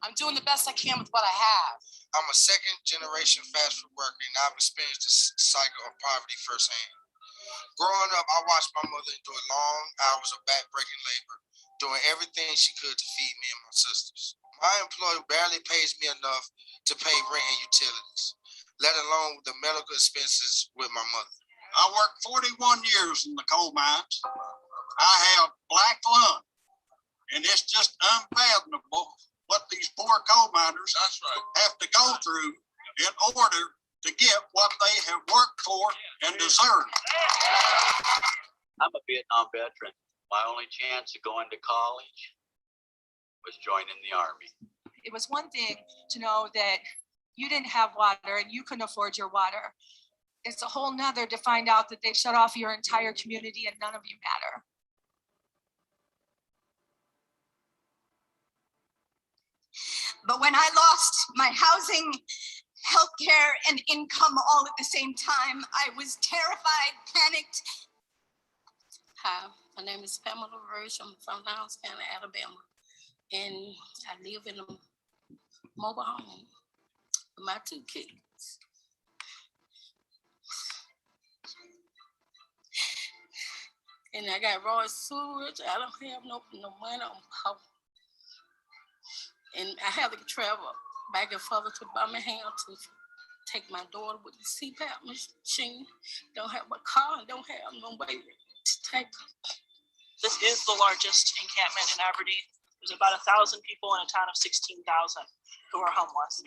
I'm doing the best I can with what I have. I'm a second-generation fast food worker, and I've experienced the cycle of poverty firsthand. Growing up, I watched my mother endure long hours of back-breaking labor, doing everything she could to feed me and my sisters. My employer barely pays me enough to pay rent and utilities, let alone the medical expenses with my mother. I worked 41 years in the coal mines. I have black lung, and it's just unfathomable what these poor coal miners have to go through in order to get what they have worked for and deserve. I'm a Vietnam veteran. My only chance of going to college was joining the Army. It was one thing to know that you didn't have water and you couldn't afford your water. It's a whole nother to find out that they shut off your entire community and none of you matter. But when I lost my housing, healthcare, and income all at the same time, I was terrified, panicked. Hi, my name is Pamela Virge. I'm from Lowndes County, Alabama. And I live in a mobile home with my 2 kids. And I got raw sewage. I don't have no money on power. And I have to travel back and forth to Birmingham to take my daughter with the CPAP machine. Don't have a car and don't have no way to take her. This is the largest encampment in Aberdeen. There's about 1,000 people in a town of 16,000 who are homeless.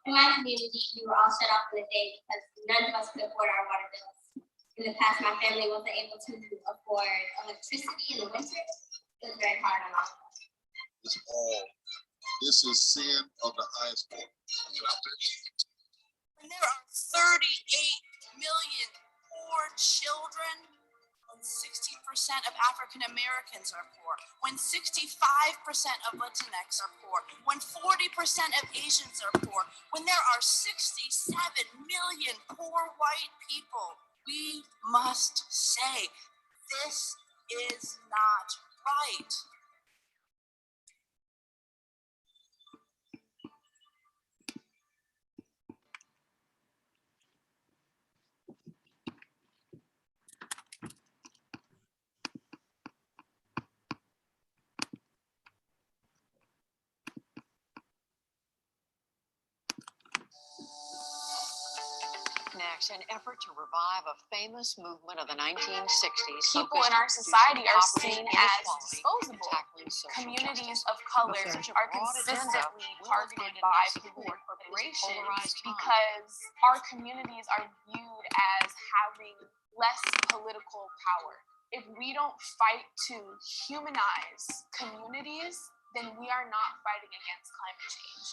In my community, we were all shut off for the day because none of us could afford our water bills. In the past, my family wasn't able to afford electricity in the winter. It was very hard on all of us. It's all. This is sin of the highest order. When there are 38 million poor children, when 60% of African Americans are poor, when 65% of Latinx are poor, when 40% of Asians are poor, when there are 67 million poor white people, we must say, this is not right. Next, an effort to revive a famous movement of the 1960s. People in our society are seen as disposable. Communities of color are consistently targeted by foreign corporations because our communities are viewed as having less political power. If we don't fight to humanize communities, then we are not fighting against climate change.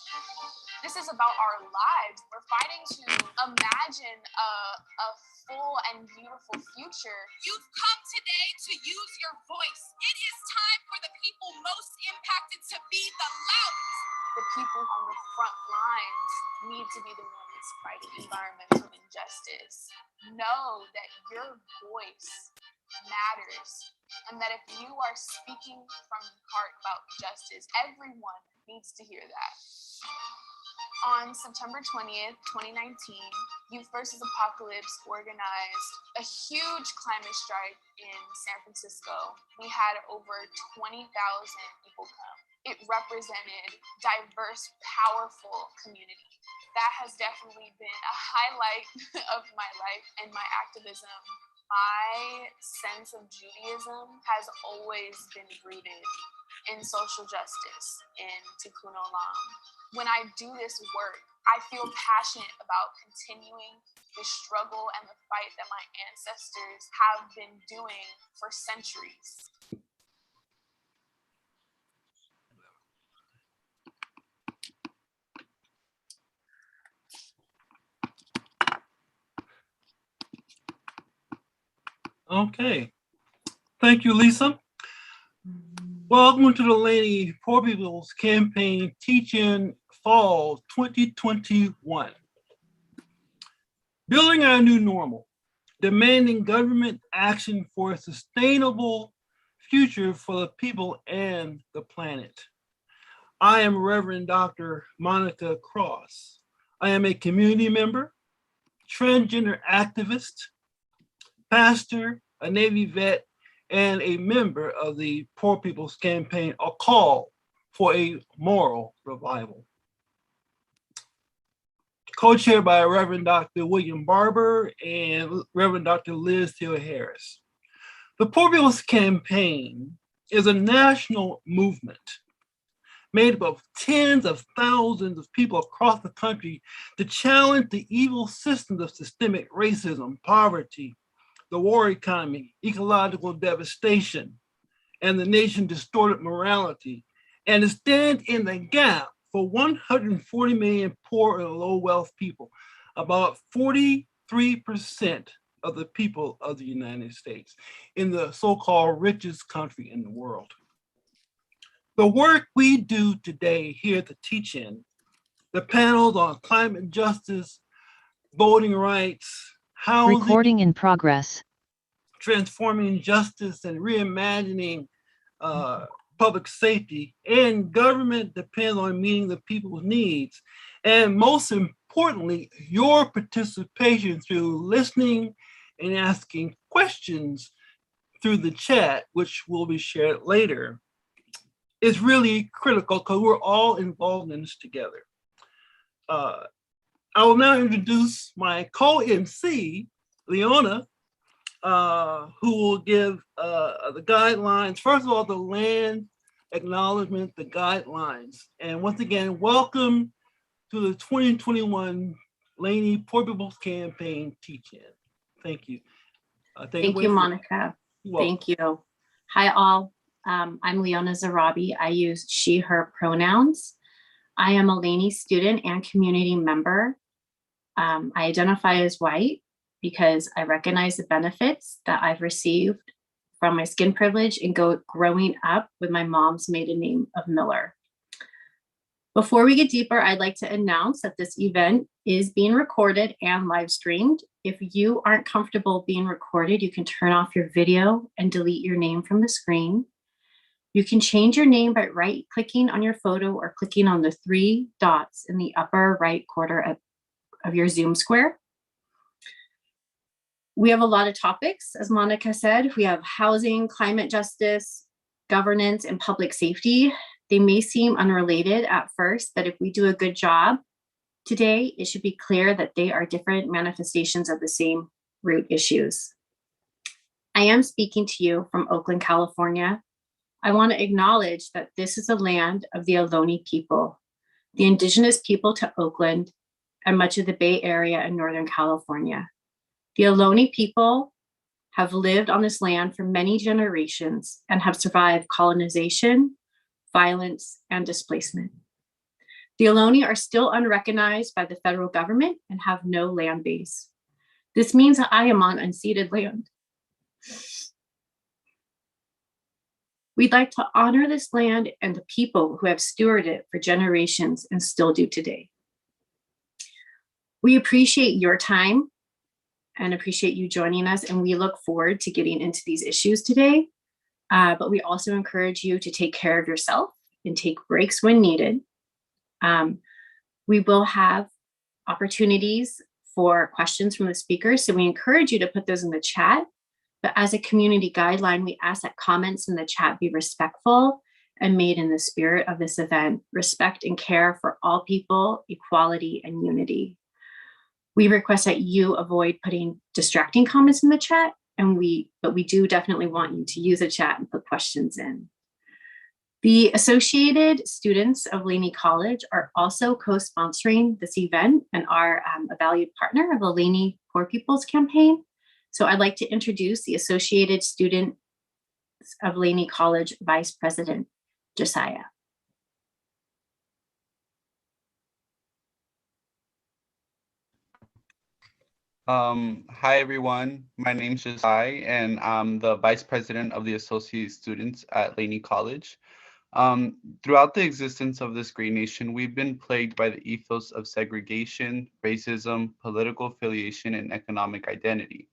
This is about our lives. We're fighting to imagine a full and beautiful future. You've come today to use your voice. It is time for the people most impacted to be the loudest. The people on the front lines need to be the ones fighting environmental injustice. Know that your voice matters, and that if you are speaking from the heart about justice, everyone needs to hear that. On September 20th, 2019, Youth vs. Apocalypse organized a huge climate strike in San Francisco. We had over 20,000 people come. It represented diverse, powerful community. That has definitely been a highlight of my life and my activism. My sense of Judaism has always been rooted in social justice, in Tikkun Olam. When I do this work, I feel passionate about continuing the struggle and the fight that my ancestors have been doing for centuries. Okay, thank you, Lisa. Welcome to the Laney Populist Campaign Teach-In Fall 2021. Building our new normal, demanding government action for a sustainable future for the people and the planet. I am Reverend Dr. Monica Cross. I am a community member, transgender activist, pastor, a Navy vet, and a member of the Poor People's Campaign, a call for a moral revival. Co-chaired by Reverend Dr. William Barber and Reverend Dr. Liz Hill Harris. The Poor People's Campaign is a national movement made up of tens of thousands of people across the country to challenge the evil systems of systemic racism, poverty, the war economy, ecological devastation, and the nation's distorted morality, and to stand in the gap for 140 million poor and low wealth people, about 43% of the people of the United States, in the so-called richest country in the world. The work we do today here at the Teach-In, the panels on climate justice, voting rights, housing, recording in progress, transforming justice and reimagining public safety, and government depends on meeting the people's needs. And most importantly, your participation through listening and asking questions through the chat, which will be shared later, is really critical because we're all involved in this together. I will now introduce my co-MC, Leona, who will give the guidelines. First of all, the land acknowledgement, the guidelines. And once again, welcome to the 2021 Laney Poor People's Campaign Teach-In. Thank you. Thank you, Monica. Thank you. Hi, all. I'm Leona Zarabi. I use she, her pronouns. I am a Laney student and community member. I identify as white because I recognize the benefits that I've received from my skin privilege and growing up with my mom's maiden name of Miller. Before we get deeper, I'd like to announce that this event is being recorded and live streamed. If you aren't comfortable being recorded, you can turn off your video and delete your name from the screen. You can change your name by right-clicking on your photo or clicking on the 3 dots in the upper right corner of your Zoom square. We have a lot of topics, as Monica said. We have housing, climate justice, governance, and public safety. They may seem unrelated at first, but if we do a good job today, it should be clear that they are different manifestations of the same root issues. I am speaking to you from Oakland, California. I want to acknowledge that this is the land of the Ohlone people, the indigenous people to Oakland and much of the Bay Area and Northern California. The Ohlone people have lived on this land for many generations and have survived colonization, violence, and displacement. The Ohlone are still unrecognized by the federal government and have no land base. This means that I am on unceded land. We'd like to honor this land and the people who have stewarded it for generations and still do today. We appreciate your time and appreciate you joining us, and we look forward to getting into these issues today. But we also encourage you to take care of yourself and take breaks when needed. We will have opportunities for questions from the speakers, so we encourage you to put those in the chat. But as a community guideline, we ask that comments in the chat be respectful and made in the spirit of this event, respect and care for all people, equality, and unity. We request that you avoid putting distracting comments in the chat, but we do definitely want you to use the chat and put questions in. The Associated Students of Laney College are also co-sponsoring this event and are a valued partner of the Laney Poor People's Campaign. So I'd like to introduce the Associated Students of Laney College Vice President, Josiah. Hi everyone, my name is Josiah and I'm the Vice President of the Associate Students at Laney College. Throughout the existence of this great nation, we've been plagued by the ethos of segregation, racism, political affiliation, and economic identity.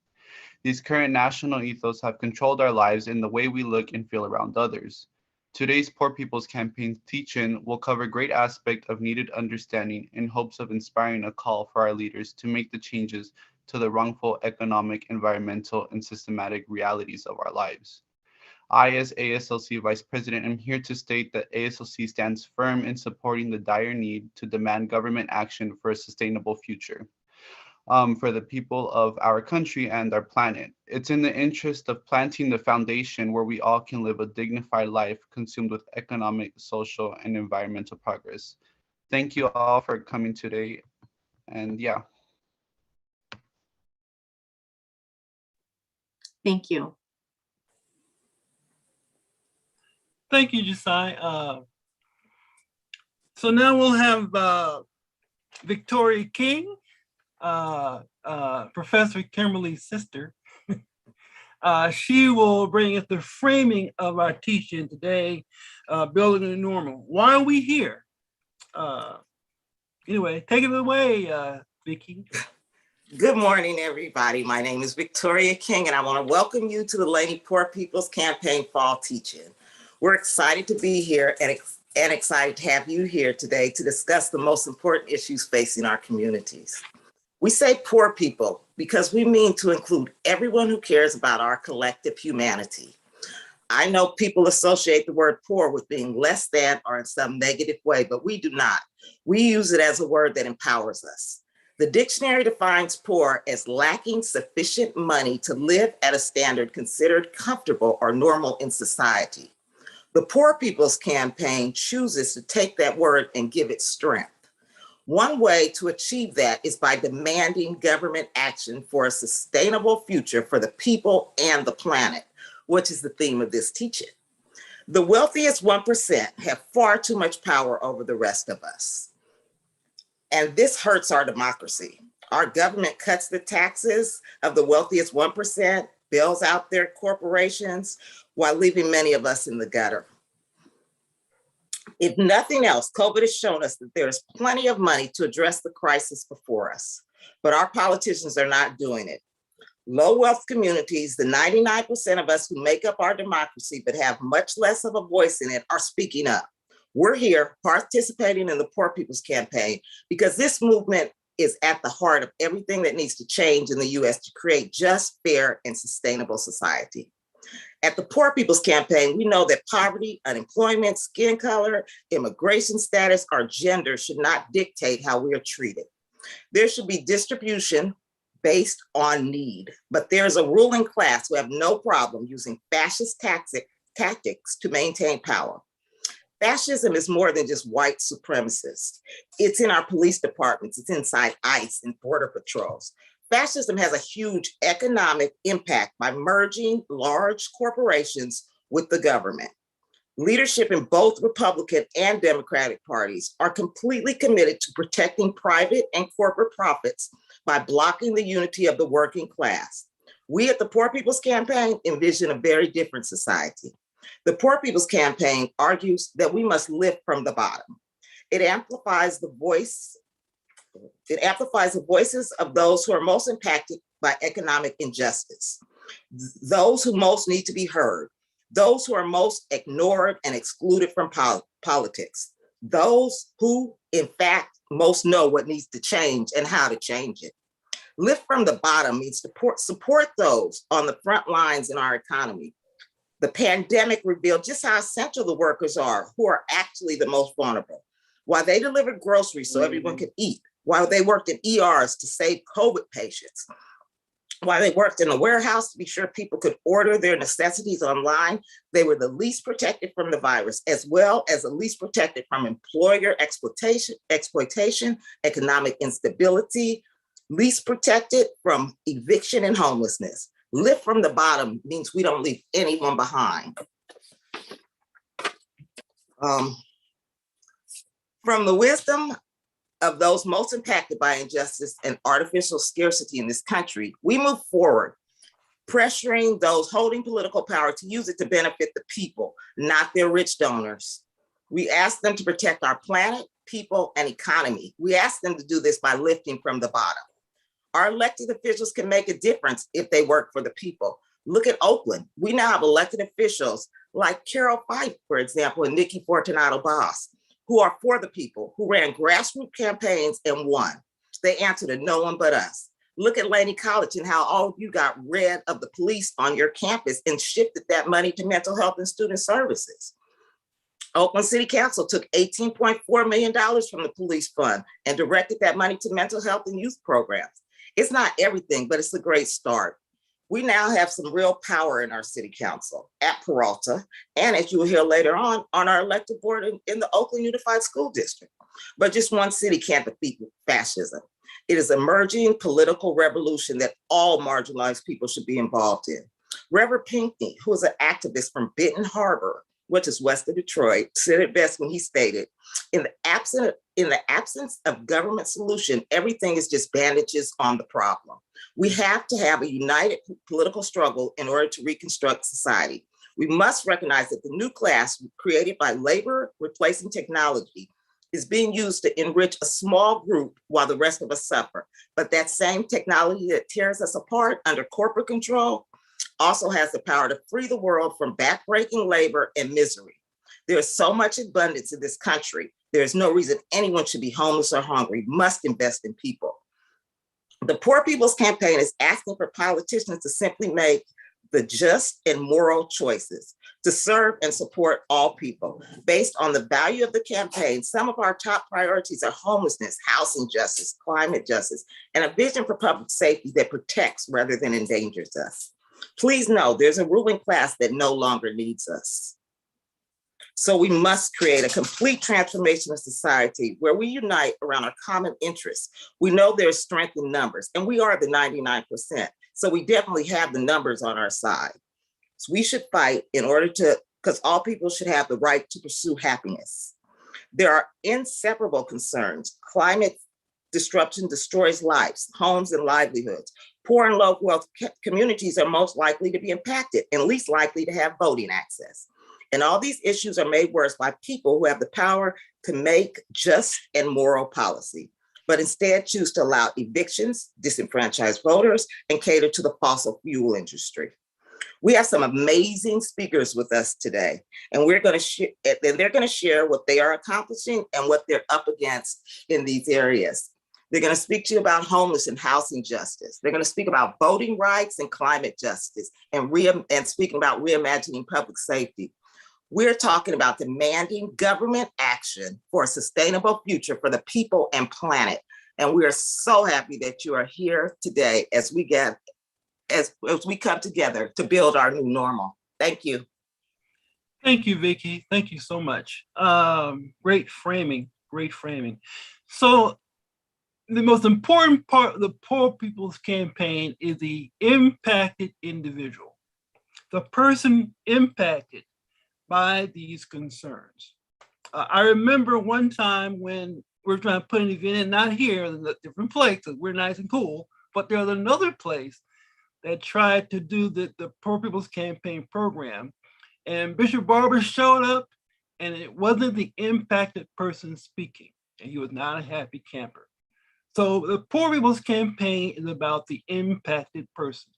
These current national ethos have controlled our lives in the way we look and feel around others. Today's Poor People's Campaign teach-in will cover great aspect of needed understanding in hopes of inspiring a call for our leaders to make the changes to the wrongful economic, environmental, and systematic realities of our lives. I, as ASLC Vice President, am here to state that ASLC stands firm in supporting the dire need to demand government action for a sustainable future. For the people of our country and our planet. It's in the interest of planting the foundation where we all can live a dignified life consumed with economic, social, and environmental progress. Thank you all for coming today. And yeah. Thank you. Thank you, Josiah. So now we'll have Victoria King, Professor Kimberly's sister. She will bring us the framing of our teaching today, Building the Normal. Why are we here? Anyway, take it away, Vicki. Good morning, everybody. My name is Victoria King, and I want to welcome you to the Laney Poor People's Campaign Fall Teach-In. We're excited to be here and excited to have you here today to discuss the most important issues facing our communities. We say poor people because we mean to include everyone who cares about our collective humanity. I know people associate the word poor with being less than or in some negative way, but we do not. We use it as a word that empowers us. The dictionary defines poor as lacking sufficient money to live at a standard considered comfortable or normal in society. The Poor People's Campaign chooses to take that word and give it strength. One way to achieve that is by demanding government action for a sustainable future for the people and the planet, which is the theme of this teaching. The wealthiest 1% have far too much power over the rest of us. And this hurts our democracy. Our government cuts the taxes of the wealthiest 1%, bails out their corporations, while leaving many of us in the gutter. If nothing else, COVID has shown us that there is plenty of money to address the crisis before us, but our politicians are not doing it. Low wealth communities, the 99% of us who make up our democracy but have much less of a voice in it, are speaking up. We're here participating in the Poor People's Campaign because this movement is at the heart of everything that needs to change in the US to create just, fair, and sustainable society. At the Poor People's Campaign, we know that poverty, unemployment, skin color, immigration status, or gender should not dictate how we are treated. There should be distribution based on need, but there's a ruling class who have no problem using fascist tactics to maintain power. Fascism is more than just white supremacists. It's in our police departments, it's inside ICE and border patrols. Fascism has a huge economic impact by merging large corporations with the government. Leadership in both Republican and Democratic parties are completely committed to protecting private and corporate profits by blocking the unity of the working class. We at the Poor People's Campaign envision a very different society. The Poor People's Campaign argues that we must lift from the bottom. It amplifies the voices of those who are most impacted by economic injustice, those who most need to be heard, those who are most ignored and excluded from politics, those who, in fact, most know what needs to change and how to change it. Lift from the bottom means to support those on the front lines in our economy. The pandemic revealed just how essential the workers are who are actually the most vulnerable. While they delivered groceries so everyone could eat, while they worked in ERs to save COVID patients, while they worked in the warehouse to be sure people could order their necessities online, they were the least protected from the virus, as well as the least protected from employer exploitation, economic instability, least protected from eviction and homelessness. Lift from the bottom means we don't leave anyone behind. From the wisdom of those most impacted by injustice and artificial scarcity in this country, we move forward, pressuring those holding political power to use it to benefit the people, not their rich donors. We ask them to protect our planet, people, and economy. We ask them to do this by lifting from the bottom. Our elected officials can make a difference if they work for the people. Look at Oakland. We now have elected officials like Carol Fife, for example, and Nikki Fortunato Boss, who are for the people, who ran grassroots campaigns and won. They answered to no one but us. Look at Laney College and how all of you got rid of the police on your campus and shifted that money to mental health and student services. Oakland City Council took $18.4 million from the police fund and directed that money to mental health and youth programs. It's not everything, but it's a great start. We now have some real power in our city council at Peralta, and as you will hear later on our elected board in the Oakland Unified School District. But just one city can't defeat fascism. It is an emerging political revolution that all marginalized people should be involved in. Reverend Pinckney, who is an activist from Benton Harbor, which is west of Detroit, said it best when he stated, in the absence of government solution, everything is just bandages on the problem. We have to have a united political struggle in order to reconstruct society. We must recognize that the new class created by labor replacing technology is being used to enrich a small group while the rest of us suffer. But that same technology that tears us apart under corporate control also has the power to free the world from backbreaking labor and misery. There is so much abundance in this country. There is no reason anyone should be homeless or hungry. We must invest in people. The Poor People's Campaign is asking for politicians to simply make the just and moral choices to serve and support all people. Based on the value of the campaign, some of our top priorities are homelessness, housing justice, climate justice, and a vision for public safety that protects rather than endangers us. Please know there's a ruling class that no longer needs us. So we must create a complete transformation of society where we unite around our common interests. We know there's strength in numbers, and we are the 99%. So we definitely have the numbers on our side. So we should fight in order to, because all people should have the right to pursue happiness. There are inseparable concerns. Climate disruption destroys lives, homes, and livelihoods. Poor and low wealth communities are most likely to be impacted and least likely to have voting access. And all these issues are made worse by people who have the power to make just and moral policy, but instead choose to allow evictions, disenfranchise voters, and cater to the fossil fuel industry. We have some amazing speakers with us today, and they're going to share what they are accomplishing and what they're up against in these areas. They're going to speak to you about homeless and housing justice. They're going to speak about voting rights and climate justice, and speaking about reimagining public safety. We're talking about demanding government action for a sustainable future for the people and planet. And we are so happy that you are here today as we come together to build our new normal. Thank you. Thank you, Vicki. Thank you so much. Great framing, great framing. So the most important part of the Poor People's Campaign is the impacted individual, the person impacted by these concerns. I remember one time when we were trying to put an event in, not here, in a different place, because we're nice and cool, but there was another place that tried to do the Poor People's Campaign program. And Bishop Barber showed up, and it wasn't the impacted person speaking, and he was not a happy camper. So the Poor People's Campaign is about the impacted person.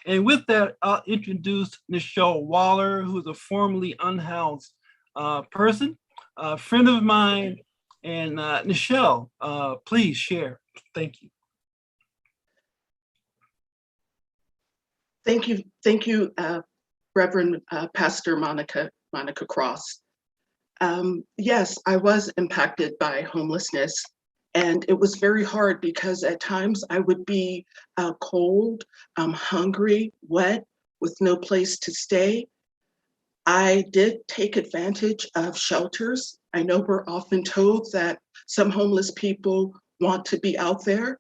And with that, I'll introduce Nichelle Waller, who is a formerly unhoused person, a friend of mine. And Nichelle, please share. Thank you. Thank you, Reverend Pastor Monica Cross. Yes, I was impacted by homelessness. And it was very hard because at times I would be cold, hungry, wet, with no place to stay. I did take advantage of shelters. I know we're often told that some homeless people want to be out there,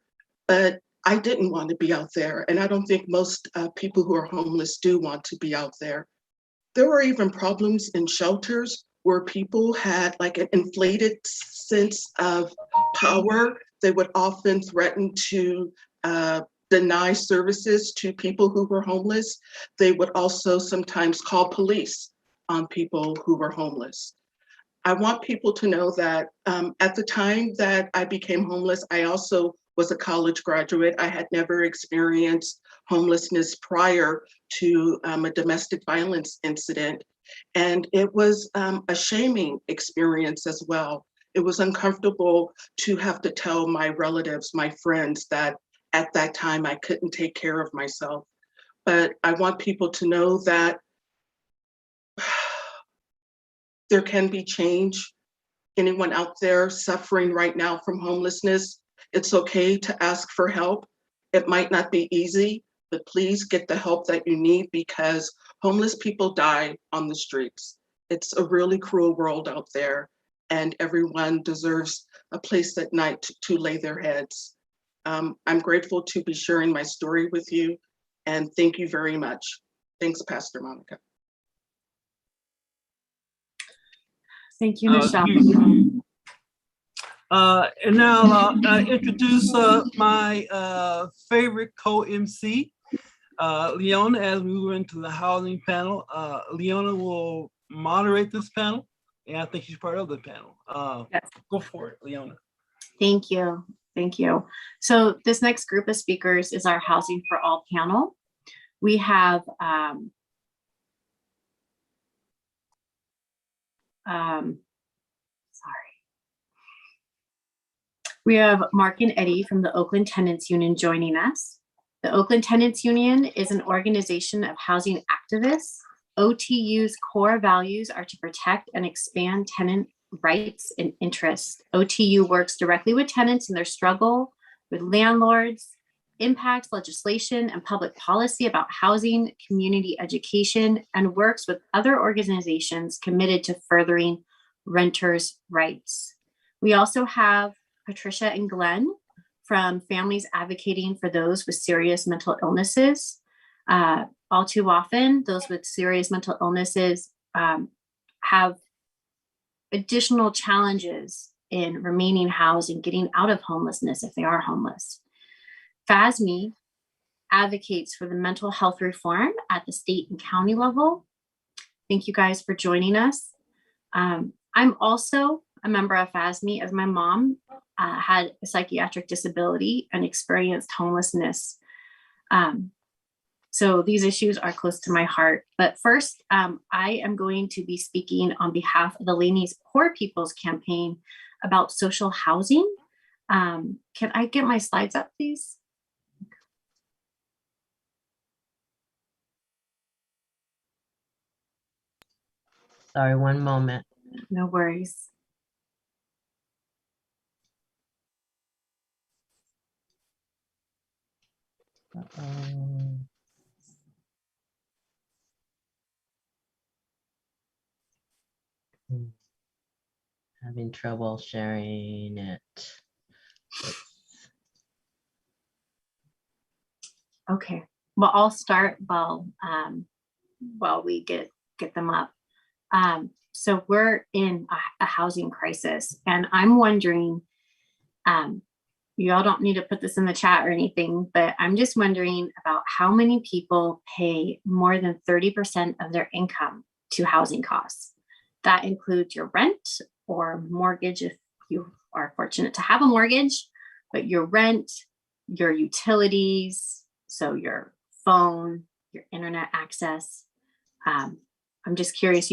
but I didn't want to be out there. And I don't think most people who are homeless do want to be out there. There were even problems in shelters where people had like an inflated sense of power. They would often threaten to deny services to people who were homeless. They would also sometimes call police on people who were homeless. I want people to know that at the time that I became homeless, I also was a college graduate. I had never experienced homelessness prior to a domestic violence incident. And it was a shaming experience as well. It was uncomfortable to have to tell my relatives, my friends, that at that time I couldn't take care of myself. But I want people to know that there can be change. Anyone out there suffering right now from homelessness, it's okay to ask for help. It might not be easy, but please get the help that you need, because homeless people die on the streets. It's a really cruel world out there, and everyone deserves a place at night to lay their heads. I'm grateful to be sharing my story with you, and thank you very much. Thanks, Pastor Monica. Thank you, Michelle. And now I introduce my favorite co-MC, Leona, as we move into the housing panel. Leona will moderate this panel, and I think she's part of the panel. Yes. Go for it, Leona. Thank you. Thank you. So this next group of speakers is our Housing for All panel. We have we have Mark and Eddie from the Oakland Tenants Union joining us. The Oakland Tenants Union is an organization of housing activists. OTU's core values are to protect and expand tenant rights and interests. OTU works directly with tenants in their struggle with landlords, impacts legislation and public policy about housing, community education, and works with other organizations committed to furthering renters' rights. We also have Patricia and Glenn from Families Advocating for Those with Serious Mental Illnesses. All too often, those with serious mental illnesses have additional challenges in remaining housed and getting out of homelessness if they are homeless. FASME advocates for the mental health reform at the state and county level. Thank you guys for joining us. I'm also a member of FASME, as my mom had a psychiatric disability and experienced homelessness. So these issues are close to my heart. But first, I am going to be speaking on behalf of the Laney's Poor People's Campaign about social housing. Can I get my slides up, please? Sorry, one moment. No worries. Having trouble sharing it. Okay, well, I'll start while we get them up. So we're in a housing crisis, and I'm wondering, you all don't need to put this in the chat or anything, but I'm just wondering about how many people pay more than 30% of their income to housing costs. That includes your rent or mortgage if you are fortunate to have a mortgage, but your rent, your utilities, so your phone, your internet access. I'm just curious,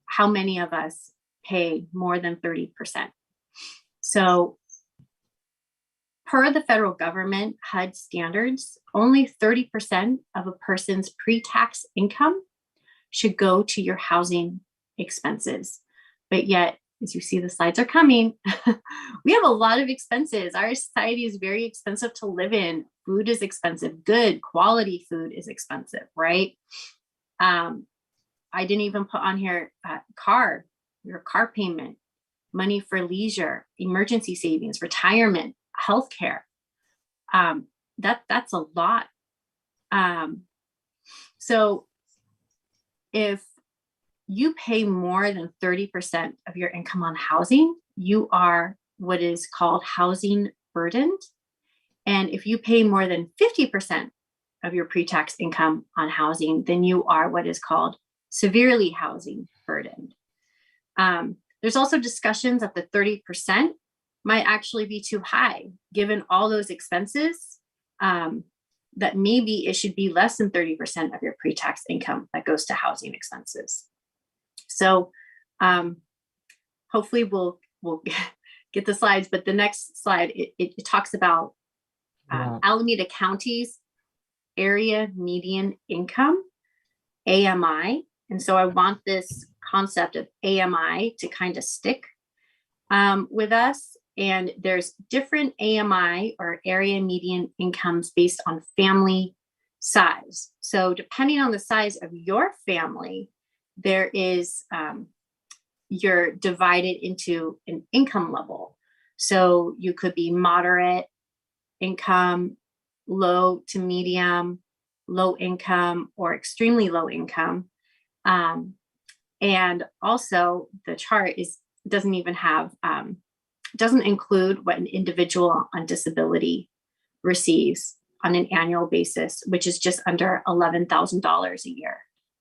how many of us pay more than 30%? So per the federal government HUD standards, only 30% of a person's pre-tax income should go to your housing expenses. But yet, as you see, the slides are coming, we have a lot of expenses. Our society is very expensive to live in. Food is expensive. Good quality food is expensive, right? I didn't even put on here your car payment, money for leisure, emergency savings, retirement, healthcare. That's a lot. So if you pay more than 30% of your income on housing, you are what is called housing burdened. And if you pay more than 50% of your pre-tax income on housing, then you are what is called severely housing burdened. There's also discussions that the 30% might actually be too high, given all those expenses. that maybe it should be less than 30% of your pre-tax income that goes to housing expenses. So hopefully we'll get the slides, but the next slide, it talks about Alameda County's area median income, AMI. And so I want this concept of AMI to kind of stick with us. And there's different AMI or area median incomes based on family size. So depending on the size of your family, there is, you're divided into an income level. So you could be moderate income, low to medium, low income, or extremely low income. And also the chart doesn't even have, doesn't include what an individual on disability receives on an annual basis, which is just under $11,000 a year.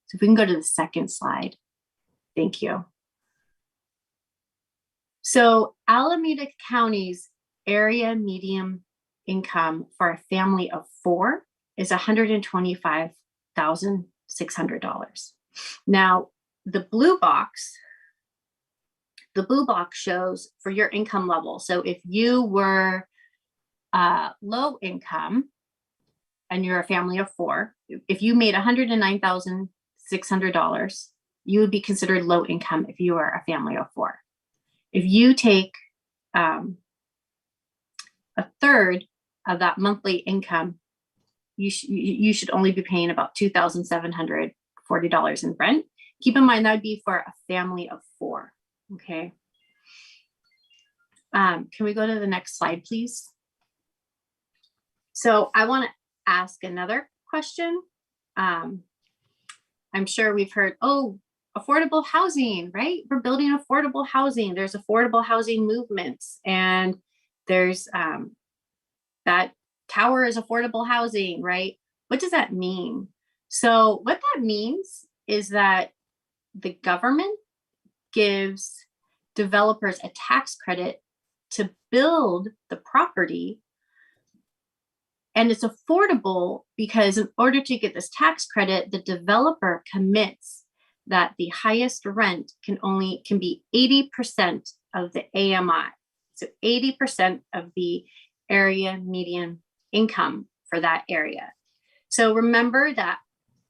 So if we can go to the second slide. Thank you. So Alameda County's area median income for a family of 4 is $125,600. Now, the blue box shows for your income level. So if you were low income and you're a family of 4, if you made $109,600, you would be considered low income if you are a family of 4. If you take a third of that monthly income, you should only be paying about $2,740 in rent. Keep in mind that would be for a family of 4. Okay. Can we go to the next slide, please? So I want to ask another question. I'm sure we've heard, oh, affordable housing, right? We're building affordable housing. There's affordable housing movements, and there's that tower is affordable housing, right? What does that mean? So what that means is that the government gives developers a tax credit to build the property, and it's affordable because in order to get this tax credit, the developer commits that the highest rent can be 80% of the AMI. So 80% of the area median income for that area. So remember that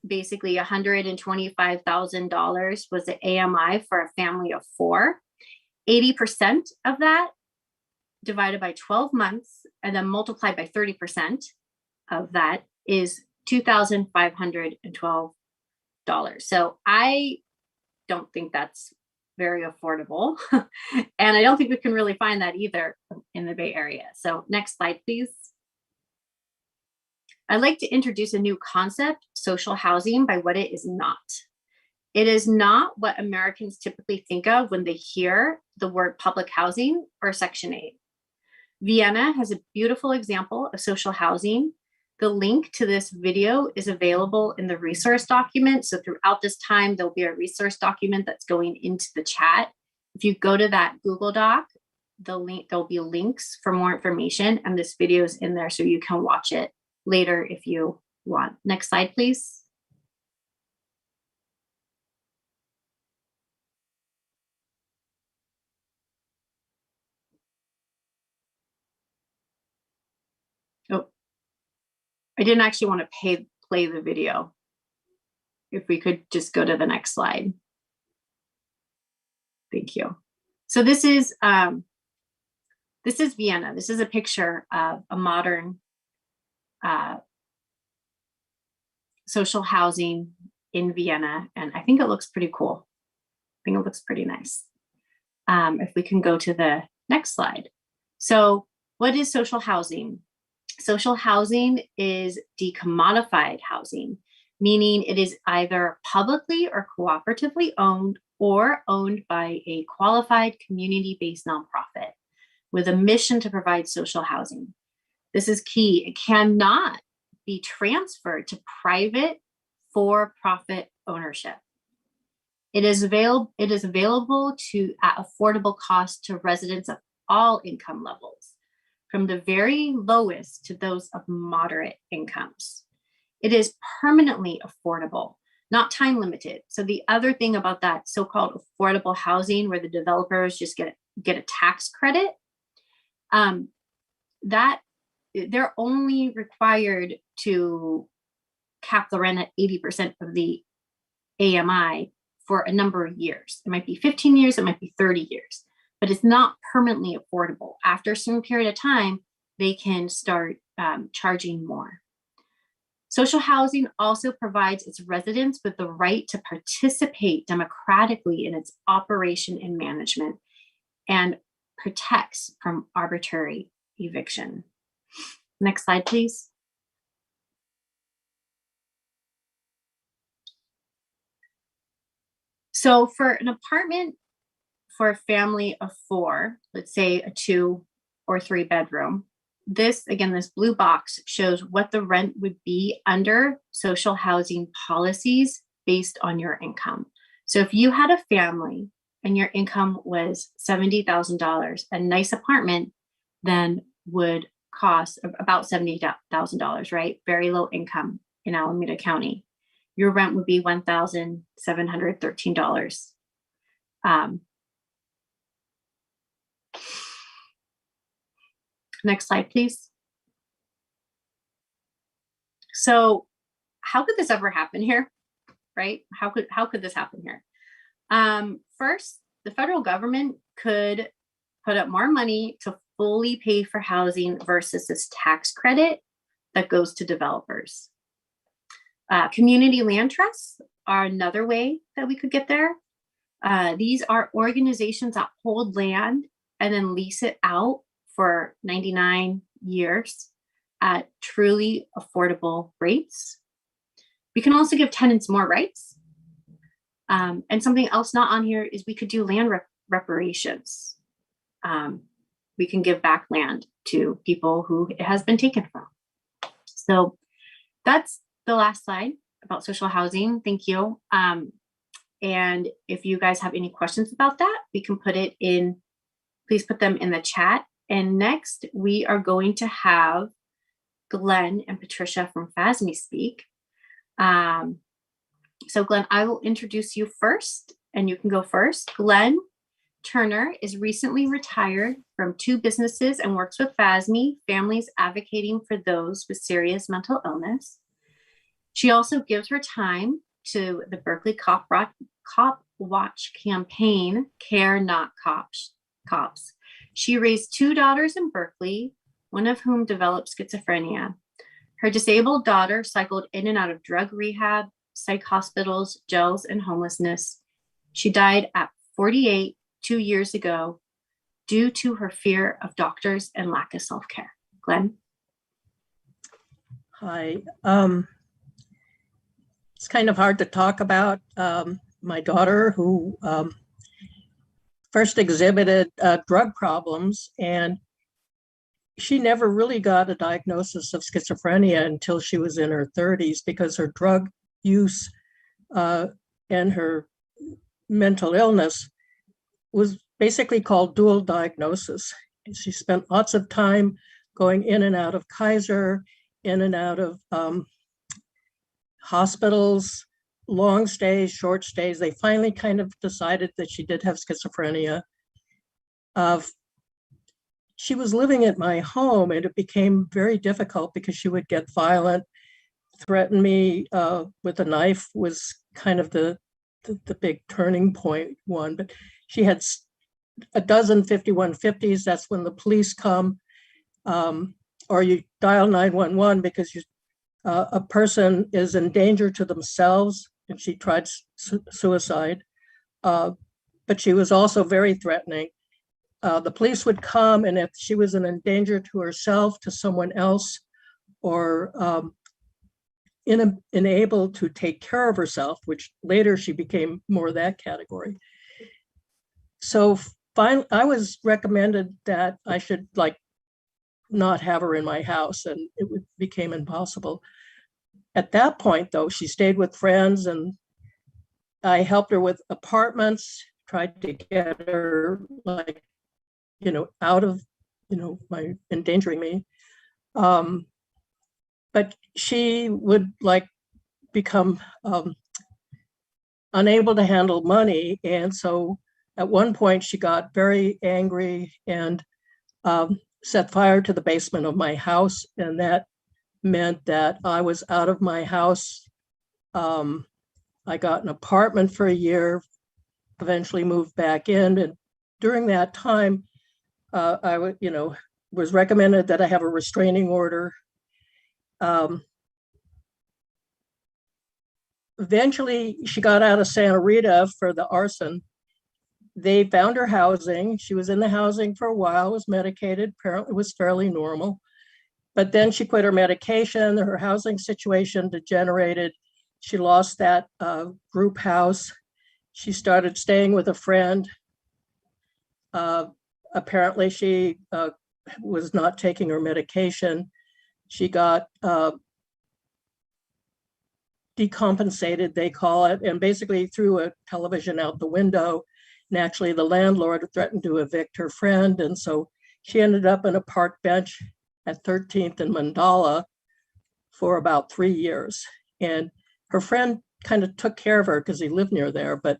basically $125,000 was the AMI for a family of 4. 80% of that divided by 12 months and then multiplied by 30% of that is $2,512. So I don't think that's very affordable. And I don't think we can really find that either in the Bay Area. So next slide, please. I'd like to introduce a new concept, social housing, by what it is not. It is not what Americans typically think of when they hear the word public housing or Section 8. Vienna has a beautiful example of social housing. The link to this video is available in the resource document. So throughout this time, there'll be a resource document that's going into the chat. If you go to that Google Doc, there'll be links for more information, and this video is in there so you can watch it later if you want. Next slide, please. Oh, I didn't actually want to play the video. If we could just go to the next slide. Thank you. So this is Vienna. This is a picture of a modern social housing in Vienna, and I think it looks pretty cool. I think it looks pretty nice. If we can go to the next slide. So what is social housing? Social housing is decommodified housing, meaning it is either publicly or cooperatively owned or owned by a qualified community-based nonprofit with a mission to provide social housing. This is key. It cannot be transferred to private for-profit ownership. It is available at affordable cost to residents of all income levels, from the very lowest to those of moderate incomes. It is permanently affordable, not time limited. So the other thing about that so-called affordable housing where the developers just get a tax credit, that they're only required to cap the rent at 80% of the AMI for a number of years. It might be 15 years, it might be 30 years, but it's not permanently affordable. After a certain period of time, they can start charging more. Social housing also provides its residents with the right to participate democratically in its operation and management and protects from arbitrary eviction. Next slide, please. So for an apartment for a family of 4, let's say a 2 or 3 bedroom, this blue box shows what the rent would be under social housing policies based on your income. So if you had a family and your income was $70,000, a nice apartment then would cost about $70,000, right? Very low income in Alameda County. Your rent would be $1,713. Next slide, please. So how could this ever happen here, right? How could this happen here? First, the federal government could put up more money to fully pay for housing versus this tax credit that goes to developers. Community land trusts are another way that we could get there. These are organizations that hold land and then lease it out for 99 years at truly affordable rates. We can also give tenants more rights. And something else not on here is we could do land reparations. We can give back land to people who it has been taken from. So that's the last slide about social housing. Thank you. And if you guys have any questions about that, we can put it in, please put them in the chat. And next, we are going to have Glenn and Patricia from FASME speak. So Glenn, I will introduce you first, and you can go first. Glenn Turner is recently retired from 2 businesses and works with FASME, Families Advocating for Those with Serious Mental Illness. She also gives her time to the Berkeley Cop Watch campaign, Care Not Cops. She raised 2 daughters in Berkeley, one of whom developed schizophrenia. Her disabled daughter cycled in and out of drug rehab, psych hospitals, jails, and homelessness. She died at 48 2 years ago due to her fear of doctors and lack of self-care. Glenn? Hi. It's kind of hard to talk about my daughter who first exhibited drug problems, and she never really got a diagnosis of schizophrenia until she was in her 30s because her drug use and her mental illness was basically called dual diagnosis. She spent lots of time going in and out of Kaiser, in and out of hospitals, long stays, short stays. They finally kind of decided that she did have schizophrenia. She was living at my home, and it became very difficult because she would get violent, threaten me with a knife was kind of the big turning point one. But she had a dozen 5150s. That's when the police come, or you dial 911 because a person is in danger to themselves, and she tried suicide. But she was also very threatening. The police would come, and if she was in danger to herself, to someone else, or unable to take care of herself, which later she became more that category. So finally, I was recommended that I should not have her in my house, and it became impossible. At that point, though, she stayed with friends, and I helped her with apartments, tried to get her out of endangering me. But she would become unable to handle money. And so at one point she got very angry and set fire to the basement of my house. And that meant that I was out of my house. I got an apartment for a year, eventually moved back in. And during that time, I was recommended that I have a restraining order. Eventually, she got out of Santa Rita for the arson. They found her housing. She was in the housing for a while, was medicated, apparently was fairly normal. But then she quit her medication, her housing situation degenerated. She lost that group house. She started staying with a friend. Apparently, she was not taking her medication. She got decompensated, they call it, and basically threw a television out the window. Naturally, the landlord threatened to evict her friend, and so she ended up in a park bench at 13th and Mandala for about 3 years. And her friend kind of took care of her because he lived near there, but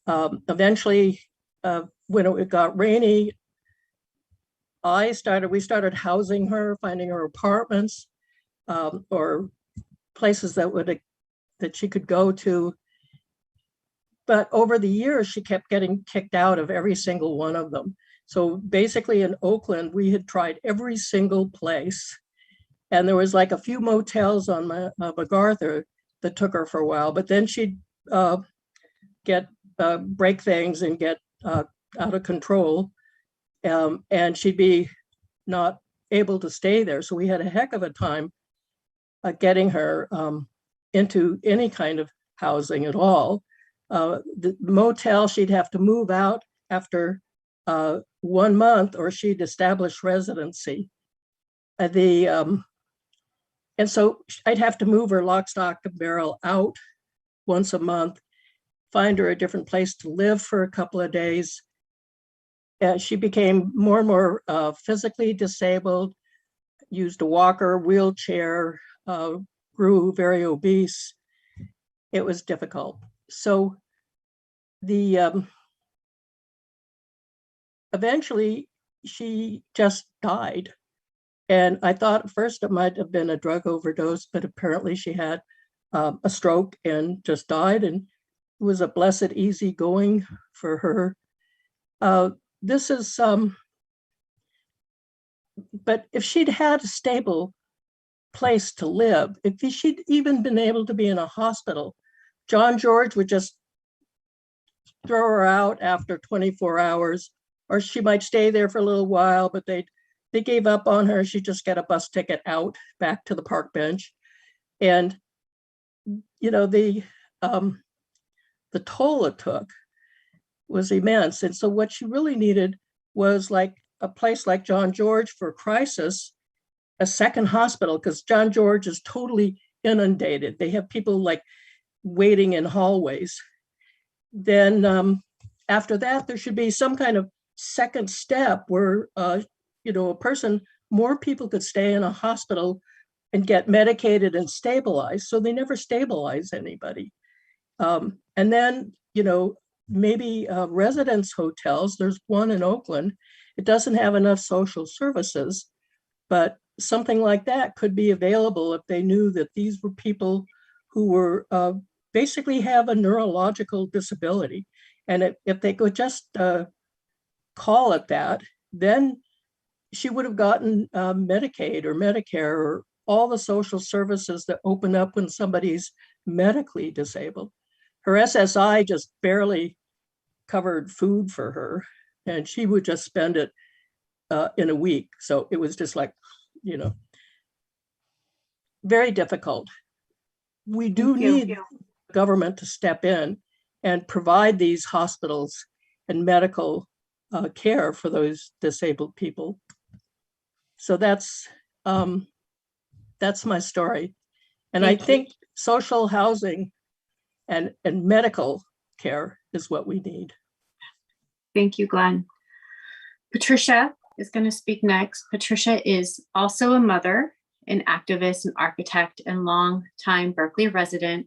eventually, when it got rainy, we started housing her, finding her apartments or places that she could go to. But over the years, she kept getting kicked out of every single one of them. So basically in Oakland, we had tried every single place. And there was a few motels on MacArthur that took her for a while, but then she'd break things and get out of control. And she'd be not able to stay there. So we had a heck of a time getting her into any kind of housing at all. The motel, she'd have to move out after 1 month or she'd establish residency. And so I'd have to move her lock, stock, and barrel out once a month, find her a different place to live for a couple of days. She became more and more physically disabled, used a walker, wheelchair, grew very obese. It was difficult. So eventually she just died. And I thought at first it might have been a drug overdose, but apparently she had a stroke and just died. And it was a blessed easy going for her. This is, but if she'd had a stable place to live, if she'd even been able to be in a hospital, John George would just throw her out after 24 hours, or she might stay there for a little while, but they gave up on her. She'd just get a bus ticket out back to the park bench. And, the toll it took was immense. And so what she really needed was a place like John George for crisis, a second hospital, because John George is totally inundated. They have people waiting in hallways. Then after that, there should be some kind of second step where, more people could stay in a hospital and get medicated and stabilized. So they never stabilize anybody. And then, maybe residence hotels. There's one in Oakland. It doesn't have enough social services, but something like that could be available if they knew that these were people who were basically have a neurological disability. And if they could just call it that, then she would have gotten Medicaid or Medicare or all the social services that open up when somebody's medically disabled. Her SSI just barely covered food for her, and she would just spend it in a week. So it was just very difficult. We do need government to step in and provide these hospitals and medical care for those disabled people. So that's my story. And I think social housing and medical care is what we need. Thank you, Glenn. Patricia, is going to speak next. Patricia is also a mother, an activist, an architect, and longtime Berkeley resident.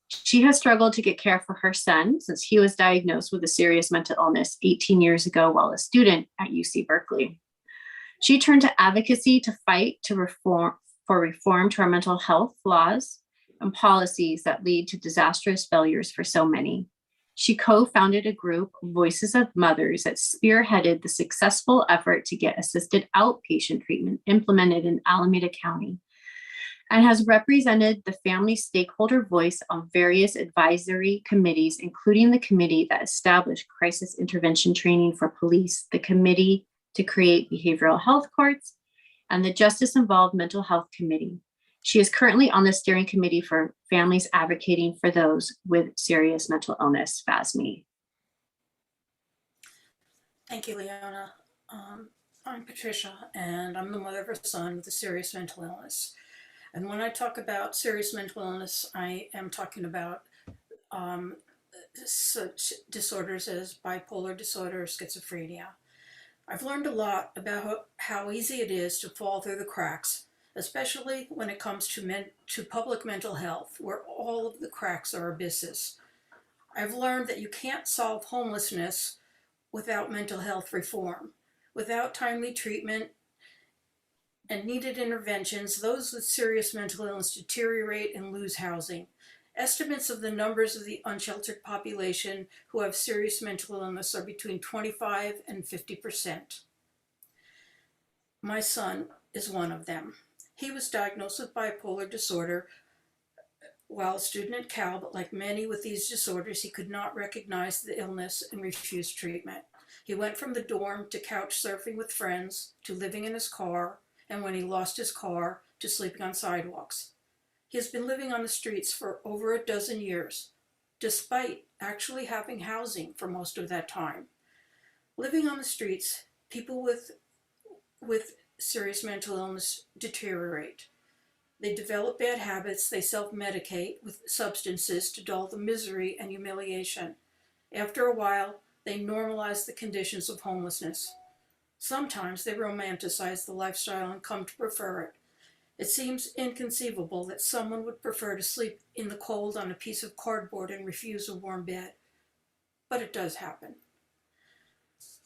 She has struggled to get care for her son since he was diagnosed with a serious mental illness 18 years ago while a student at UC Berkeley. She turned to advocacy to fight for reform to our mental health laws and policies that lead to disastrous failures for so many. She co-founded a group, Voices of Mothers, that spearheaded the successful effort to get assisted outpatient treatment implemented in Alameda County, and has represented the family stakeholder voice on various advisory committees, including the committee that established crisis intervention training for police, the committee to create behavioral health courts, and the Justice Involved Mental Health Committee. She is currently on the steering committee for families advocating for those with serious mental illness, FASME. Thank you, Leona. I'm Patricia, and I'm the mother of a son with a serious mental illness. And when I talk about serious mental illness, I am talking about such disorders as bipolar disorder, schizophrenia. I've learned a lot about how easy it is to fall through the cracks, especially when it comes to public mental health, where all of the cracks are abysses. I've learned that you can't solve homelessness without mental health reform. Without timely treatment and needed interventions, those with serious mental illness deteriorate and lose housing. Estimates of the numbers of the unsheltered population who have serious mental illness are between 25 and 50%. My son is one of them. He was diagnosed with bipolar disorder while a student at Cal, but like many with these disorders, he could not recognize the illness and refused treatment. He went from the dorm to couch surfing with friends, to living in his car, and when he lost his car, to sleeping on sidewalks. He has been living on the streets for over a dozen years, despite actually having housing for most of that time. Living on the streets, people with serious mental illness deteriorate. They develop bad habits, they self-medicate with substances to dull the misery and humiliation. After a while, they normalize the conditions of homelessness. Sometimes they romanticize the lifestyle and come to prefer it. It seems inconceivable that someone would prefer to sleep in the cold on a piece of cardboard and refuse a warm bed. But it does happen.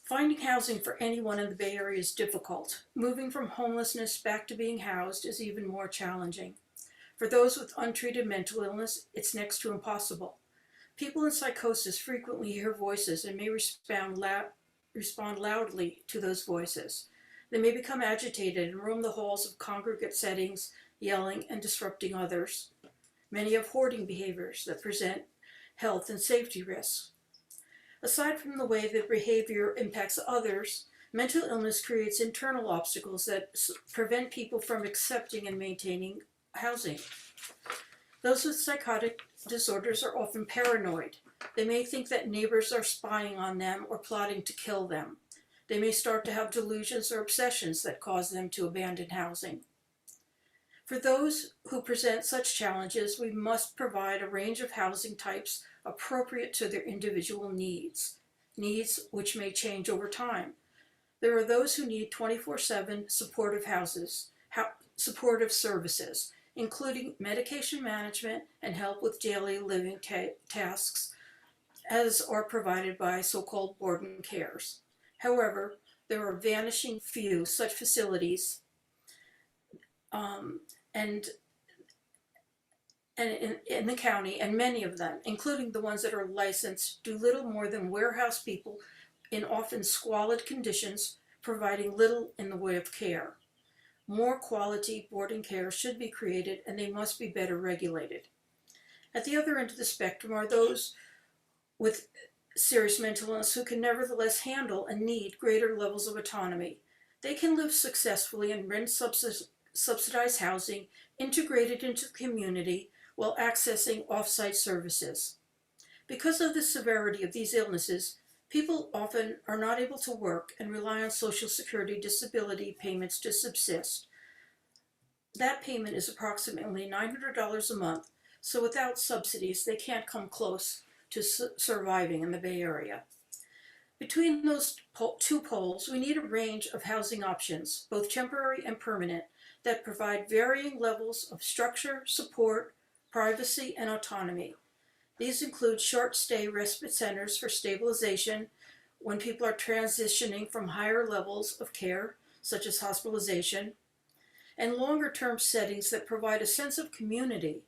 Finding housing for anyone in the Bay Area is difficult. Moving from homelessness back to being housed is even more challenging. For those with untreated mental illness, it's next to impossible. People in psychosis frequently hear voices and may respond loudly to those voices. They may become agitated and roam the halls of congregate settings, yelling and disrupting others. Many have hoarding behaviors that present health and safety risks. Aside from the way that behavior impacts others, mental illness creates internal obstacles that prevent people from accepting and maintaining housing. Those with psychotic disorders are often paranoid. They may think that neighbors are spying on them or plotting to kill them. They may start to have delusions or obsessions that cause them to abandon housing. For those who present such challenges, we must provide a range of housing types appropriate to their individual needs which may change over time. There are those who need 24/7 supportive services, including medication management and help with daily living tasks, as are provided by so-called board and cares. However, there are vanishing few such facilities, and in the county, and many of them, including the ones that are licensed, do little more than warehouse people in often squalid conditions, providing little in the way of care. More quality boarding care should be created, and they must be better regulated. At the other end of the spectrum are those with serious mental illness who can nevertheless handle and need greater levels of autonomy. They can live successfully and rent subsidized housing integrated into the community while accessing off-site services. Because of the severity of these illnesses, people often are not able to work and rely on Social Security disability payments to subsist. That payment is approximately $900 a month, so without subsidies, they can't come close to surviving in the Bay Area. Between those two poles, we need a range of housing options, both temporary and permanent, that provide varying levels of structure, support, privacy, and autonomy. These include short-stay respite centers for stabilization when people are transitioning from higher levels of care, such as hospitalization, and longer-term settings that provide a sense of community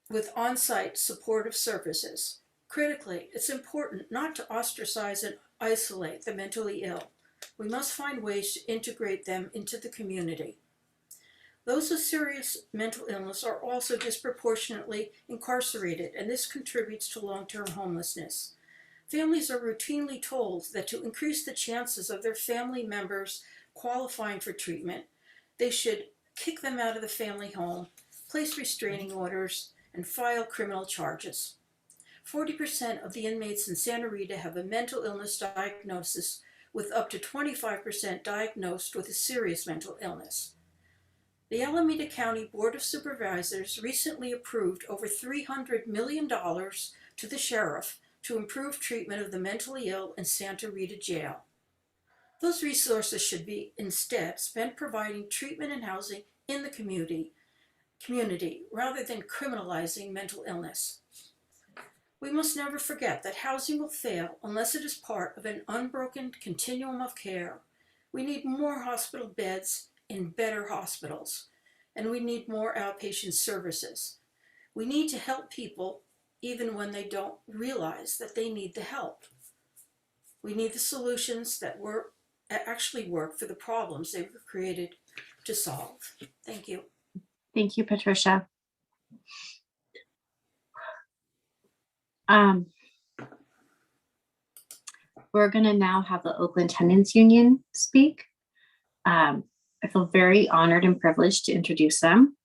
with on-site supportive services. Critically, it's important not to ostracize and isolate the mentally ill. We must find ways to integrate them into the community. Those with serious mental illness are also disproportionately incarcerated, and this contributes to long-term homelessness. Families are routinely told that to increase the chances of their family members qualifying for treatment, they should kick them out of the family home, place restraining orders, and file criminal charges. 40% of the inmates in Santa Rita have a mental illness diagnosis, with up to 25% diagnosed with a serious mental illness. The Alameda County Board of Supervisors recently approved over $300 million to the sheriff to improve treatment of the mentally ill in Santa Rita Jail. Those resources should be instead spent providing treatment and housing in the community rather than criminalizing mental illness. We must never forget that housing will fail unless it is part of an unbroken continuum of care. We need more hospital beds in better hospitals, and we need more outpatient services. We need to help people even when they don't realize that they need the help. We need the solutions that actually work for the problems they were created to solve. Thank you. Thank you, Patricia. We're going to now have the Oakland Tenants Union speak. I feel very honored and privileged to introduce them.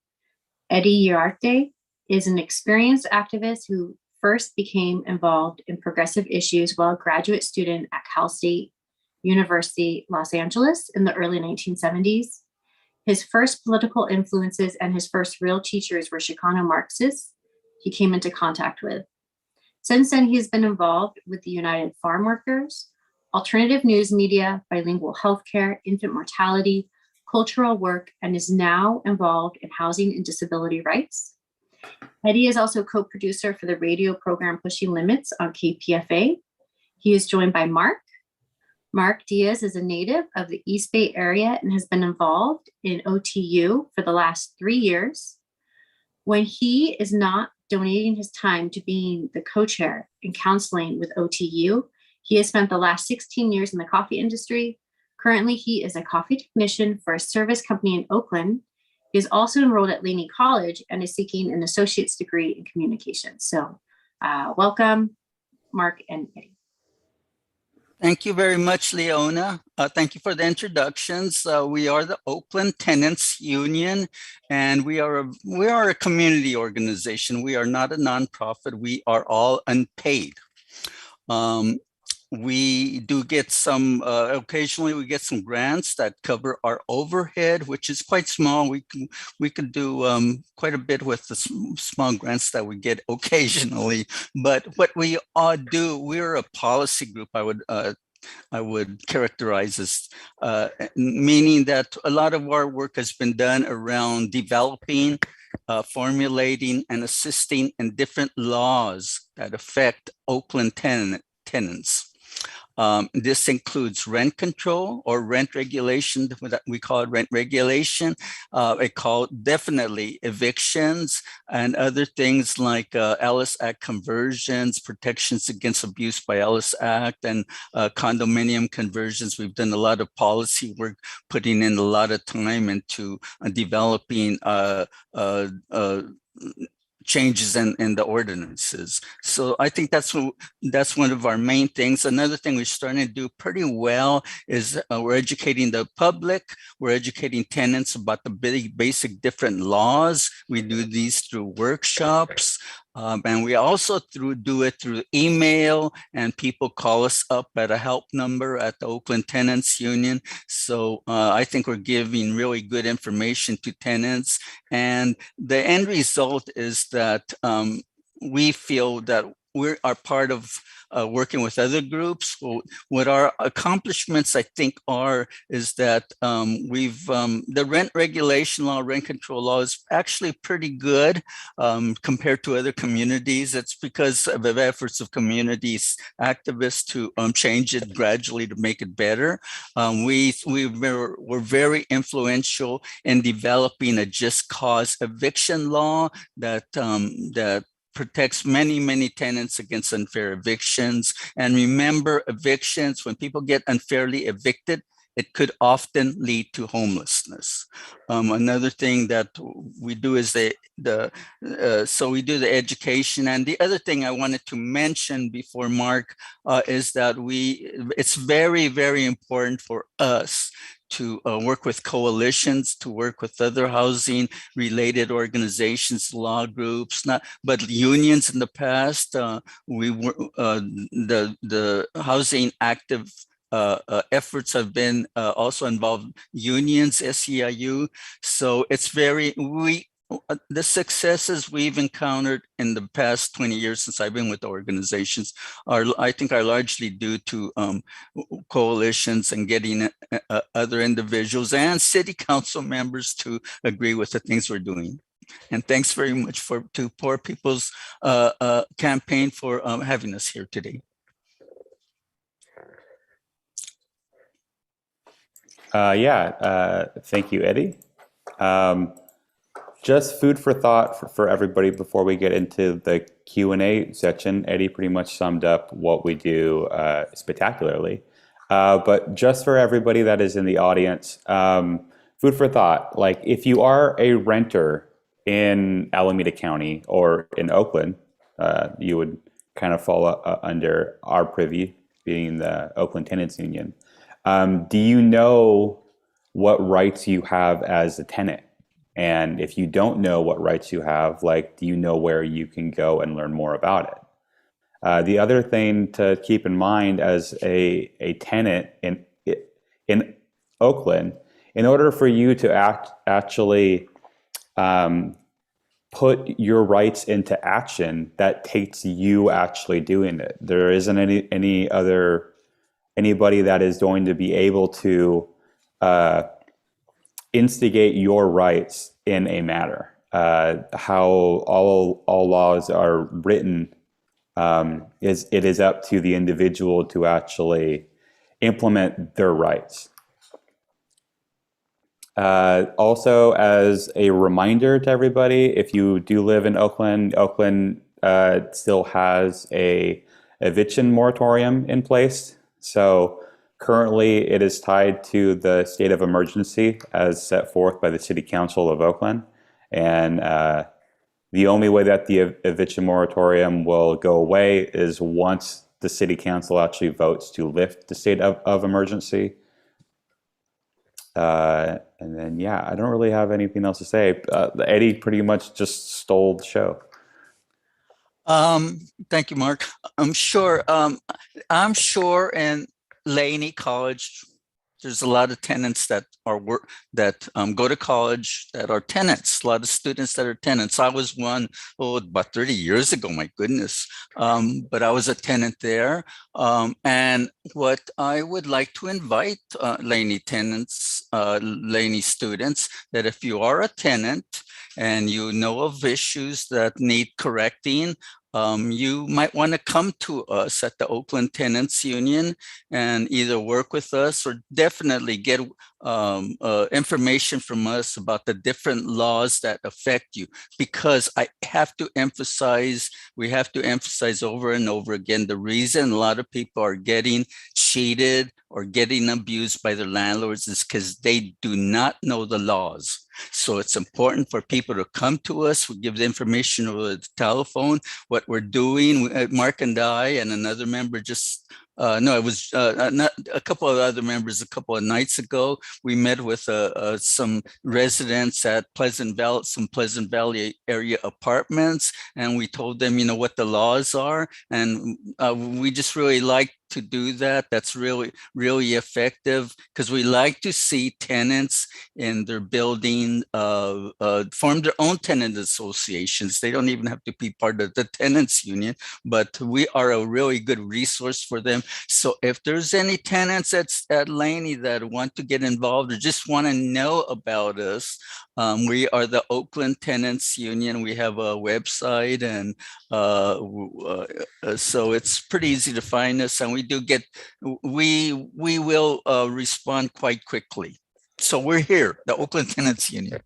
Eddie Uriarte is an experienced activist who first became involved in progressive issues while a graduate student at Cal State University, Los Angeles in the early 1970s. His first political influences and his first real teachers were Chicano Marxists he came into contact with. Since then, he has been involved with the United Farm Workers, alternative news media, bilingual healthcare, infant mortality, cultural work, and is now involved in housing and disability rights. Eddie is also co-producer for the radio program Pushing Limits on KPFA. He is joined by Mark. Mark Diaz is a native of the East Bay area and has been involved in OTU for the last 3 years. When he is not donating his time to being the co-chair in counseling with OTU, he has spent the last 16 years in the coffee industry. Currently, he is a coffee technician for a service company in Oakland. He is also enrolled at Laney College and is seeking an associate's degree in communications. So welcome, Mark and Eddie. Thank you very much, Leona. Thank you for the introductions. We are the Oakland Tenants Union, and we are a community organization. We are not a nonprofit. We are all unpaid. We do get some, occasionally we get some grants that cover our overhead, which is quite small. We could do quite a bit with the small grants that we get occasionally. But what we do, we're a policy group, I would characterize as, meaning that a lot of our work has been done around developing, formulating, and assisting in different laws that affect Oakland tenants. This includes rent control or rent regulation. We call it rent regulation. I call it definitely evictions and other things like Ellis Act conversions, protections against abuse by Ellis Act, and condominium conversions. We've done a lot of policy work, putting in a lot of time into developing changes in the ordinances. So I think that's one of our main things. Another thing we're starting to do pretty well is we're educating the public. We're educating tenants about the basic different laws. We do these through workshops. And we also do it through email, and people call us up at a help number at the Oakland Tenants Union. So I think we're giving really good information to tenants. And the end result is that we feel that we are part of working with other groups. What our accomplishments, I think, is that the rent regulation law, rent control law is actually pretty good compared to other communities. It's because of the efforts of communities activists to change it gradually to make it better. We're very influential in developing a just cause eviction law that protects many tenants against unfair evictions. And remember, evictions, when people get unfairly evicted, it could often lead to homelessness. Another thing that we do is so we do the education. And the other thing I wanted to mention before Mark is that it's very important for us to work with coalitions, to work with other housing related organizations, law groups, but unions in the past. We were the housing active efforts have been also involved unions, SEIU. So it's the successes we've encountered in the past 20 years since I've been with the organizations I think are largely due to coalitions and getting other individuals and city council members to agree with the things we're doing. And thanks very much to Poor People's Campaign for having us here today. Thank you, Eddie. Just food for thought for everybody before we get into the Q&A section. Eddie pretty much summed up what we do spectacularly. But just for everybody that is in the audience, food for thought. Like if you are a renter in Alameda County or in Oakland, you would kind of fall under our privy, being the Oakland Tenants Union. Do you know what rights you have as a tenant? And if you don't know what rights you have, like, do you know where you can go and learn more about it? The other thing to keep in mind as a tenant in Oakland, in order for you to actually put your rights into action, that takes you actually doing it. There isn't anybody that is going to be able to instigate your rights in a matter. How all laws are written it is up to the individual to actually implement their rights. Also, as a reminder to everybody, if you do live in Oakland, Oakland still has a eviction moratorium in place. So currently it is tied to the state of emergency as set forth by the City Council of Oakland. And the only way that the eviction moratorium will go away is once the City Council actually votes to lift the state of emergency. And then, I don't really have anything else to say. Eddie pretty much just stole the show. Thank you, Mark. I'm sure in Laney College, there's a lot of tenants that go to college that are tenants, a lot of students that are tenants. I was one, about 30 years ago, my goodness. But I was a tenant there. And what I would like to invite Laney tenants, Laney students, that if you are a tenant and you know of issues that need correcting, you might want to come to us at the Oakland Tenants Union and either work with us or definitely get information from us about the different laws that affect you. Because we have to emphasize over and over again, the reason a lot of people are getting cheated or getting abused by their landlords is because they do not know the laws. So it's important for people to come to us. We give the information over the telephone, what we're doing. Mark and I and another member it was not a couple of other members a couple of nights ago. We met with some residents at some Pleasant Valley area apartments, and we told them, what the laws are. And we just really like to do that. That's really, really effective because we like to see tenants in their building form their own tenant associations. They don't even have to be part of the tenants union, but we are a really good resource for them. So if there's any tenants at Laney that want to get involved or just want to know about us, we are the Oakland Tenants Union. We have a website, and so it's pretty easy to find us. And we will respond quite quickly. So we're here, the Oakland Tenants Union.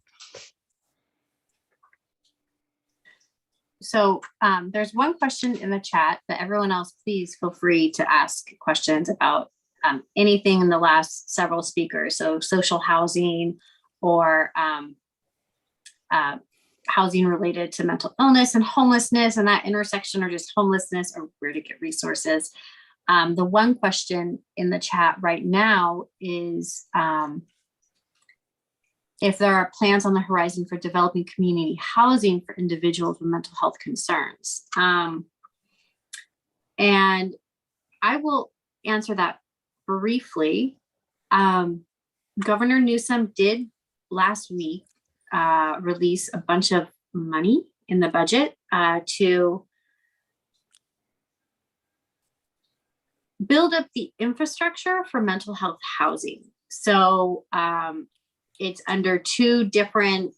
So there's one question in the chat, but everyone else, please feel free to ask questions about anything in the last several speakers. So social housing or housing related to mental illness and homelessness and that intersection, or just homelessness, or where to get resources. The one question in the chat right now is if there are plans on the horizon for developing community housing for individuals with mental health concerns. And I will answer that briefly. Governor Newsom did last week release a bunch of money in the budget to build up the infrastructure for mental health housing. So it's under two different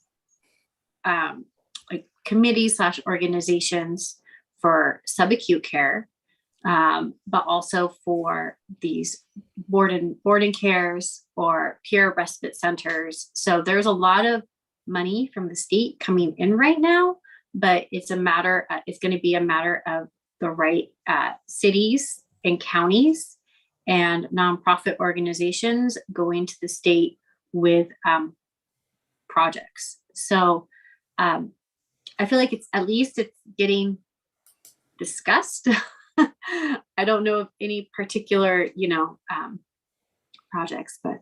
like committees / organizations for subacute care, but also for these boarding cares or peer respite centers. So there's a lot of money from the state coming in right now, but it's going to be a matter of the right cities and counties and nonprofit organizations going to the state with projects. So I feel like it's getting discussed. I don't know of any particular, projects, but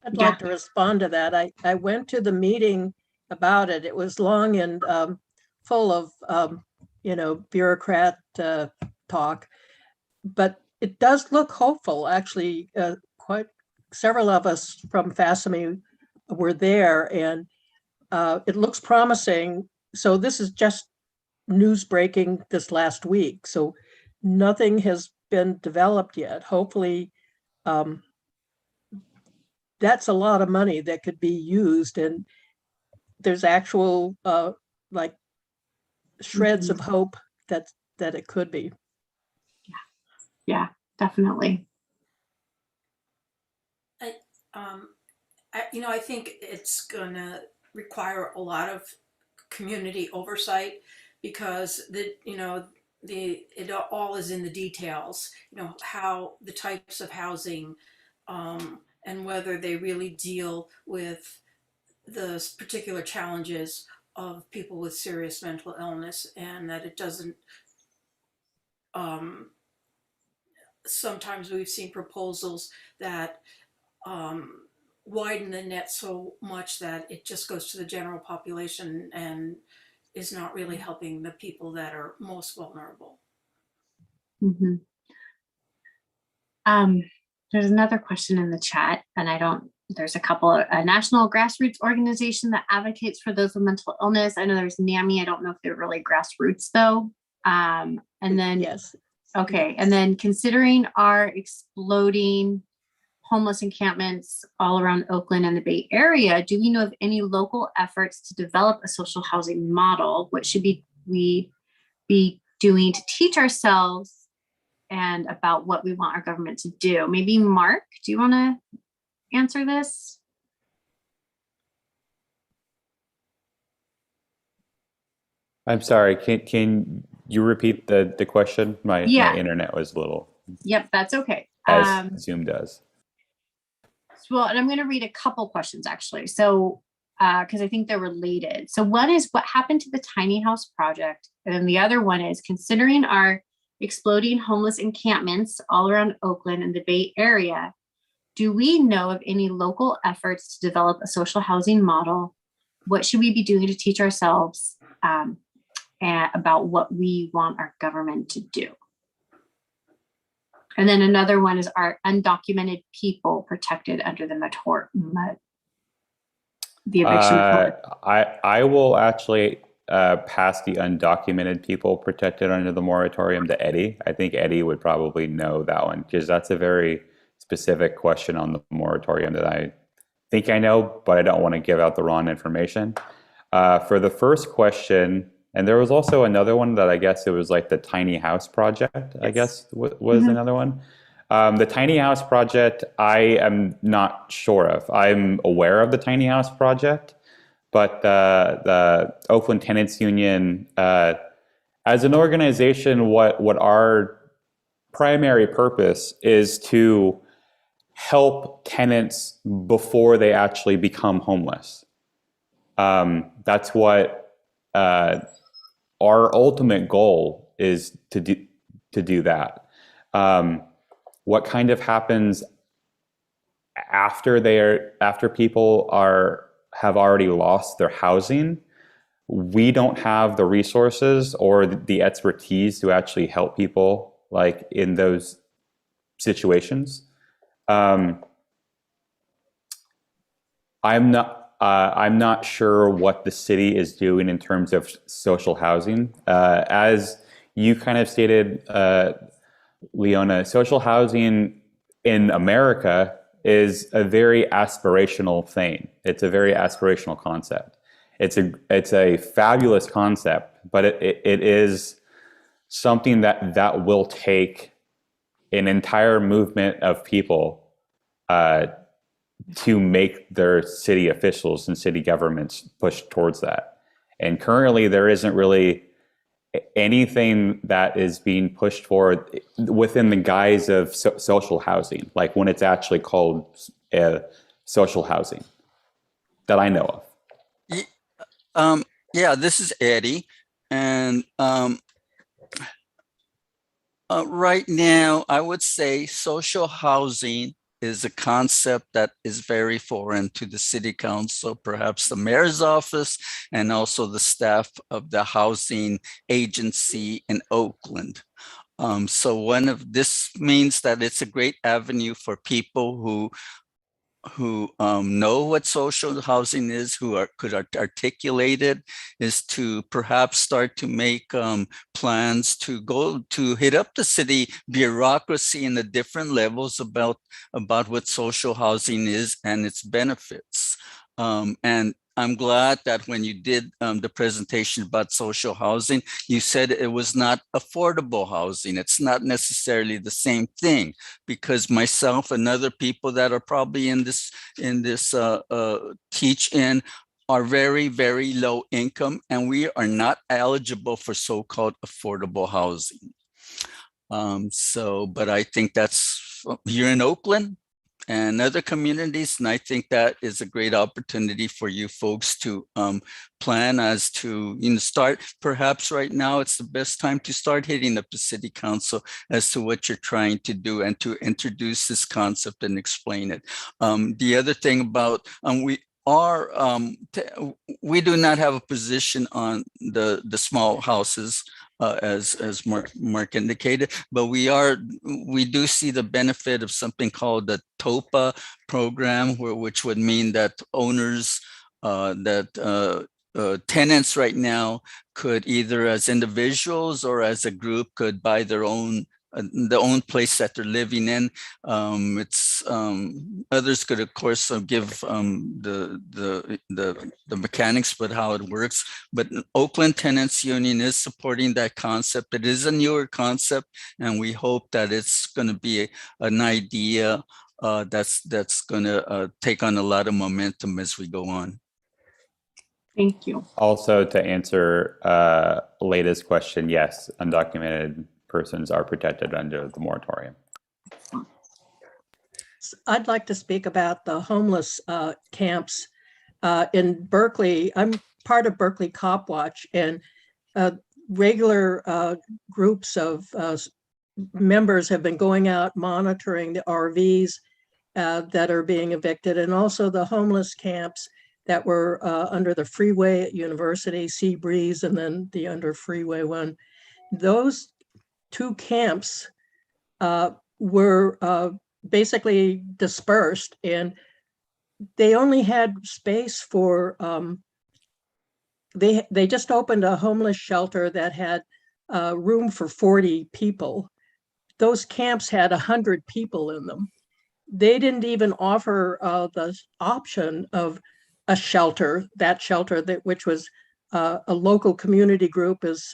I'd like to respond to that. I went to the meeting about it. It was long and full of, bureaucrat talk, but it does look hopeful. Actually, quite several of us from FASME were there, and it looks promising. So this is just news breaking this last week. So nothing has been developed yet. Hopefully, that's a lot of money that could be used, and there's actual like shreds of hope that it could be. Yeah, definitely. I think it's gonna require a lot of community oversight because it all is in the details. How the types of housing and whether they really deal with the particular challenges of people with serious mental illness, and that it doesn't. Sometimes we've seen proposals that widen the net so much that it just goes to the general population and is not really helping the people that are most vulnerable. Mm-hmm. There's another question in the chat, and there's a couple of a national grassroots organization that advocates for those with mental illness. I know there's NAMI. I don't know if they're really grassroots though. And then, yes. Okay. And then considering our exploding homeless encampments all around Oakland and the Bay Area, do we know of any local efforts to develop a social housing model? What should we be doing to teach ourselves and about what we want our government to do? Maybe Mark, do you want to answer this? I'm sorry, can you repeat the question? My internet was a little. Yep, that's okay. As Zoom does. Well, and I'm going to read a couple questions actually. So, because I think they're related. So one is what happened to the tiny house project? And then the other one is considering our exploding homeless encampments all around Oakland and the Bay Area, do we know of any local efforts to develop a social housing model? What should we be doing to teach ourselves about what we want our government to do. And then another one is, are undocumented people protected under the eviction moratorium? I will actually pass the undocumented people protected under the moratorium to Eddie. I think Eddie would probably know that one, because that's a very specific question on the moratorium that I think I know, but I don't want to give out the wrong information. For the first question, and there was also another one that I guess it was like the tiny house project, I guess was another one. The tiny house project, I am not sure of. I'm aware of the tiny house project, but the Oakland Tenants Union, as an organization, what our primary purpose is to help tenants before they actually become homeless. That's what our ultimate goal is, to do that. What kind of happens after people have already lost their housing? We don't have the resources or the expertise to actually help people like in those situations. I'm not sure what the city is doing in terms of social housing. As you kind of stated, Leona, social housing in America is a very aspirational thing. It's a very aspirational concept. It's a fabulous concept, but it is something that will take an entire movement of people to make their city officials and city governments push towards that. And currently there isn't really anything that is being pushed forward within the guise of social housing, like when it's actually called social housing, that I know of. Yeah, this is Eddie. And right now, I would say social housing is a concept that is very foreign to the city council, perhaps the mayor's office, and also the staff of the housing agency in Oakland. So this means that it's a great avenue for people who know what social housing is, could articulate it, is to perhaps start to make plans to go to hit up the city bureaucracy in the different levels about what social housing is and its benefits. And I'm glad that when you did the presentation about social housing, you said it was not affordable housing. It's not necessarily the same thing, because myself and other people that are probably in this teach-in are very, very low income, and we are not eligible for so-called affordable housing. But I think that's here in Oakland and other communities, and I think that is a great opportunity for you folks to plan as to start. Perhaps right now it's the best time to start hitting up the city council as to what you're trying to do and to introduce this concept and explain it. The other thing about we do not have a position on the small houses, as Mark indicated, but we do see the benefit of something called the TOPA program, which would mean that owners, tenants right now could either as individuals or as a group could buy their own place that they're living in. Others could, of course, give the mechanics, but how it works. But Oakland Tenants Union is supporting that concept. It is a newer concept, and we hope that it's going to be an idea that's going to take on a lot of momentum as we go on. Thank you. Also, to answer Leda's question, yes, undocumented persons are protected under the moratorium. I'd like to speak about the homeless camps in Berkeley. I'm part of Berkeley Cop Watch, and regular groups of members have been going out monitoring the RVs that are being evicted, and also the homeless camps that were under the freeway at University, Sea Breeze, and then the under freeway one. Those 2 camps were basically dispersed, and they only had space for, they just opened a homeless shelter that had room for 40 people. Those camps had 100 people in them. They didn't even offer the option of a shelter, which was a local community group is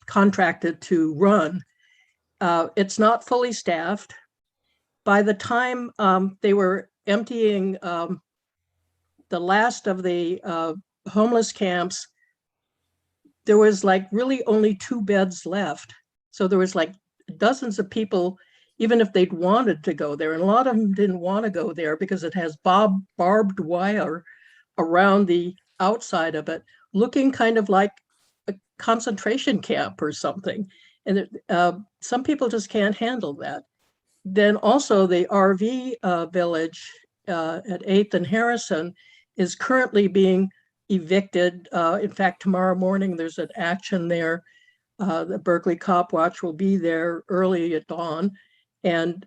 contracted to run. It's not fully staffed. By the time they were emptying the last of the homeless camps, there was like really only 2 beds left. So there was like dozens of people, even if they'd wanted to go there. And a lot of them didn't want to go there because it has barbed wire around the outside of it, looking kind of like a concentration camp or something. And some people just can't handle that. Then also the RV village at 8th and Harrison is currently being evicted. In fact, tomorrow morning there's an action there. The Berkeley Cop Watch will be there early at dawn and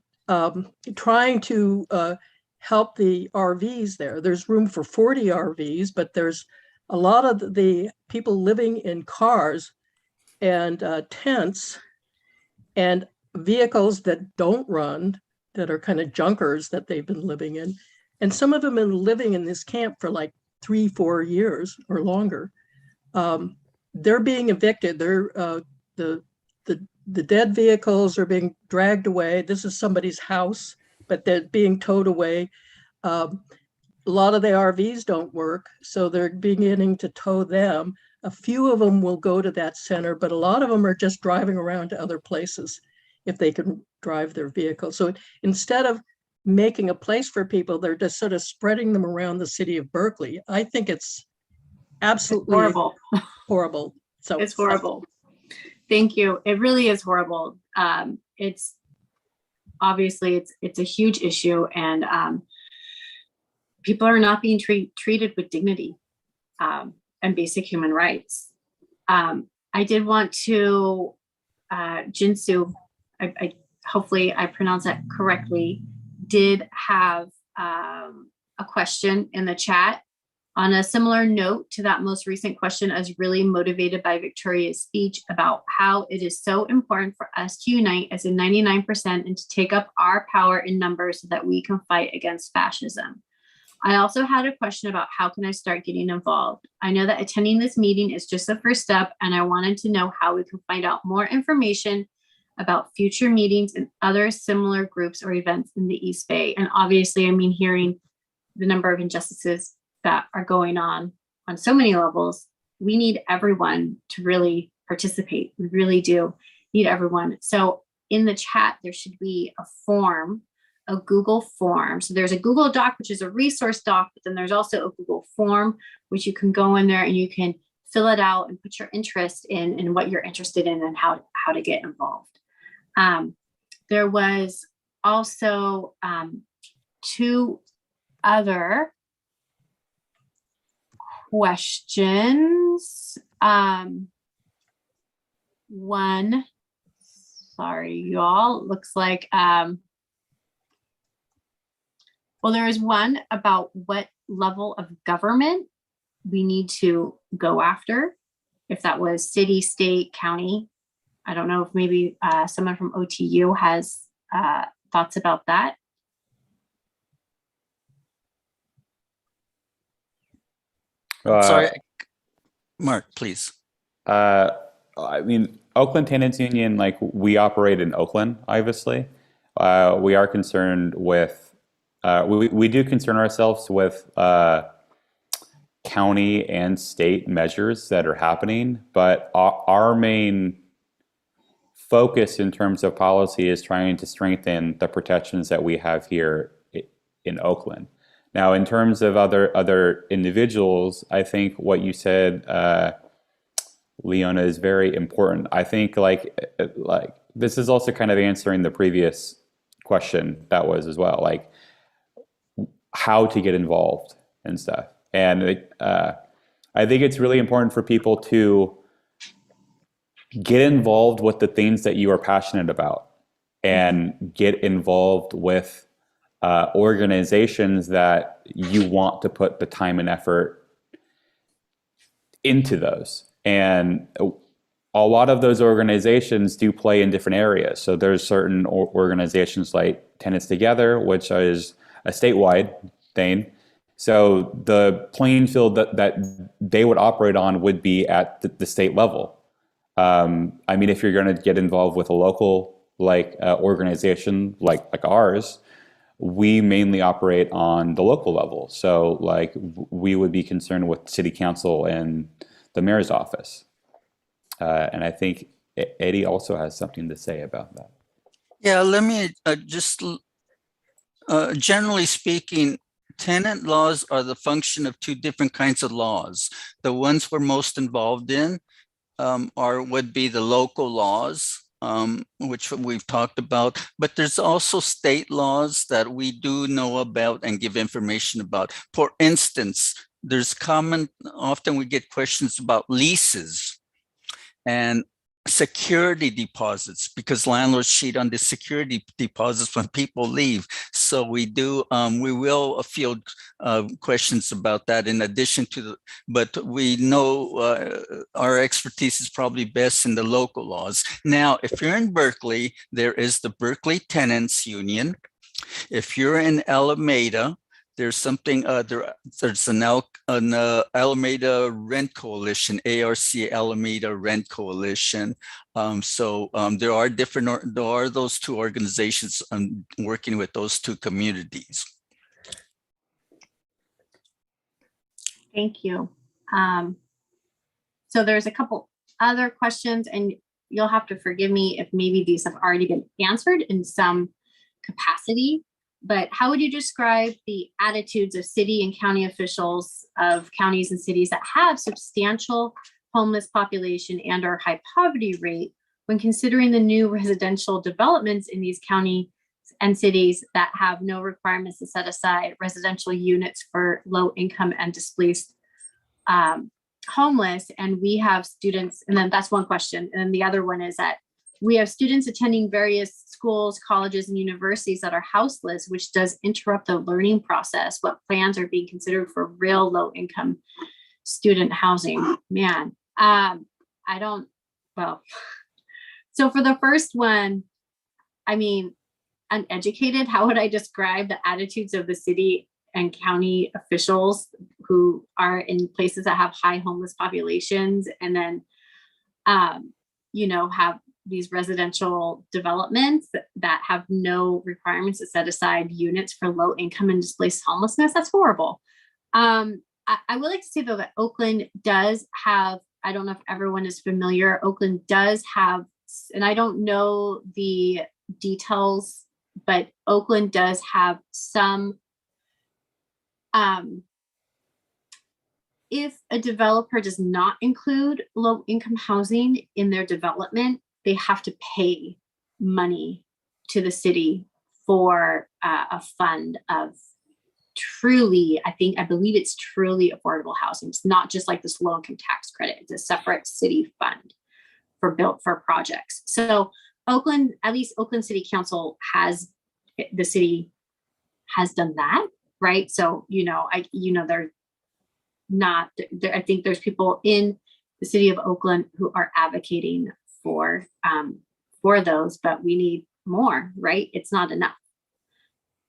trying to help the RVs there. There's room for 40 RVs, but there's a lot of the people living in cars and tents and vehicles that don't run, that are kind of junkers that they've been living in. And some of them have been living in this camp for like 3-4 years or longer. They're being evicted. They're the dead vehicles are being dragged away. This is somebody's house, but they're being towed away. A lot of the RVs don't work, so they're beginning to tow them. A few of them will go to that center, but a lot of them are just driving around to other places if they can drive their vehicle. So instead of making a place for people, they're just sort of spreading them around the city of Berkeley. I think it's absolutely horrible. Horrible. So it's horrible. Thank you. It really is horrible. It's obviously it's a huge issue, and people are not being treated with dignity and basic human rights. I did want to, Jinsu, I hopefully I pronounced that correctly, did have a question in the chat. On a similar note to that most recent question, I was really motivated by Victoria's speech about how it is so important for us to unite as a 99% and to take up our power in numbers so that we can fight against fascism. I also had a question about how can I start getting involved. I know that attending this meeting is just the first step, and I wanted to know how we can find out more information about future meetings and other similar groups or events in the East Bay. And obviously, I mean, hearing the number of injustices that are going on so many levels, we need everyone to really participate. We really do need everyone. So in the chat, there should be a form, a Google form. So there's a Google Doc, which is a resource doc, but then there's also a Google form, which you can go in there and you can fill it out and put your interest in what you're interested in and how to get involved. There was also 2 other questions. One, sorry, y'all, looks like, well, there is one about what level of government we need to go after, if that was city, state, county. I don't know if maybe someone from OTU has thoughts about that. Sorry, Mark, please. I mean, Oakland Tenants Union, like we operate in Oakland, obviously. We are concerned with, we do concern ourselves with county and state measures that are happening, but our main focus in terms of policy is trying to strengthen the protections that we have here in Oakland. Now, in terms of other individuals, I think what you said, Leona, is very important. I think like this is also kind of answering the previous question that was as well, like how to get involved and stuff. And I think it's really important for people to get involved with the things that you are passionate about and get involved with organizations that you want to put the time and effort into those. And a lot of those organizations do play in different areas. So there's certain organizations like Tenants Together, which is a statewide thing. So the playing field that they would operate on would be at the state level. I mean, if you're going to get involved with a local organization like ours, we mainly operate on the local level. So like we would be concerned with city council and the mayor's office. And I think Eddie also has something to say about that. Yeah, let me generally speaking, tenant laws are the function of two different kinds of laws. The ones we're most involved in would be the local laws, which we've talked about, but there's also state laws that we do know about and give information about. For instance, often we get questions about leases and security deposits, because landlords cheat on the security deposits when people leave. So we will field questions about that in addition to but we know our expertise is probably best in the local laws. Now, if you're in Berkeley, there is the Berkeley Tenants Union. If you're in Alameda, there's something, there's an Alameda Rent Coalition, ARC Alameda Rent Coalition. There are those two organizations working with those two communities. Thank you. So there's a couple other questions, and you'll have to forgive me if maybe these have already been answered in some capacity. But how would you describe the attitudes of city and county officials of counties and cities that have substantial homeless population and or high poverty rate when considering the new residential developments in these counties and cities that have no requirements to set aside residential units for low income and displaced homeless? And we have students, and then that's one question. And then the other one is that we have students attending various schools, colleges, and universities that are houseless, which does interrupt the learning process. What plans are being considered for real low-income student housing? Man, so for the first one, I mean, uneducated, how would I describe the attitudes of the city and county officials who are in places that have high homeless populations and then, have these residential developments that have no requirements to set aside units for low income and displaced homelessness? That's horrible. I would like to say though that Oakland does have, I don't know if everyone is familiar, Oakland does have, and I don't know the details, but Oakland does have some, if a developer does not include low income housing in their development, they have to pay money to the city for a fund of truly, I believe it's truly affordable housing. It's not just like this low income tax credit. It's a separate city fund for projects. So Oakland, at least Oakland City Council the city has done that, right? So, they're not, I think there's people in the city of Oakland who are advocating for those, but we need more, right? It's not enough.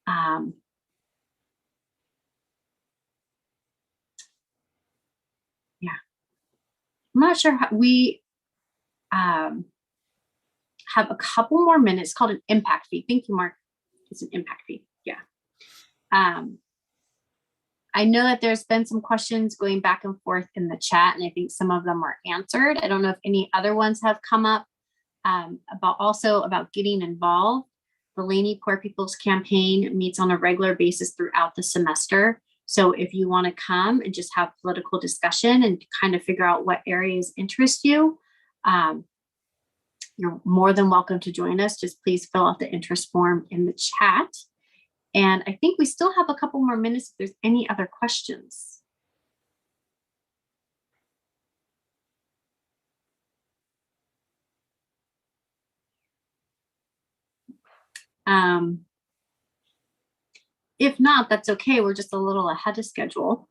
Yeah, I'm not sure how we have a couple more minutes. It's called an impact fee. Thank you, Mark. It's an impact fee. Yeah. I know that there's been some questions going back and forth in the chat, and I think some of them are answered. I don't know if any other ones have come up about getting involved. The Laney Poor People's Campaign meets on a regular basis throughout the semester. So if you want to come and just have political discussion and kind of figure out what areas interest you, you're more than welcome to join us. Just please fill out the interest form in the chat. And I think we still have a couple more minutes if there's any other questions. If not, that's okay. We're just a little ahead of schedule.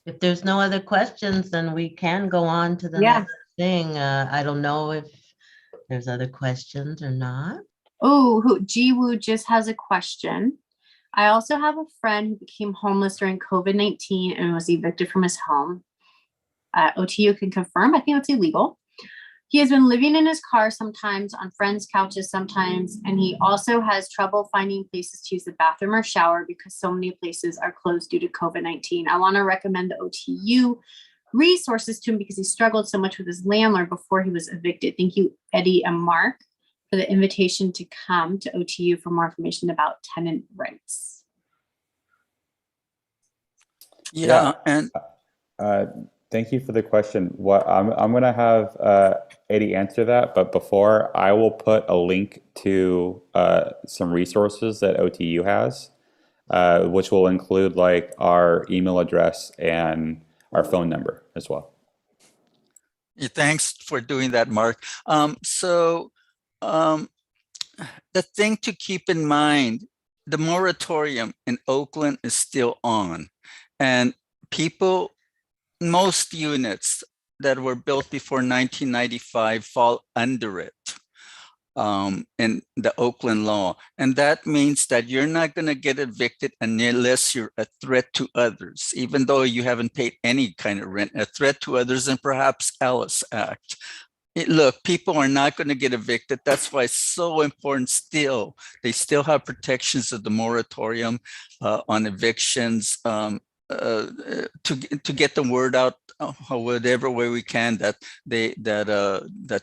If there's no other questions, then we can go on to the next thing. I don't know if there's other questions or not. Oh, Jiwoo just has a question. I also have a friend who became homeless during COVID-19 and was evicted from his home. OTU can confirm, I think it's illegal. He has been living in his car sometimes, on friends' couches sometimes, and he also has trouble finding places to use the bathroom or shower because so many places are closed due to COVID-19. I want to recommend the OTU resources to him because he struggled so much with his landlord before he was evicted. Thank you, Eddie and Mark, for the invitation to come to OTU for more information about tenant rights. Yeah, and thank you for the question. What I'm going to have Eddie answer that, but before, I will put a link to some resources that OTU has, which will include like our email address and our phone number as well. Yeah, thanks for doing that, Mark. The thing to keep in mind, the moratorium in Oakland is still on, and most units that were built before 1995 fall under it in the Oakland law. And that means that you're not going to get evicted unless you're a threat to others, even though you haven't paid any kind of rent, a threat to others, and perhaps Alice Act. Look, people are not going to get evicted. That's why it's so important still. They still have protections of the moratorium on evictions to get the word out whatever way we can that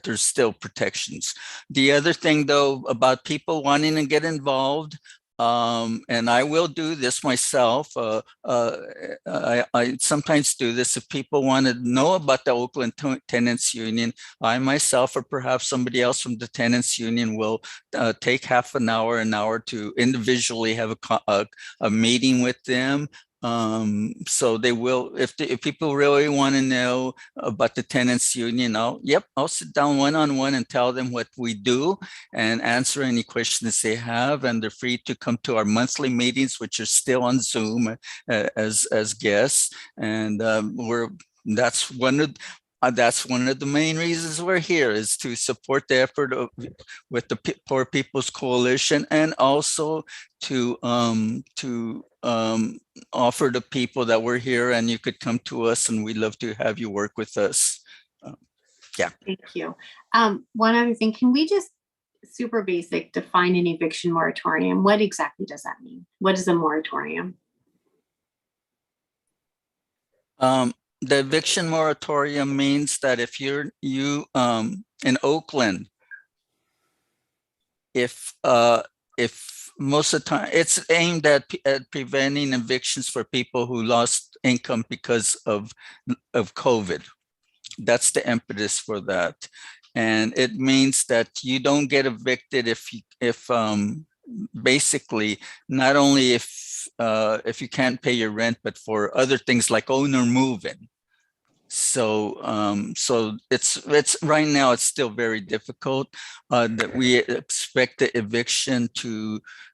there's still protections. The other thing though about people wanting to get involved, and I will do this myself. I sometimes do this. If people want to know about the Oakland Tenants Union, I myself or perhaps somebody else from the Tenants Union will take half an hour to individually have a meeting with them. So they will, if people really want to know about the Tenants Union, I'll sit down one-on-one and tell them what we do and answer any questions they have. And they're free to come to our monthly meetings, which are still on Zoom as guests. And that's one of the main reasons we're here, is to support the effort with the Poor People's Coalition, and also to offer to people that we're here and you could come to us, and we'd love to have you work with us. Yeah. Thank you. One other thing, can we just super basic define an eviction moratorium? What exactly does that mean? What is a moratorium? The eviction moratorium means that if you in Oakland, if most of the time it's aimed at preventing evictions for people who lost income because of COVID. That's the impetus for that. And it means that you don't get evicted if basically not only if you can't pay your rent, but for other things like owner moving. So it's right now it's still very difficult. That we expect the eviction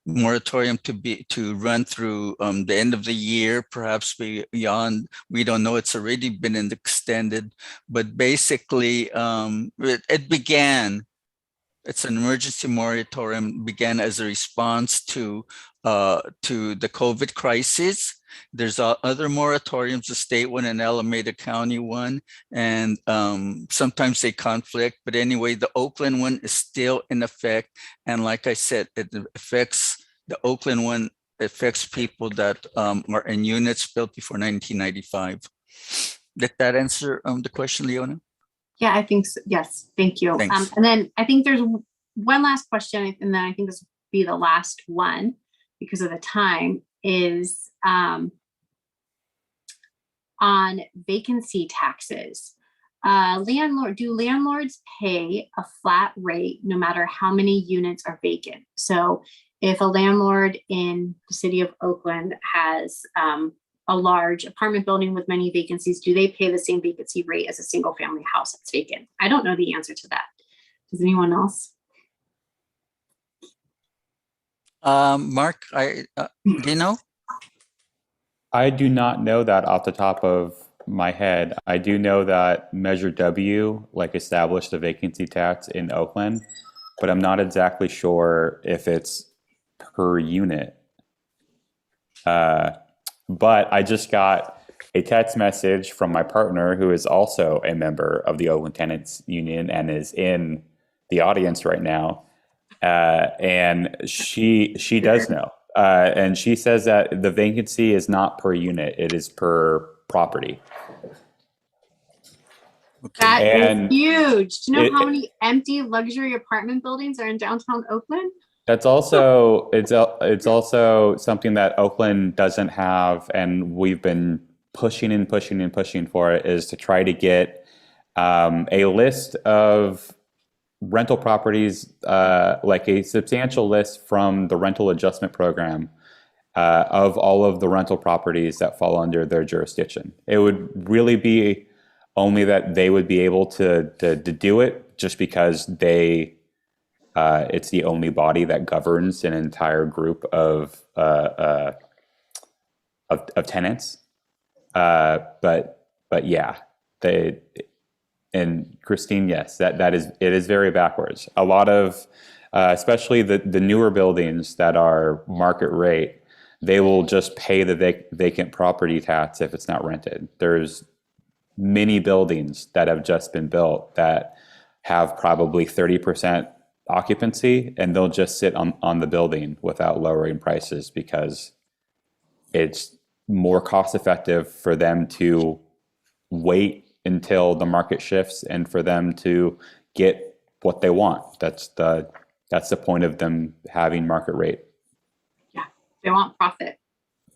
moratorium to run through the end of the year, perhaps beyond. We don't know. It's already been extended, but basically it began. It's an emergency moratorium, began as a response to the COVID crisis. There's other moratoriums, the state one and Alameda County one, and sometimes they conflict. But anyway, the Oakland one is still in effect. And like I said, the Oakland one affects people that are in units built before 1995. Did that answer the question, Leona? Yeah, I think so. Yes, thank you. And then I think there's one last question, and then I think this will be the last one because of the time, is on vacancy taxes. Do landlords pay a flat rate no matter how many units are vacant? So if a landlord in the city of Oakland has a large apartment building with many vacancies, do they pay the same vacancy rate as a single family house that's vacant? I don't know the answer to that. Does anyone else? Mark, do you know? I do not know that off the top of my head. I do know that Measure W established a vacancy tax in Oakland, but I'm not exactly sure if it's per unit. But I just got a text message from my partner, who is also a member of the Oakland Tenants Union and is in the audience right now. And she does know. And she says that the vacancy is not per unit, it is per property. That is huge. Do you know how many empty luxury apartment buildings are in downtown Oakland? That's also, it's also something that Oakland doesn't have, and we've been pushing and pushing and pushing for it, is to try to get a list of rental properties, like a substantial list from the rental adjustment program of all of the rental properties that fall under their jurisdiction. It would really be only that they would be able to do it just because they, it's the only body that governs an entire group of tenants. But yeah, and Christine, yes, it is very backwards. A lot of, especially the newer buildings that are market rate, they will just pay the vacant property tax if it's not rented. There's many buildings that have just been built that have probably 30% occupancy, and they'll just sit on the building without lowering prices because it's more cost effective for them to wait until the market shifts and for them to get what they want. That's the point of them having market rate. Yeah, they want profit.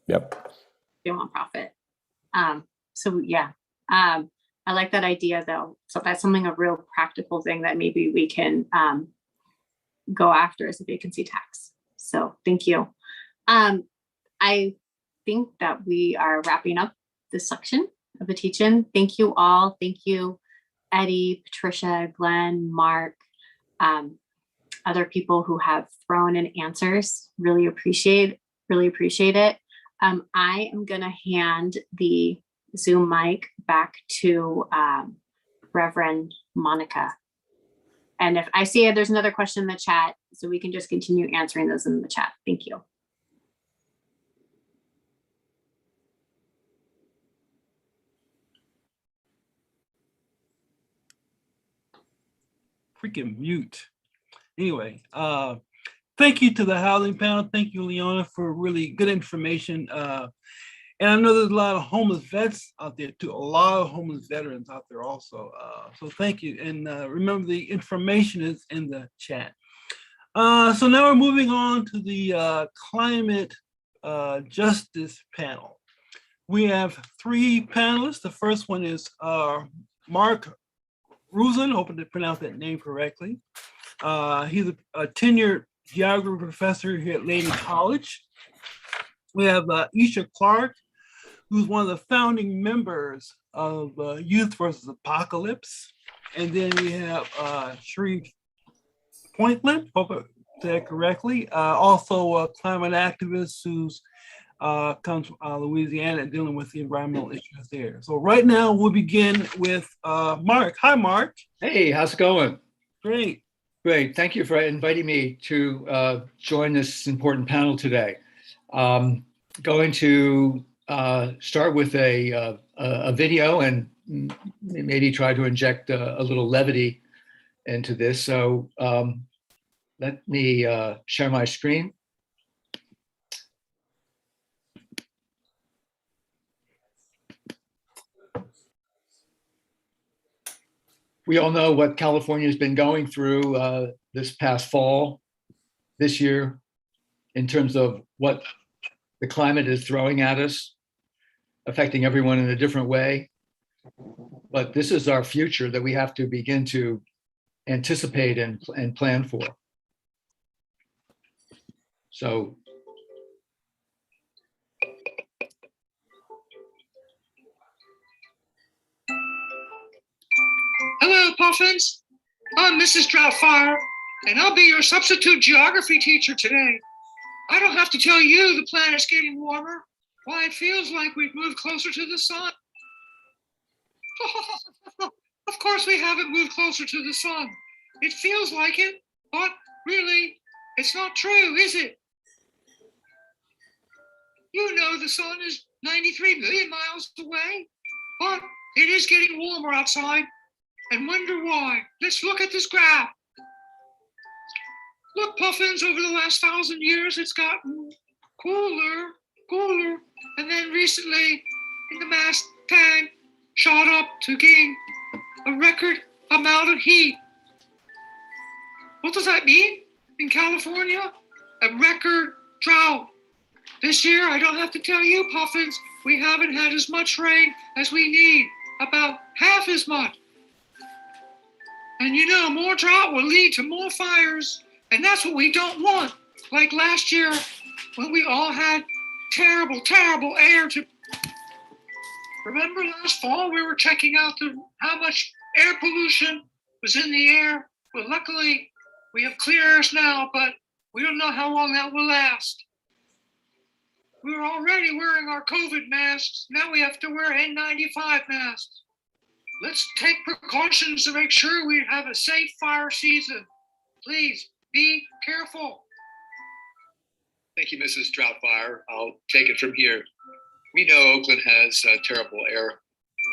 Yep. They want profit. So yeah, I like that idea though. So that's something, a real practical thing that maybe we can go after as a vacancy tax. So thank you. I think that we are wrapping up this section of the teach-in. Thank you all. Thank you, Eddie, Patricia, Glenn, Mark, other people who have thrown in answers. Really appreciate it. I am gonna hand the Zoom mic back to Reverend Monica. And if I see there's another question in the chat, so we can just continue answering those in the chat. Thank you. Freaking mute. Anyway, thank you to the housing panel. Thank you, Leona, for really good information. And I know there's a lot of homeless vets out there too, a lot of homeless veterans out there also. So thank you. And remember, the information is in the chat. So now we're moving on to the climate justice panel. We have 3 panelists. The first one is Mark Rosen, hoping to pronounce that name correctly. He's a tenured geography professor here at Laney College. We have Aisha Clark, who's one of the founding members of Youth versus Apocalypse. And then we have Sharif Whiteland, hope I said that correctly, also a climate activist who's comes from Louisiana and dealing with the environmental issues there. So right now we'll begin with Mark. Hi, Mark. Hey, how's it going? Great. Great. Thank you for inviting me to join this important panel today. Going to start with a video and maybe try to inject a little levity into this. So let me share my screen. We all know what California has been going through this past fall, this year, in terms of what the climate is throwing at us, affecting everyone in a different way. But this is our future that we have to begin to anticipate and plan for. So Hello, Puffins. I'm Mrs. Droughtfire, and I'll be your substitute geography teacher today. I don't have to tell you the planet's getting warmer. Why, it feels like we've moved closer to the sun. Of course we haven't moved closer to the sun. It feels like it, but really, it's not true, is it? You know the sun is 93 million miles away, but it is getting warmer outside. And wonder why. Let's look at this graph. Look, Puffins, over the last 1,000 years, it's gotten cooler. And then recently, in the last 10, shot up to gain a record amount of heat. What does that mean in California? A record drought. This year, I don't have to tell you, Puffins, we haven't had as much rain as we need, about half as much. And you know, more drought will lead to more fires, and that's what we don't want. Like last year, when we all had terrible air to... Remember last fall, we were checking out how much air pollution was in the air? Well, luckily, we have clear airs now, but we don't know how long that will last. We were already wearing our COVID masks. Now we have to wear N95 masks. Let's take precautions to make sure we have a safe fire season. Please be careful. Thank you, Mrs. Droughtfire. I'll take it from here. We know Oakland has terrible air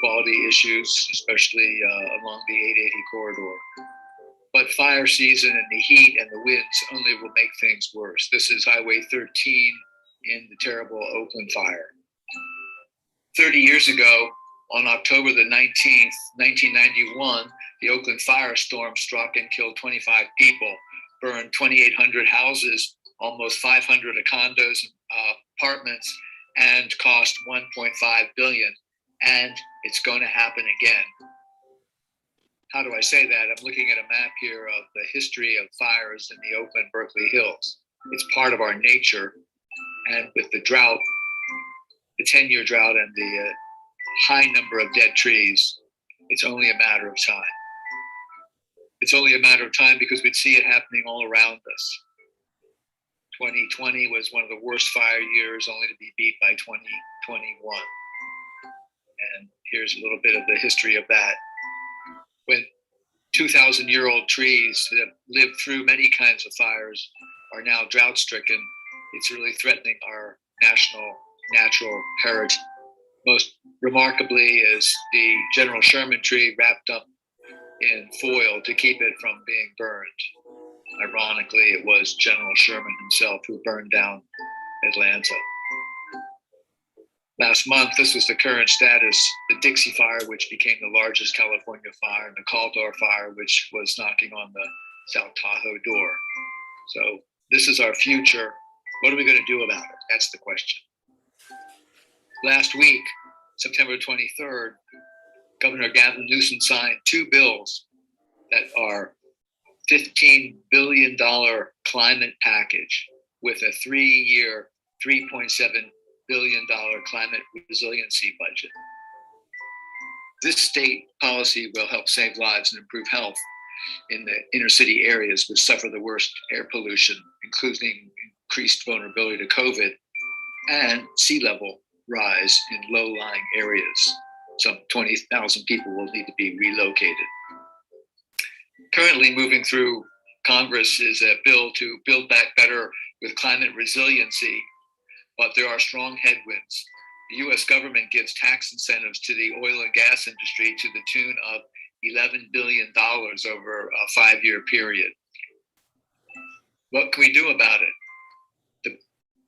quality issues, especially along the 880 corridor. But fire season and the heat and the winds only will make things worse. This is Highway 13 in the terrible Oakland fire. 30 years ago, on October the 19th, 1991, the Oakland firestorm struck and killed 25 people, burned 2,800 houses, almost 500 condos, apartments, and cost $1.5 billion. And it's going to happen again. How do I say that? I'm looking at a map here of the history of fires in the Oakland Berkeley Hills. It's part of our nature. And with the drought, the 10-year drought and the high number of dead trees, it's only a matter of time. It's only a matter of time because we'd see it happening all around us. 2020 was one of the worst fire years, only to be beat by 2021. And here's a little bit of the history of that. When 2,000-year-old trees that have lived through many kinds of fires are now drought-stricken, it's really threatening our national natural heritage. Most remarkably is the General Sherman tree wrapped up in foil to keep it from being burned. Ironically, it was General Sherman himself who burned down Atlanta. Last month, this was the current status, the Dixie Fire, which became the largest California fire, and the Caldor Fire, which was knocking on the South Tahoe door. So this is our future. What are we going to do about it? That's the question. Last week, September 23rd, Governor Gavin Newsom signed 2 bills that are $15 billion climate package with a 3-year, $3.7 billion climate resiliency budget. This state policy will help save lives and improve health in the inner city areas which suffer the worst air pollution, including increased vulnerability to COVID and sea level rise in low-lying areas. Some 20,000 people will need to be relocated. Currently moving through Congress is a bill to build back better with climate resiliency, but there are strong headwinds. The US government gives tax incentives to the oil and gas industry to the tune of $11 billion over a 5-year period. What can we do about it? The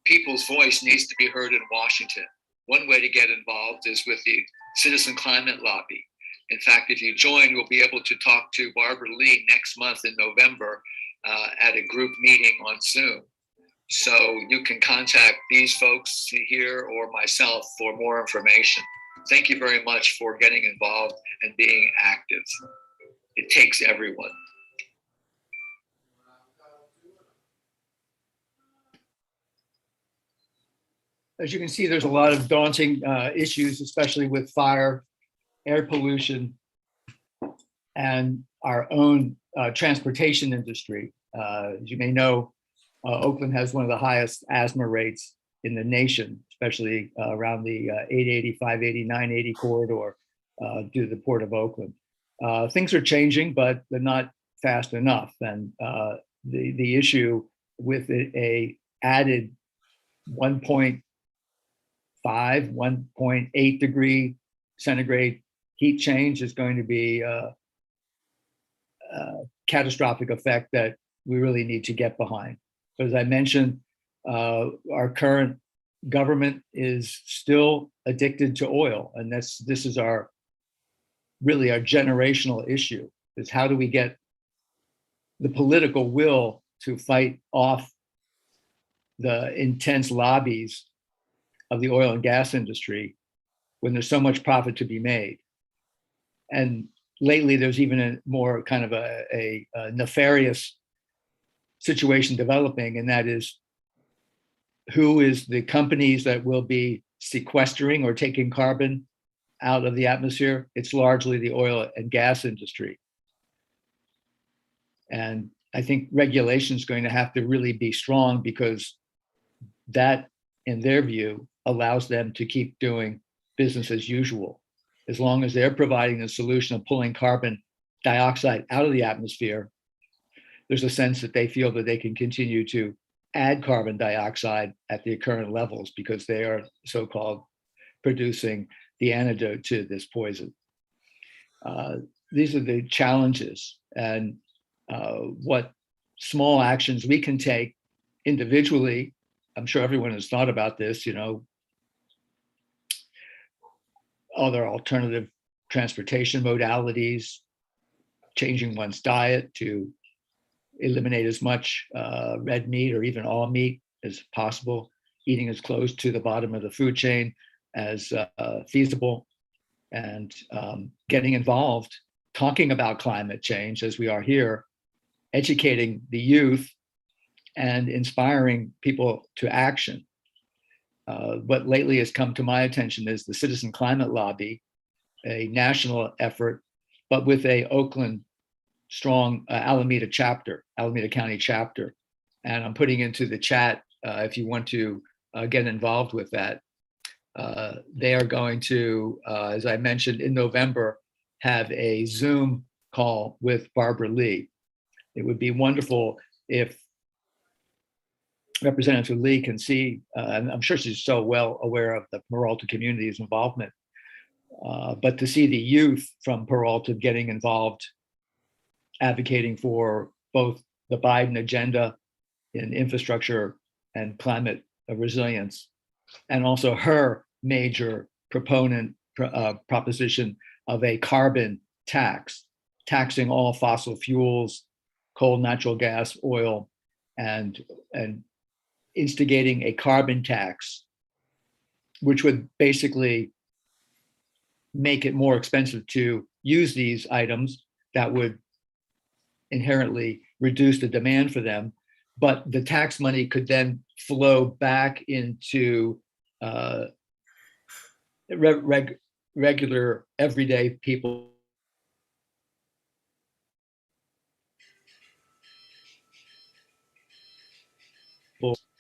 people's voice needs to be heard in Washington. One way to get involved is with the Citizen Climate Lobby. In fact, if you join, we'll be able to talk to Barbara Lee next month in November at a group meeting on Zoom. So you can contact these folks here or myself for more information. Thank you very much for getting involved and being active. It takes everyone. As you can see, there's a lot of daunting issues, especially with fire, air pollution. and our own transportation industry. As you may know, Oakland has one of the highest asthma rates in the nation, especially around the 880, 580, 980 corridor due to the Port of Oakland. Things are changing, but they're not fast enough. And the issue with a added 1.5, 1.8 degree centigrade heat change is going to be a catastrophic effect that we really need to get behind. But as I mentioned, our current government is still addicted to oil, and this is really our generational issue, is how do we get the political will to fight off the intense lobbies of the oil and gas industry when there's so much profit to be made. And lately, there's even a more kind of a nefarious situation developing, and that is who is the companies that will be sequestering or taking carbon out of the atmosphere. It's largely the oil and gas industry. And I think regulation is going to have to really be strong, because that, in their view, allows them to keep doing business as usual. As long as they're providing the solution of pulling carbon dioxide out of the atmosphere, there's a sense that they feel that they can continue to add carbon dioxide at the current levels, because they are so-called producing the antidote to this poison. These are the challenges, and what small actions we can take individually. I'm sure everyone has thought about this, other alternative transportation modalities, changing one's diet to eliminate as much red meat or even all meat as possible, eating as close to the bottom of the food chain as feasible, and getting involved, talking about climate change as we are here, educating the youth and inspiring people to action. What lately has come to my attention is the Citizen Climate Lobby, a national effort, but with a Oakland strong Alameda County chapter. And I'm putting into the chat if you want to get involved with that. They are going to, as I mentioned, in November, have a Zoom call with Barbara Lee. It would be wonderful if Representative Lee can see, and I'm sure she's so well aware of the Peralta community's involvement, but to see the youth from Peralta getting involved, advocating for both the Biden agenda in infrastructure and climate resilience, and also her major proposition of a carbon tax, taxing all fossil fuels, coal, natural gas, oil, and instigating a carbon tax, which would basically make it more expensive to use these items. That would inherently reduce the demand for them, but the tax money could then flow back into regular, everyday people.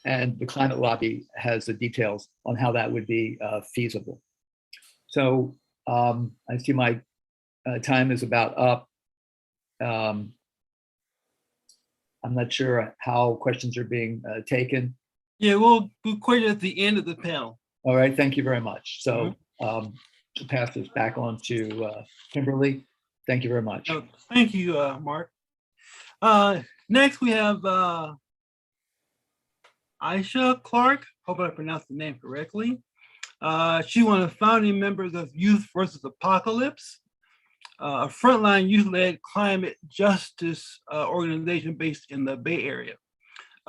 And the climate lobby has the details on how that would be feasible. So I see my time is about up. I'm not sure how questions are being taken. Yeah, we'll quit at the end of the panel. All right, thank you very much. So to pass this back on to Kimberly. Thank you very much. Thank you, Mark. Next, we have Aisha Clark. Hope I pronounced the name correctly. She's one of the founding members of Youth versus Apocalypse, a frontline youth-led climate justice organization based in the Bay Area.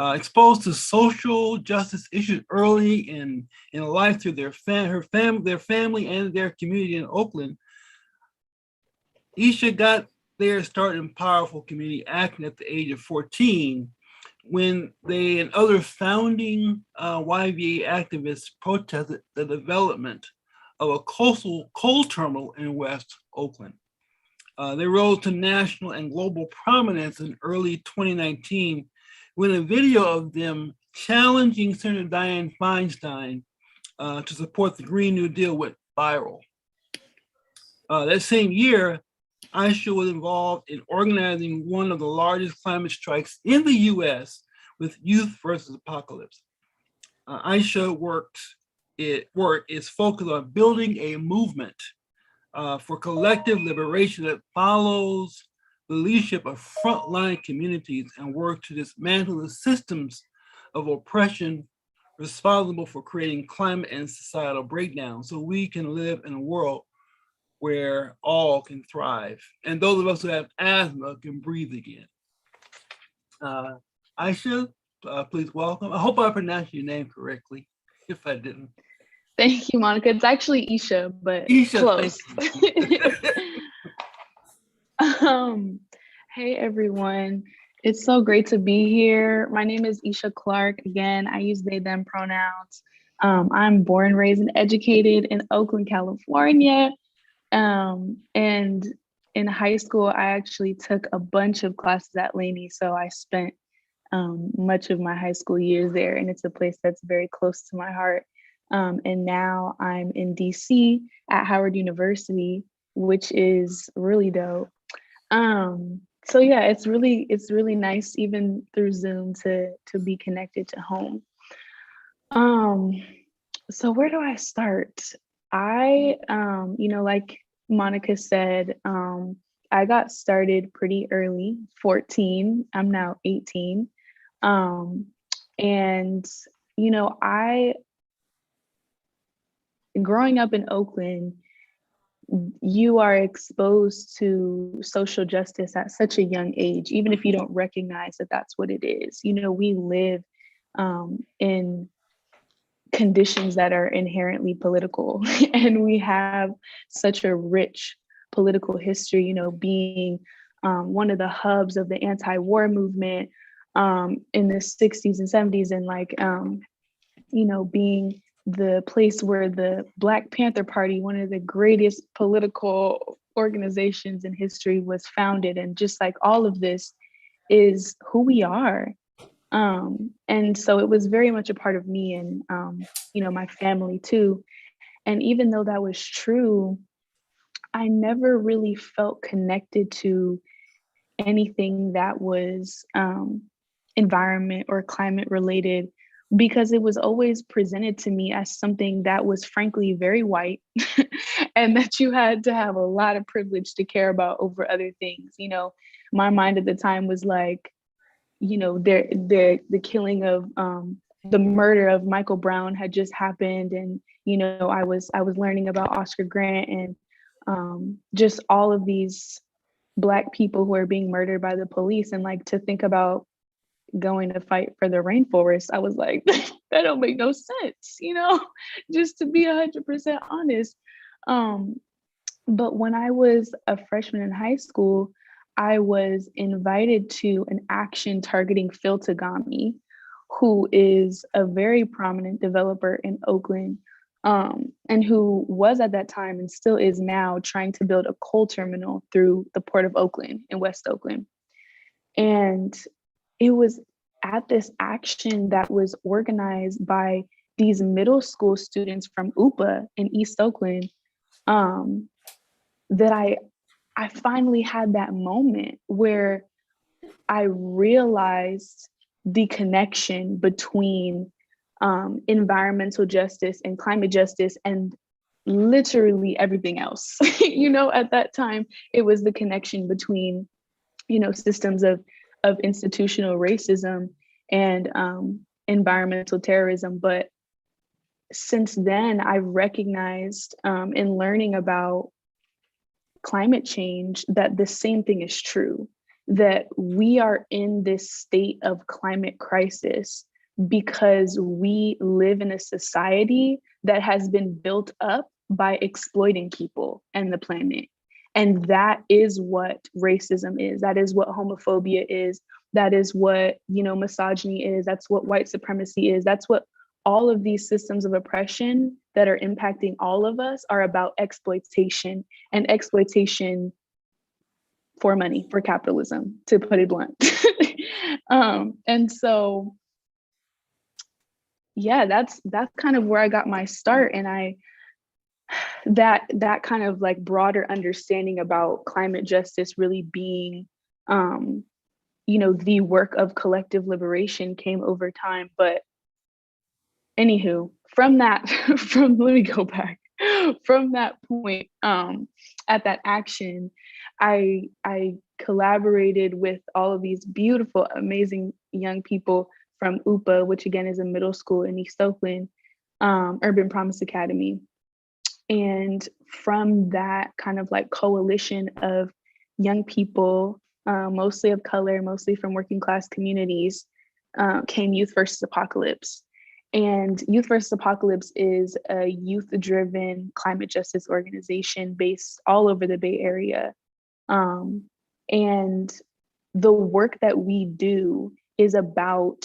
Exposed to social justice issues early in life through their family and their community in Oakland, Aisha got their start in powerful community action at the age of 14, when they and other founding YVA activists protested the development of a coastal coal terminal in West Oakland. They rose to national and global prominence in early 2019 when a video of them challenging Senator Dianne Feinstein to support the Green New Deal went viral. That same year, Aisha was involved in organizing one of the largest climate strikes in the US with Youth versus Apocalypse. Aisha work is focused on building a movement for collective liberation that follows the leadership of frontline communities and work to dismantle the systems of oppression responsible for creating climate and societal breakdown so we can live in a world where all can thrive. And those of us who have asthma can breathe again. Aisha, please welcome. I hope I pronounced your name correctly. If I didn't. Thank you, Monica. It's actually Aisha, but Aisha, close. Hey, everyone. It's so great to be here. My name is Aisha Clark. Again, I use they, them pronouns. I'm born, raised, and educated in Oakland, California. And in high school, I actually took a bunch of classes at Laney. So I spent much of my high school years there, and it's a place that's very close to my heart. And now I'm in DC at Howard University, which is really dope. So yeah, it's really nice even through Zoom to be connected to home. So where do I start? I, like Monica said, I got started pretty early, 14. I'm now 18. And, growing up in Oakland, you are exposed to social justice at such a young age, even if you don't recognize that that's what it is. We live in conditions that are inherently political, and we have such a rich political history, being one of the hubs of the anti-war movement in the 60s and 70s, and being the place where the Black Panther Party, one of the greatest political organizations in history, was founded. And just like all of this is who we are. And so it was very much a part of me and, my family too. And even though that was true, I never really felt connected to anything that was environment or climate related, because it was always presented to me as something that was frankly very white and that you had to have a lot of privilege to care about over other things. My mind at the time was like, the killing of the murder of Michael Brown had just happened. And, I was learning about Oscar Grant and just all of these Black people who are being murdered by the police. And to think about going to fight for the rainforest, I was like, that don't make no sense, just to be 100% honest. But when I was a freshman in high school, I was invited to an action targeting Phil Tagami, who is a very prominent developer in Oakland, and who was at that time and still is now trying to build a coal terminal through the Port of Oakland in West Oakland. And it was at this action that was organized by these middle school students from UPA in East Oakland, that I finally had that moment where I realized the connection between environmental justice and climate justice and literally everything else. At that time, it was the connection between, systems of institutional racism and environmental terrorism. But since then, I've recognized in learning about climate change that the same thing is true, that we are in this state of climate crisis because we live in a society that has been built up by exploiting people and the planet. And that is what racism is. That is what homophobia is. That is what, misogyny is. That's what white supremacy is. That's what all of these systems of oppression that are impacting all of us are about: exploitation. And exploitation for money, for capitalism, to put it blunt. And so, yeah, that's kind of where I got my start. And that kind of like broader understanding about climate justice really being, the work of collective liberation came over time. But anywho, from that, let me go back. From that point, at that action, I collaborated with all of these beautiful, amazing young people from UPA, which again is a middle school in East Oakland, Urban Promise Academy. And from that kind of like coalition of young people, mostly of color, mostly from working class communities, came Youth versus Apocalypse. And Youth versus Apocalypse is a youth-driven climate justice organization based all over the Bay Area. And the work that we do is about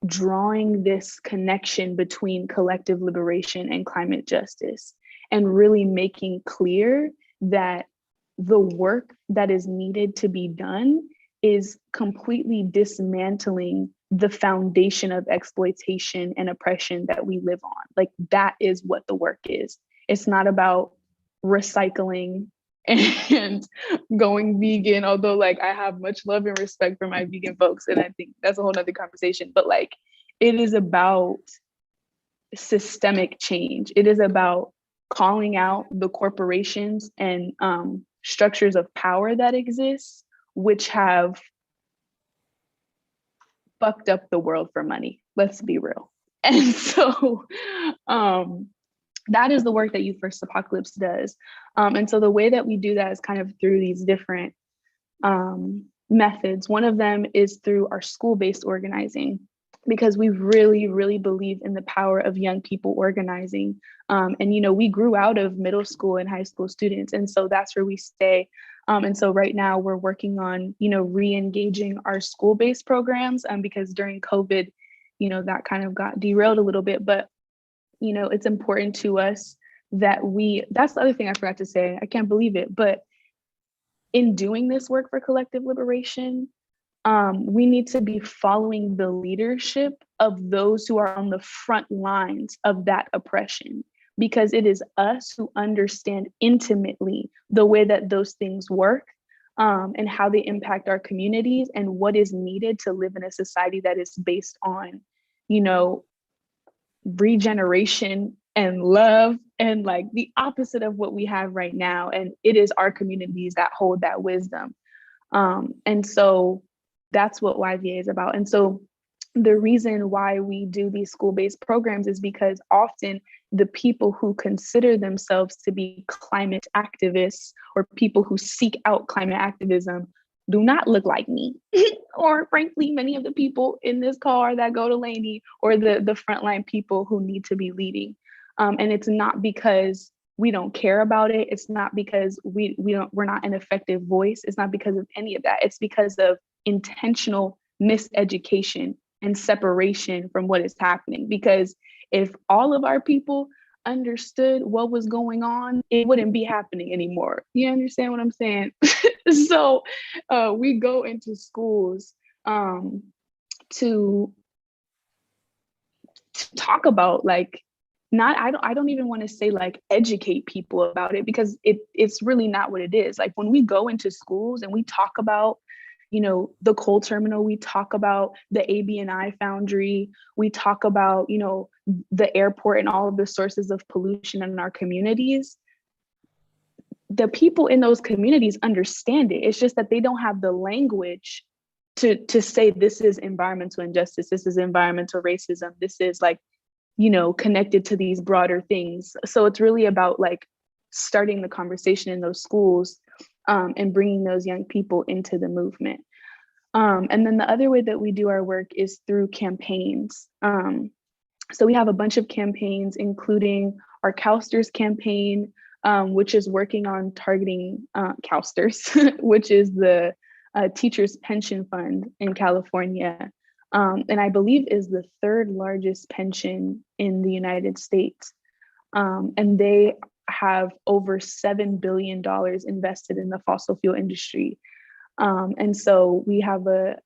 drawing this connection between collective liberation and climate justice, and really making clear that the work that is needed to be done is completely dismantling the foundation of exploitation and oppression that we live on. Like, that is what the work is. It's not about recycling and going vegan, although like I have much love and respect for my vegan folks, and I think that's a whole nother conversation. But like, it is about systemic change. It is about calling out the corporations and structures of power that exist, which have fucked up the world for money. Let's be real. And so that is the work that Youth versus Apocalypse does. And so the way that we do that is kind of through these different methods. One of them is through our school-based organizing, because we really, really believe in the power of young people organizing. And, we grew out of middle school and high school students. And so that's where we stay. And so right now we're working on, re-engaging our school-based programs, because during COVID, that kind of got derailed a little bit. But, it's important to us that that's the other thing I forgot to say. I can't believe it. But in doing this work for collective liberation, we need to be following the leadership of those who are on the front lines of that oppression, because it is us who understand intimately the way that those things work, and how they impact our communities, and what is needed to live in a society that is based on, regeneration and love, and like the opposite of what we have right now. And it is our communities that hold that wisdom. And so that's what YVA is about. And so the reason why we do these school-based programs is because often the people who consider themselves to be climate activists, or people who seek out climate activism, do not look like me, or frankly, many of the people in this car that go to Laney, or the frontline people who need to be leading. And it's not because we don't care about it. It's not because we're not an effective voice. It's not because of any of that. It's because of intentional miseducation and separation from what is happening. Because if all of our people understood what was going on, it wouldn't be happening anymore. You understand what I'm saying? So we go into schools to talk about, like, I don't even want to say like educate people about it, because it's really not what it is. Like, when we go into schools and we talk about, the coal terminal, we talk about the AB&I foundry, we talk about, the airport and all of the sources of pollution in our communities, the people in those communities understand it. It's just that they don't have the language to say, this is environmental injustice, this is environmental racism, this is like, connected to these broader things. So it's really about like starting the conversation in those schools, and bringing those young people into the movement. And then the other way that we do our work is through campaigns. So we have a bunch of campaigns, including our CalSTRS campaign, which is working on targeting CalSTRS, which is the Teachers Pension Fund in California. And I believe is the third largest pension in the United States. And they have over $7 billion invested in the fossil fuel industry. And so we have a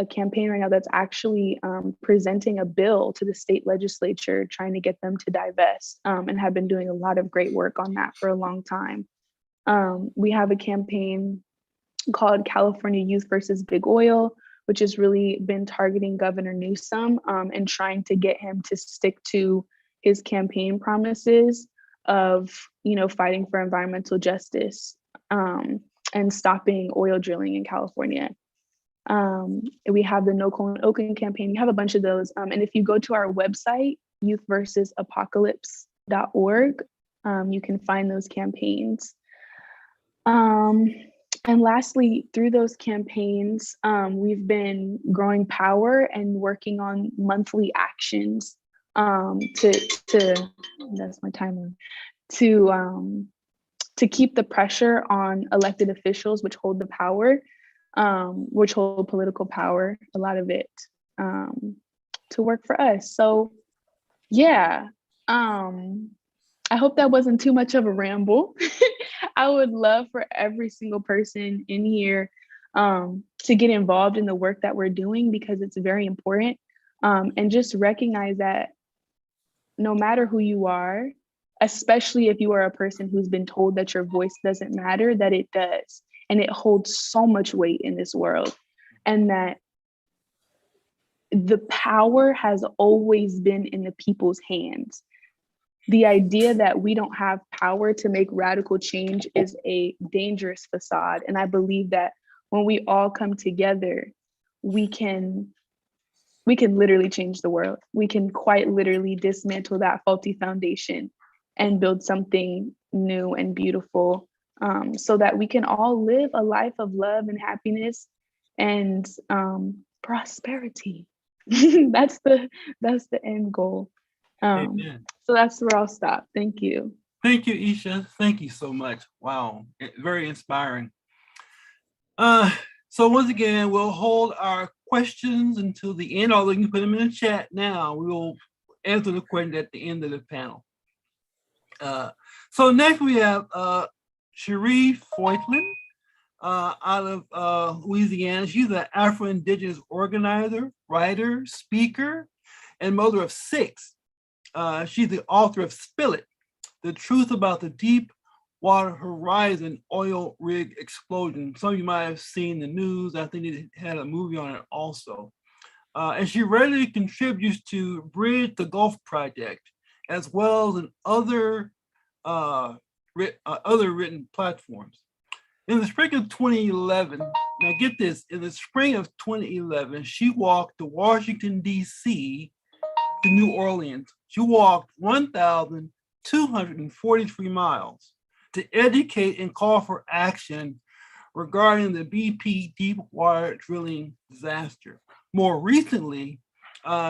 campaign right now that's actually presenting a bill to the state legislature, trying to get them to divest, and have been doing a lot of great work on that for a long time. We have a campaign called California Youth versus Big Oil, which has really been targeting Governor Newsom and trying to get him to stick to his campaign promises of, fighting for environmental justice and stopping oil drilling in California. We have the No Coal in Oakland campaign. We have a bunch of those. And if you go to our website, youthversusapocalypse.org, you can find those campaigns. And lastly, through those campaigns, we've been growing power and working on monthly actions that's my timer, to keep the pressure on elected officials, which hold the power, which hold political power, a lot of it, to work for us. So yeah, I hope that wasn't too much of a ramble. I would love for every single person in here to get involved in the work that we're doing, because it's very important. And just recognize that no matter who you are, especially if you are a person who's been told that your voice doesn't matter, that it does. And it holds so much weight in this world. And that the power has always been in the people's hands. The idea that we don't have power to make radical change is a dangerous facade. And I believe that when we all come together, we can literally change the world. We can quite literally dismantle that faulty foundation and build something new and beautiful, so that we can all live a life of love and happiness and prosperity. That's the end goal. So that's where I'll stop. Thank you. Thank you, Aisha. Thank you so much. Wow, very inspiring. So once again, we'll hold our questions until the end, although you can put them in the chat now. We will answer the question at the end of the panel. So next we have Sharif Whiteland out of Louisiana. She's an Afro-Indigenous organizer, writer, speaker, and mother of 6. She's the author of Spill It, The Truth About the Deep Water Horizon Oil Rig Explosion. Some of you might have seen the news. I think they had a movie on it also. And she regularly contributes to Bridge the Gulf Project, as well as in other written platforms. In the spring of 2011, now get this, in the spring of 2011, she walked to Washington, D.C. to New Orleans. She walked 1,243 miles to educate and call for action regarding the BP deepwater drilling disaster. More recently,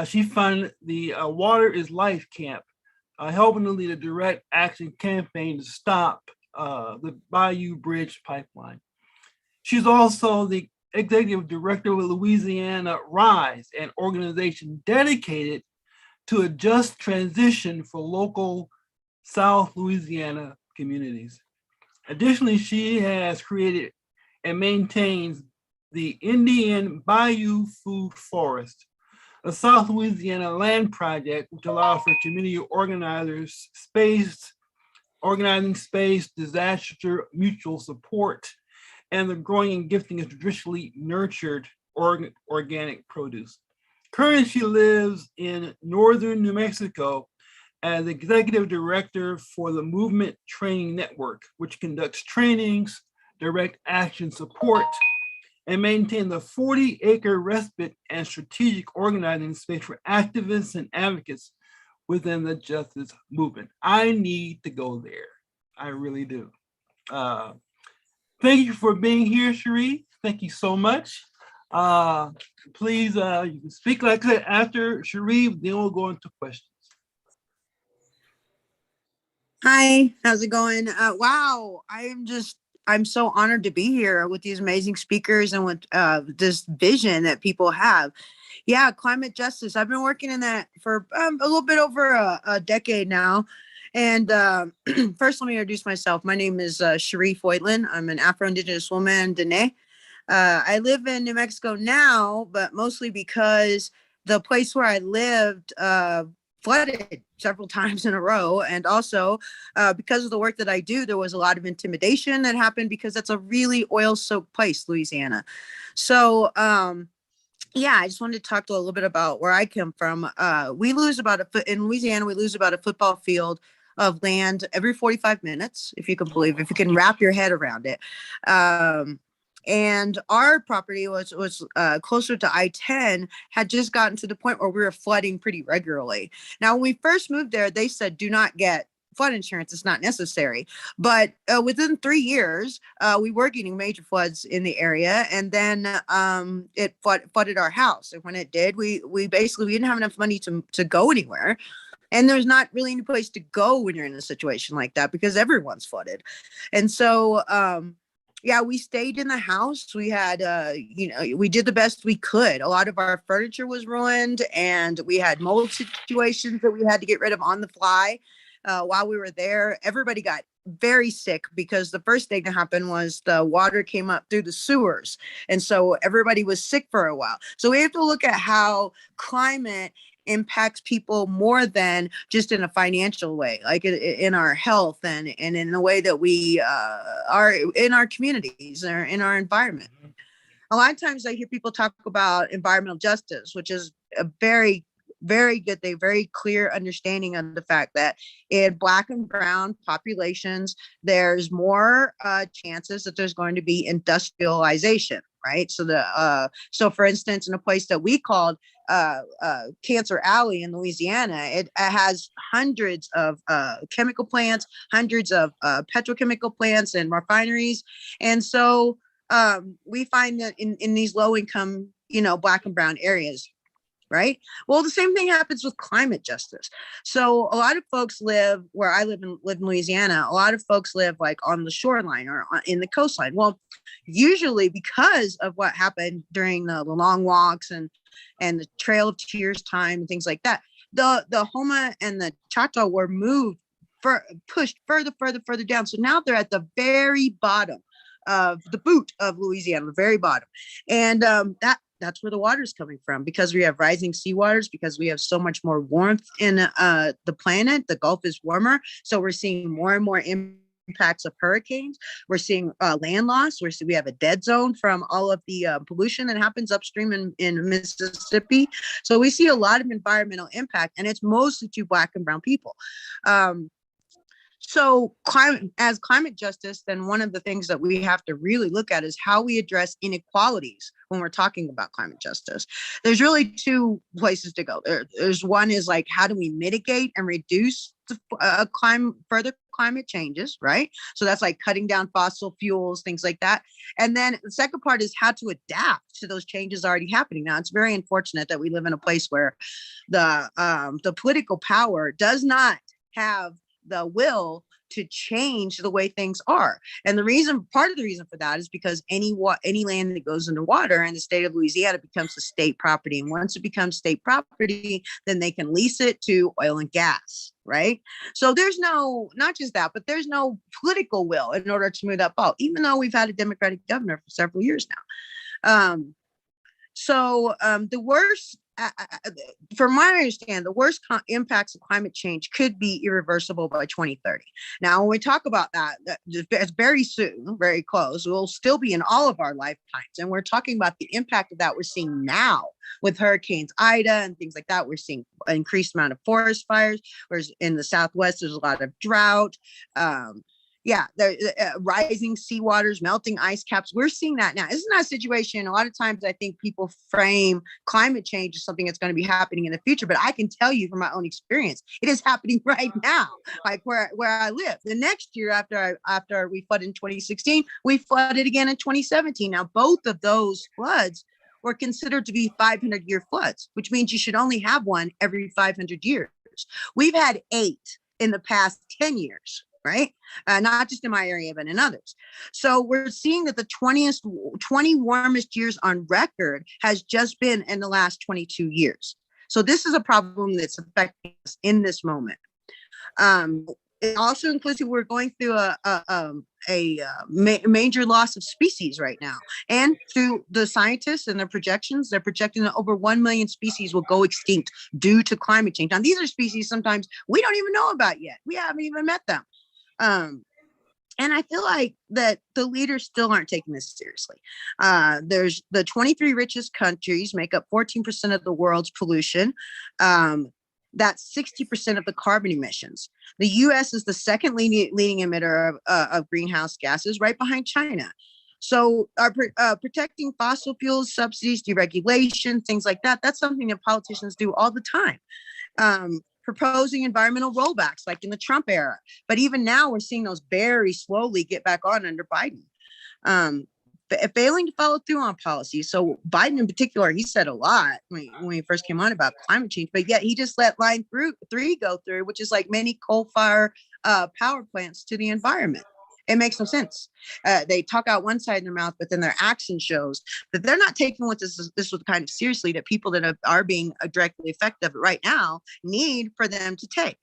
she funded the Water is Life camp, helping to lead a direct action campaign to stop the Bayou Bridge pipeline. She's also the executive director of Louisiana RISE, an organization dedicated to a just transition for local South Louisiana communities. Additionally, she has created and maintains the Indian Bayou Food Forest, a South Louisiana land project which allows for community organizers organizing space, disaster mutual support, and the growing and gifting of traditionally nurtured organic produce. Currently, she lives in northern New Mexico as executive director for the Movement Training Network, which conducts trainings, direct action support, and maintain the 40-acre respite and strategic organizing space for activists and advocates within the justice movement. I need to go there. I really do. Thank you for being here, Sharif. Thank you so much. Please, you can speak like I said after Sharif, then we'll go into questions. Hi, how's it going? Wow, I'm so honored to be here with these amazing speakers and with this vision that people have. Yeah, climate justice. I've been working in that for a little bit over a decade now. And first, let me introduce myself. My name is Sharif Whiteland. I'm an Afro-Indigenous woman, Dene. I live in New Mexico now, but mostly because the place where I lived flooded several times in a row. And also because of the work that I do, there was a lot of intimidation that happened because that's a really oil-soaked place, Louisiana. So yeah, I just wanted to talk a little bit about where I come from. We lose about in Louisiana, we lose about a football field of land every 45 minutes, if you can believe, if you can wrap your head around it. And our property was closer to I-10, had just gotten to the point where we were flooding pretty regularly. Now, when we first moved there, they said, do not get flood insurance. It's not necessary. But within 3 years, we were getting major floods in the area. And then it flooded our house. And when it did, we didn't have enough money to go anywhere. And there's not really any place to go when you're in a situation like that because everyone's flooded. And so, yeah, we stayed in the house. We had, we did the best we could. A lot of our furniture was ruined and we had mold situations that we had to get rid of on the fly while we were there. Everybody got very sick because the first thing that happened was the water came up through the sewers. And so everybody was sick for a while. So we have to look at how climate impacts people more than just in a financial way, like in our health and in the way that we are in our communities or in our environment. A lot of times I hear people talk about environmental justice, which is a very, very good thing, very clear understanding of the fact that in Black and brown populations, there's more chances that there's going to be industrialization, right? So so for instance, in a place that we called Cancer Alley in Louisiana, it has hundreds of chemical plants, hundreds of petrochemical plants and refineries. And so we find that in these low income, Black and brown areas, right? Well, the same thing happens with climate justice. So a lot of folks live where I live in Louisiana. A lot of folks live like on the shoreline or in the coastline. Well, usually because of what happened during the long walks and the Trail of Tears time and things like that, the Homa and the Choctaw were moved, pushed further down. So now they're at the very bottom of the boot of Louisiana, the very bottom. And that's where the water is coming from because we have rising seawaters, because we have so much more warmth in the planet. The Gulf is warmer. So we're seeing more and more impacts of hurricanes. We're seeing land loss. We have a dead zone from all of the pollution that happens upstream in Mississippi. So we see a lot of environmental impact, and it's mostly to Black and brown people. So climate justice, then one of the things that we have to really look at is how we address inequalities when we're talking about climate justice. There's really two places to go. There's one is like, how do we mitigate and reduce further climate changes, right? So that's like cutting down fossil fuels, things like that. And then the second part is how to adapt to those changes already happening. Now, it's very unfortunate that we live in a place where the political power does not have the will to change the way things are. And part of the reason for that is because any land that goes underwater in the state of Louisiana becomes a state property. And once it becomes state property, then they can lease it to oil and gas, right? So there's not just that, but there's no political will in order to move that ball, even though we've had a Democratic governor for several years now. The worst, from what I understand, the worst impacts of climate change could be irreversible by 2030. Now, when we talk about that, it's very soon, very close. We'll still be in all of our lifetimes. And we're talking about the impact of that we're seeing now with hurricanes Ida and things like that. We're seeing an increased amount of forest fires, whereas in the Southwest, there's a lot of drought. Rising seawaters, melting ice caps. We're seeing that now. This is not a situation. A lot of times I think people frame climate change as something that's going to be happening in the future, but I can tell you from my own experience, it is happening right now, like where I live. The next year after we flooded in 2016, we flooded again in 2017. Now, both of those floods were considered to be 500-year floods, which means you should only have one every 500 years. We've had 8 in the past 10 years. Right? Not just in my area, but in others. So we're seeing that the 20 warmest years on record has just been in the last 22 years. So this is a problem that's affecting us in this moment. it also includes we're going through a major loss of species right now. And through the scientists and their projections, they're projecting that over 1 million species will go extinct due to climate change. Now, these are species sometimes we don't even know about yet. We haven't even met them. And I feel like that the leaders still aren't taking this seriously. There's the 23 richest countries make up 14% of the world's pollution. That's 60% of the carbon emissions. The US is the second leading emitter of greenhouse gases, right behind China. So protecting fossil fuels, subsidies, deregulation, things like that, that's something that politicians do all the time. Proposing environmental rollbacks like in the Trump era. But even now we're seeing those very slowly get back on under Biden. Failing to follow through on policy. So Biden in particular, he said a lot when he first came on about climate change, but yet he just let line 3 go through, which is like many coal-fired power plants to the environment. It makes no sense. They talk out one side of their mouth, but then their action shows that they're not taking this kind of seriously, that people that are being directly affected right now need for them to take.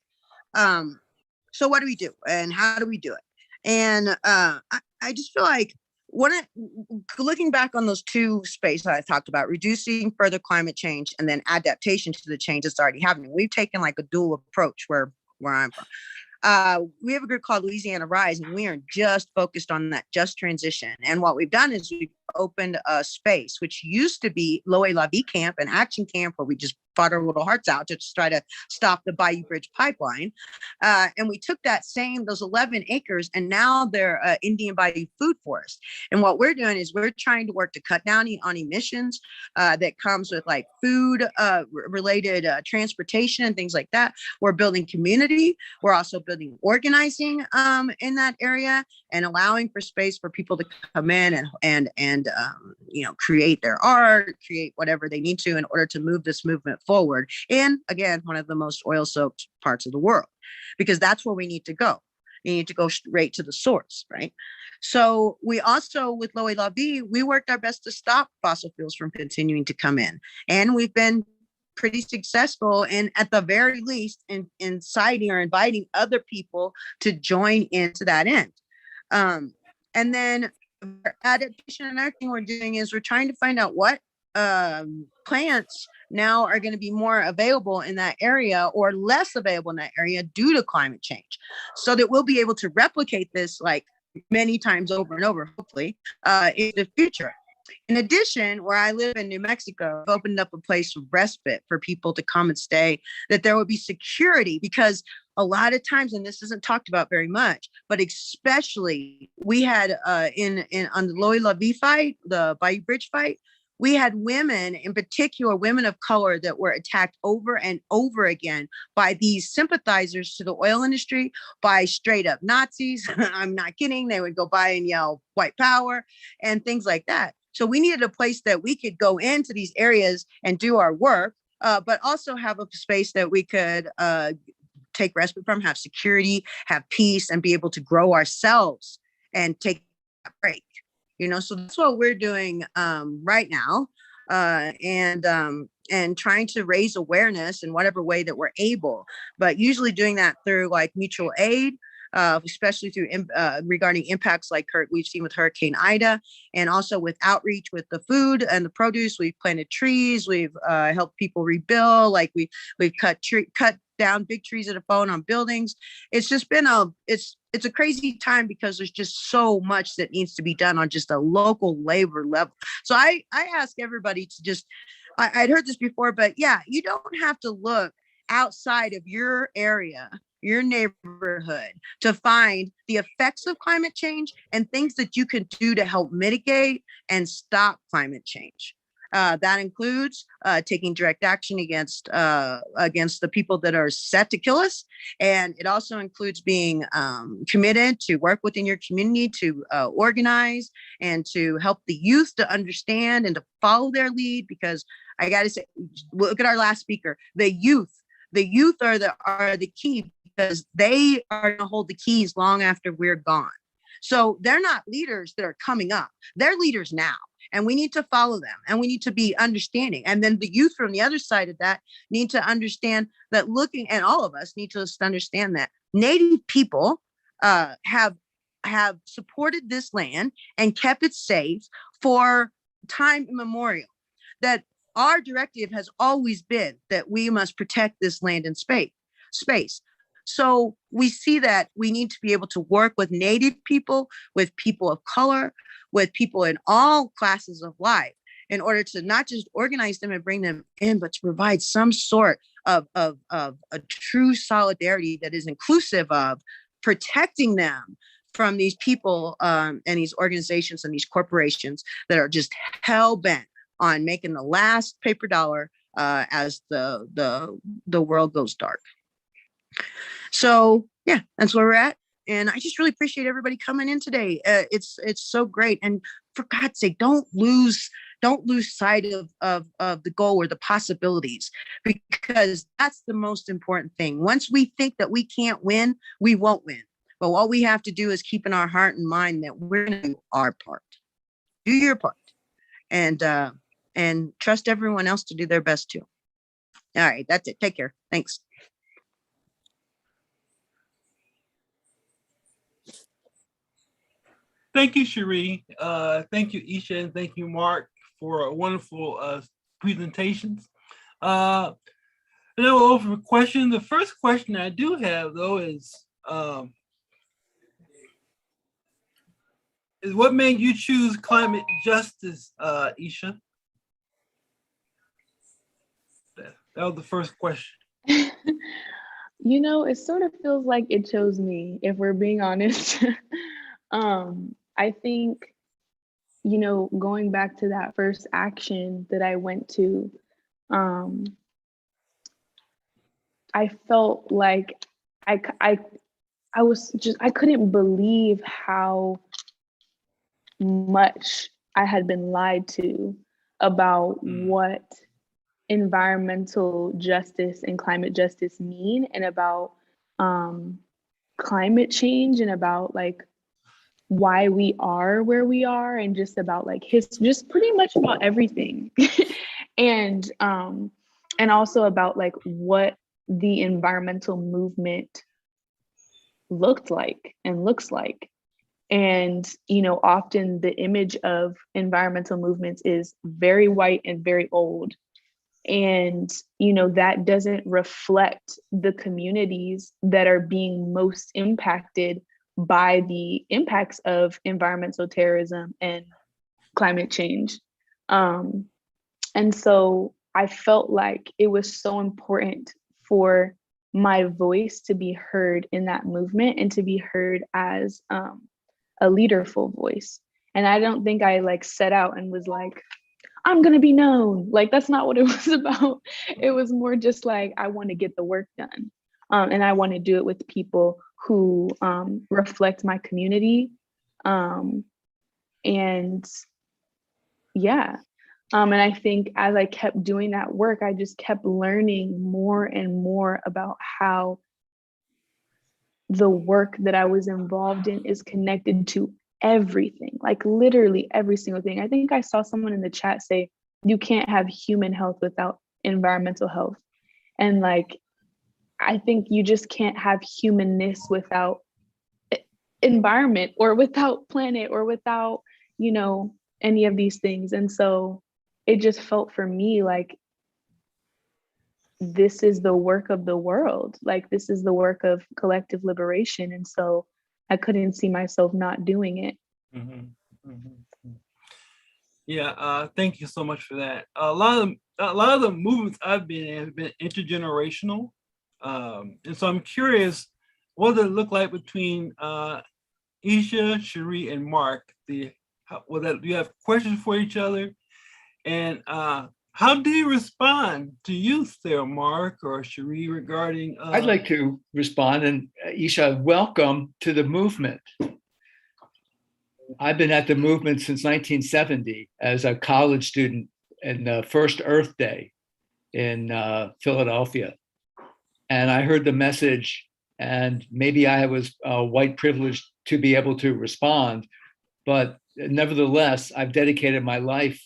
So what do we do and how do we do it? And I just feel like looking back on those two spaces I talked about, reducing further climate change and then adaptation to the change that's already happening. We've taken like a dual approach where I'm from. We have a group called Louisiana Rise, and we are just focused on that just transition. And what we've done is we've opened a space, which used to be Loe La Vie Camp, an action camp where we just fought our little hearts out to try to stop the Bayou Bridge pipeline. And we took those 11 acres, and now they're Indian Bayou food forest. And what we're doing is we're trying to work to cut down on emissions that comes with like food related transportation and things like that. We're building community. We're also building organizing in that area and allowing for space for people to come in and create their art, create whatever they need to in order to move this movement forward. And again, one of the most oil-soaked parts of the world, because that's where we need to go. You need to go straight to the source, right? So we also, with Loe La Vie, we worked our best to stop fossil fuels from continuing to come in. And we've been pretty successful in, at the very least, in inciting or inviting other people to join into that end. And then adaptation, and another thing we're doing is we're trying to find out what plants now are going to be more available in that area or less available in that area due to climate change, so that we'll be able to replicate this like many times over and over, hopefully, in the future. In addition, where I live in New Mexico, I've opened up a place of respite for people to come and stay, that there will be security, because a lot of times, and this isn't talked about very much, but especially we had on the Loe La Vie fight, the Bayou Bridge fight, we had women, in particular, women of color, that were attacked over and over again by these sympathizers to the oil industry, by straight up Nazis. I'm not kidding. They would go by and yell white power and things like that. So we needed a place that we could go into these areas and do our work, but also have a space that we could take respite from, have security, have peace, and be able to grow ourselves and take a break. So that's what we're doing right now, and trying to raise awareness in whatever way that we're able, but usually doing that through like mutual aid, especially through regarding impacts like we've seen with Hurricane Ida, and also with outreach with the food and the produce. We've planted trees. We've helped people rebuild. Like we've cut down big trees that have fallen on buildings. It's just been it's a crazy time, because there's just so much that needs to be done on just a local labor level. So I ask everybody to just, I'd heard this before, but yeah, you don't have to look outside of your area, your neighborhood, to find the effects of climate change and things that you can do to help mitigate and stop climate change. That includes taking direct action against the people that are set to kill us. And it also includes being committed to work within your community, to organize, and to help the youth to understand and to follow their lead. Because I got to say, look at our last speaker, the youth are the key, because they are going to hold the keys long after we're gone. So they're not leaders that are coming up. They're leaders now. and we need to follow them, and we need to be understanding. And then the youth from the other side of that need to understand that and all of us need to understand that Native people have supported this land and kept it safe for time immemorial. That our directive has always been that we must protect this land and space. So we see that we need to be able to work with Native people, with people of color, with people in all classes of life, in order to not just organize them and bring them in, but to provide some sort of a true solidarity that is inclusive of protecting them from these people and these organizations and these corporations that are just hell-bent on making the last paper dollar as the world goes dark. So yeah, that's where we're at. And I just really appreciate everybody coming in today. It's so great. And for God's sake, don't lose sight of the goal or the possibilities, because that's the most important thing. Once we think that we can't win, we won't win. But what we have to do is keep in our heart and mind that we're going to do our part. Do your part. And trust everyone else to do their best too. All right, that's it. Take care. Thanks. Thank you, Cherie. Thank you, Aisha, and thank you, Mark, for wonderful presentations. And then we'll open for questions. The first question I do have, though, is what made you choose climate justice, Aisha? That was the first question. You know, it sort of feels like it chose me, if we're being honest. I think, you know, going back to that first action that I went to, I felt like I couldn't believe how much I had been lied to about what environmental justice and climate justice mean, and about climate change, and about like why we are where we are, and just about like just pretty much about everything. and also about like what the environmental movement looked like and looks like. And, you know, often the image of environmental movements is very white and very old. And, you know, that doesn't reflect the communities that are being most impacted by the impacts of environmental terrorism and climate change. And so I felt like it was so important for my voice to be heard in that movement, and to be heard as a leaderful voice. And I don't think I like set out and was like, I'm gonna be known. Like, that's not what it was about. It was more just like, I want to get the work done. And I want to do it with people who reflect my community. And yeah. And I think as I kept doing that work, I just kept learning more and more about how the work that I was involved in is connected to everything, like literally every single thing. I think I saw someone in the chat say, you can't have human health without environmental health. And like, I think you just can't have humanness without environment, or without planet, or without, you know, any of these things. And so it just felt for me like, this is the work of the world. Like, this is the work of collective liberation. And so I couldn't see myself not doing it. Yeah, thank you so much for that. A lot of the movements I've been in have been intergenerational. And so I'm curious, what does it look like between Aisha, Cherie, and Mark? Do you have questions for each other? And how do you respond to youth there, Mark or Cherie, regarding? I'd like to respond. And Aisha, welcome to the movement. I've been at the movement since 1970 as a college student in the first Earth Day in Philadelphia. And I heard the message, and maybe I was white privileged to be able to respond, but nevertheless, I've dedicated my life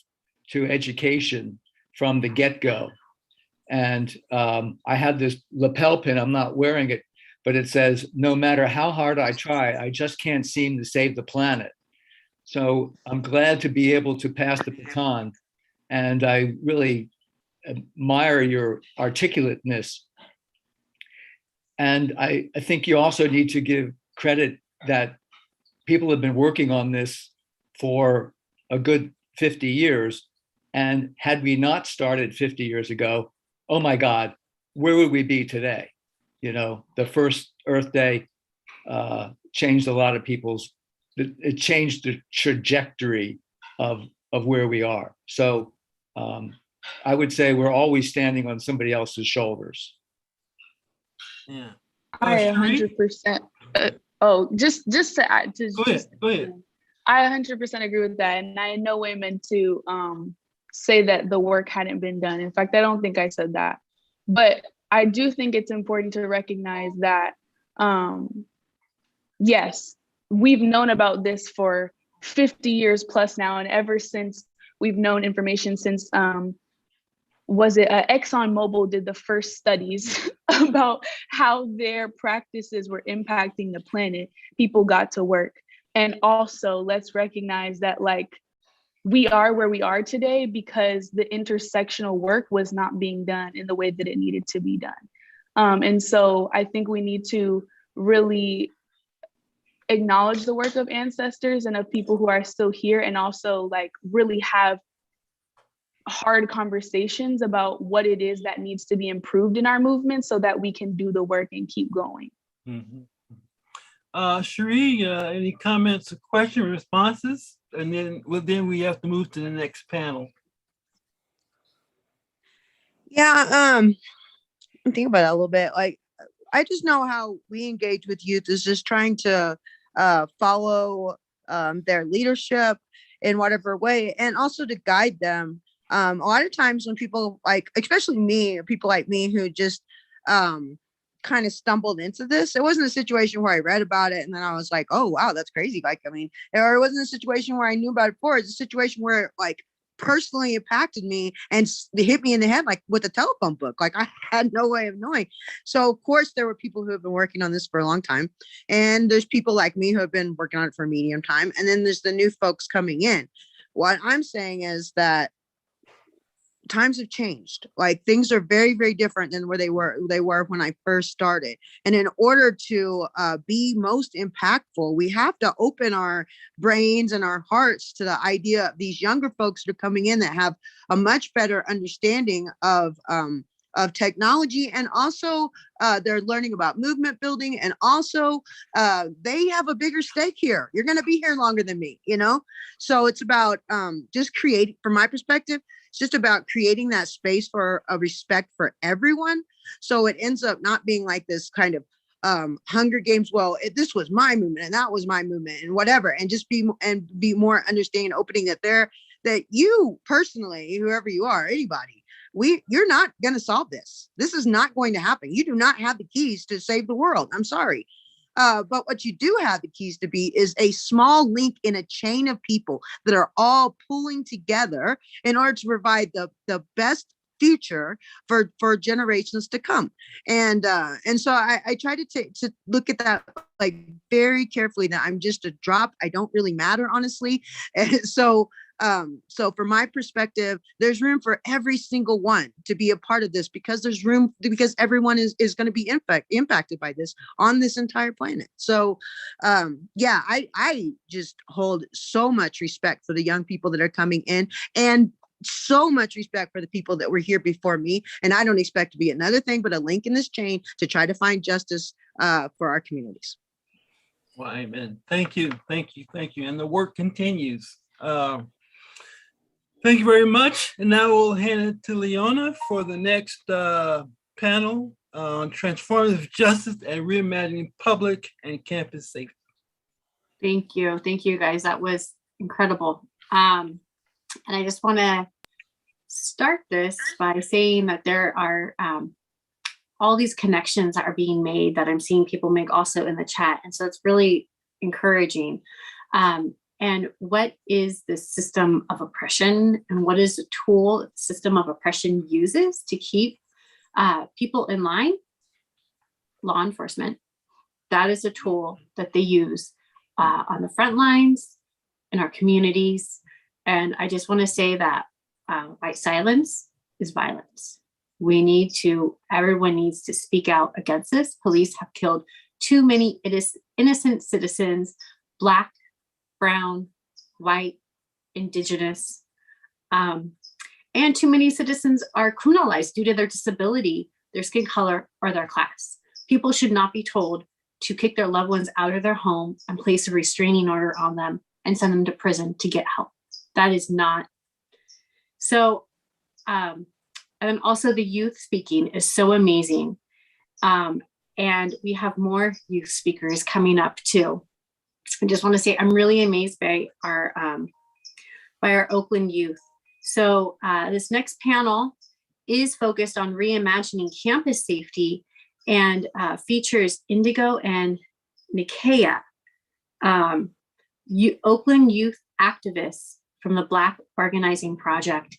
to education from the get-go. And I had this lapel pin, I'm not wearing it, but it says, no matter how hard I try, I just can't seem to save the planet. So I'm glad to be able to pass the baton. And I really admire your articulateness. And I think you also need to give credit that people have been working on this for a good 50 years. And had we not started 50 years ago, oh my God, where would we be today? You know, the first Earth Day changed a lot of it changed the trajectory of where we are. So I would say we're always standing on somebody else's shoulders. Yeah. I 100%. Just to add, go ahead. I 100% agree with that, and I in no way meant to say that the work hadn't been done. In fact, I don't think I said that, but I do think it's important to recognize that yes, we've known about this for 50 years plus now, and ever since we've known information since ExxonMobil did the first studies about how their practices were impacting the planet, people got to work. And also, let's recognize that we are where we are today because the intersectional work was not being done in the way that it needed to be done. And so I think we need to really acknowledge the work of ancestors and of people who are still here, and also really have hard conversations about what it is that needs to be improved in our movement so that we can do the work and keep going. Mm-hmm. Sharif, any comments, questions, responses? And then we have to move to the next panel. Yeah, I'm thinking about it a little bit. I just know how we engage with youth is just trying to follow their leadership in whatever way, and also to guide them. A lot of times when people especially me, or people like me who just kind of stumbled into this, it wasn't a situation where I read about it and then I was like, oh wow, that's crazy. Or it wasn't a situation where I knew about it before. It's a situation where it personally impacted me and it hit me in the head with a telephone book. I had no way of knowing. So of course there were people who have been working on this for a long time, and there's people like me who have been working on it for a medium time, and then there's the new folks coming in. What I'm saying is that times have changed. Things are very, very different than where they were when I first started. And in order to be most impactful, we have to open our brains and our hearts to the idea of these younger folks that are coming in that have a much better understanding of technology, and also they're learning about movement building, and also they have a bigger stake here. You're going to be here longer than me, So it's about just creating, from my perspective, it's just about creating that space for a respect for everyone. So it ends up not being like this kind of Hunger Games. Well, this was my movement and that was my movement and whatever, and just be more understanding, opening that you personally, whoever you are, anybody, you're not going to solve this. This is not going to happen. You do not have the keys to save the world. I'm sorry. But what you do have the keys to be is a small link in a chain of people that are all pulling together in order to provide the best future for generations to come. And so I try to look at that very carefully, that I'm just a drop. I don't really matter, honestly. And so from my perspective, there's room for every single one to be a part of this, because there's room, because everyone is going to be impacted by this on this entire planet. So I just hold so much respect for the young people that are coming in, and so much respect for the people that were here before me. And I don't expect to be another thing but a link in this chain to try to find justice for our communities. Well, amen. Thank you. And the work continues. Thank you very much. And now we'll hand it to Leona for the next panel on transformative justice and reimagining public and campus safety. Thank you guys. That was incredible. And I just want to start this by saying that there are all these connections that are being made that I'm seeing people make also in the chat. And so it's really encouraging. and what is the system of oppression, and what is the tool the system of oppression uses to keep people in line. Law enforcement. That is a tool that they use on the front lines in our communities. And I just want to say that white silence is violence. Everyone needs to speak out against this. Police have killed too many innocent citizens, Black, brown, white, Indigenous, and too many citizens are criminalized due to their disability, their skin color, or their class. People should not be told to kick their loved ones out of their home and place a restraining order on them and send them to prison to get help. That is not. So, and also the youth speaking is so amazing. And we have more youth speakers coming up too. I just want to say I'm really amazed by our Oakland youth. So this next panel is focused on reimagining campus safety and features Indigo and Nikea, Oakland youth activists from the Black Organizing Project.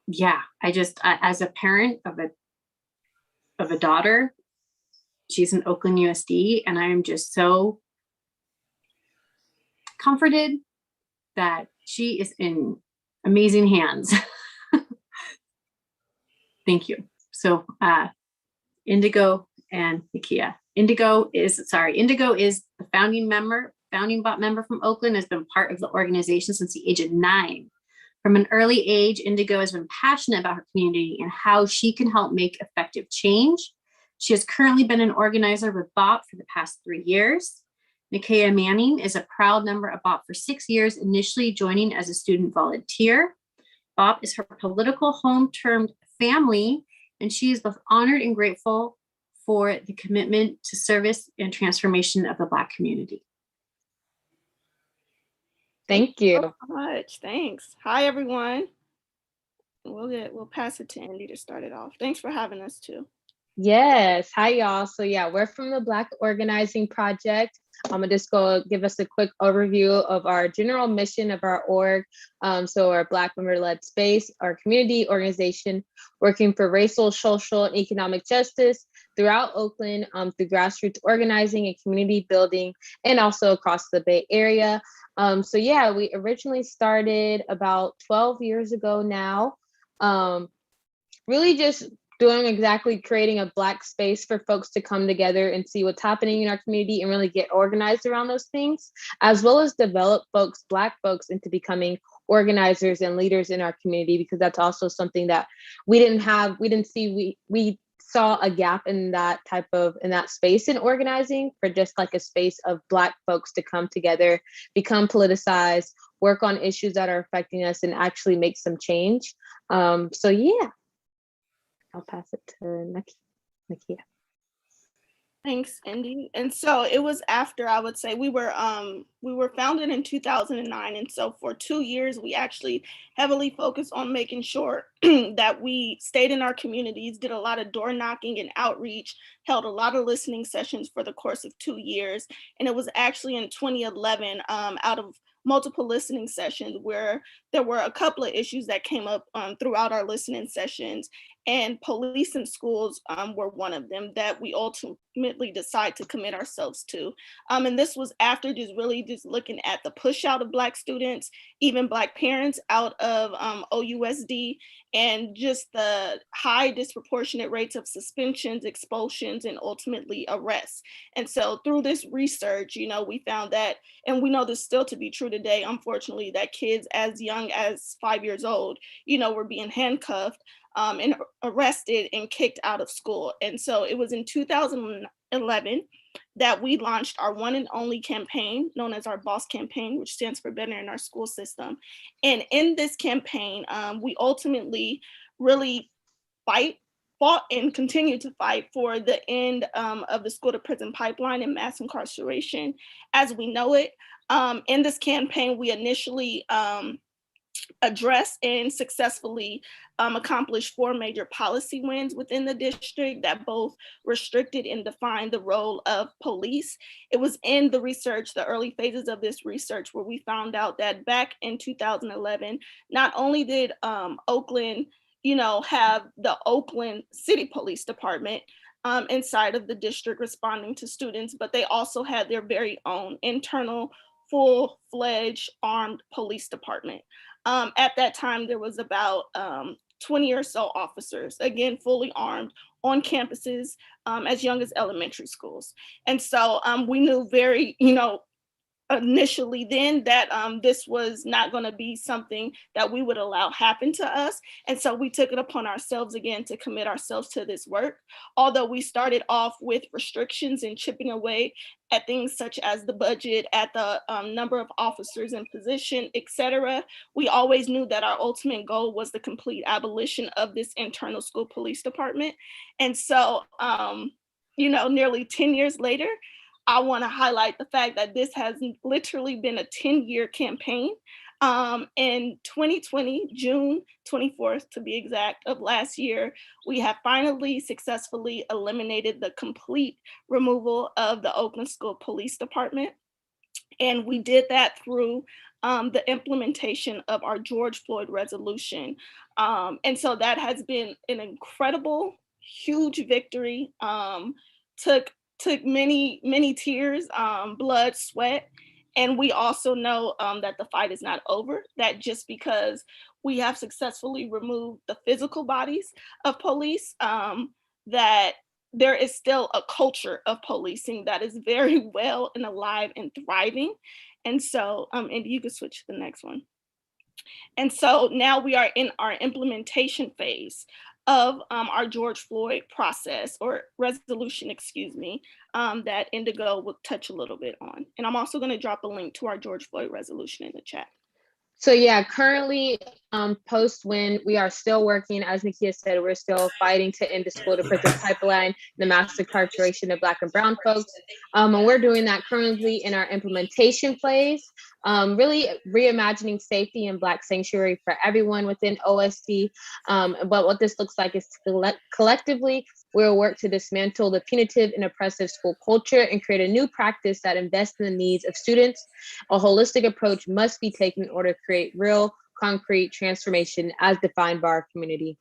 Yeah, I just, as a parent of a daughter, she's an Oakland USD, and I am just so comforted that she is in amazing hands. Thank you. So Indigo and Nikea. Indigo is the founding bot member from Oakland, has been part of the organization since the age of 9. From an early age, Indigo has been passionate about her community and how she can help make effective change. She has currently been an organizer with BOP for the past 3 years. Nikea Manning is a proud member of BOP for 6 years, initially joining as a student volunteer. BOP is her political home-termed family, and she is both honored and grateful for the commitment to service and transformation of the Black community. Thank you so much. Thanks. Hi, everyone. We'll pass it to Andy to start it off. Thanks for having us too. Yes. Hi, y'all. So yeah, we're from the Black Organizing Project. I'm gonna just go give us a quick overview of our general mission of our org. So our Black member-led space, our community organization working for racial, social, and economic justice throughout Oakland through grassroots organizing and community building, and also across the Bay Area. So yeah, we originally started about 12 years ago now. Really just doing exactly creating a Black space for folks to come together and see what's happening in our community and really get organized around those things, as well as develop folks, Black folks, into becoming organizers and leaders in our community, because that's also something that we saw a gap in that space in organizing, for just like a space of Black folks to come together, become politicized, work on issues that are affecting us, and actually make some change. So yeah, I'll pass it to Nikea. Thanks, Indy. And so it was after, I would say, we were founded in 2009. And so for 2 years, we actually heavily focused on making sure that we stayed in our communities, did a lot of door knocking and outreach, held a lot of listening sessions for the course of 2 years. And it was actually in 2011, out of multiple listening sessions, where there were a couple of issues that came up throughout our listening sessions, and police in schools were one of them that we ultimately decided to commit ourselves to. And this was after just looking at the push out of Black students, even Black parents out of OUSD, and just the high disproportionate rates of suspensions, expulsions, and ultimately arrests. And so through this research, we found that, and we know this still to be true today, unfortunately, that kids as young as 5 years old, were being handcuffed and arrested and kicked out of school. And so it was in 2011 that we launched our one and only campaign, known as our BOSS campaign, which stands for Better in Our School System. And in this campaign, we ultimately really fought and continue to fight for the end of the school to prison pipeline and mass incarceration as we know it. In this campaign, we initially address and successfully accomplished 4 major policy wins within the district that both restricted and defined the role of police. It was in the research, the early phases of this research, where we found out that back in 2011, not only did Oakland, have the Oakland City Police Department inside of the district responding to students, but they also had their very own internal full-fledged armed police department. At that time, there was about 20 or so officers, again, fully armed on campuses as young as elementary schools. And so we knew very, initially then that this was not going to be something that we would allow happen to us. And so we took it upon ourselves again to commit ourselves to this work. Although we started off with restrictions and chipping away at things such as the budget, at the number of officers in position, etc., we always knew that our ultimate goal was the complete abolition of this internal school police department. And so, nearly 10 years later, I want to highlight the fact that this has literally been a 10-year campaign. In 2020, June 24th to be exact, of last year, we have finally successfully eliminated the complete removal of the Oakland School Police Department. And we did that through the implementation of our George Floyd resolution. And so that has been an incredible, huge victory. Took many tears, blood, sweat. And we also know that the fight is not over, that just because we have successfully removed the physical bodies of police, that there is still a culture of policing that is very well and alive and thriving. And so, and you can switch to the next one. And so now we are in our implementation phase of our George Floyd process or resolution, that Indigo will touch a little bit on. And I'm also going to drop a link to our George Floyd resolution in the chat. So yeah, currently post-win, we are still working, as Nakia said, we're still fighting to end the school to prison pipeline, the mass incarceration of Black and brown folks. And we're doing that currently in our implementation phase, really reimagining safety and Black sanctuary for everyone within OSD. But what this looks like is collectively, we'll work to dismantle the punitive and oppressive school culture and create a new practice that invests in the needs of students. A holistic approach must be taken in order to create real, concrete transformation as defined by our community.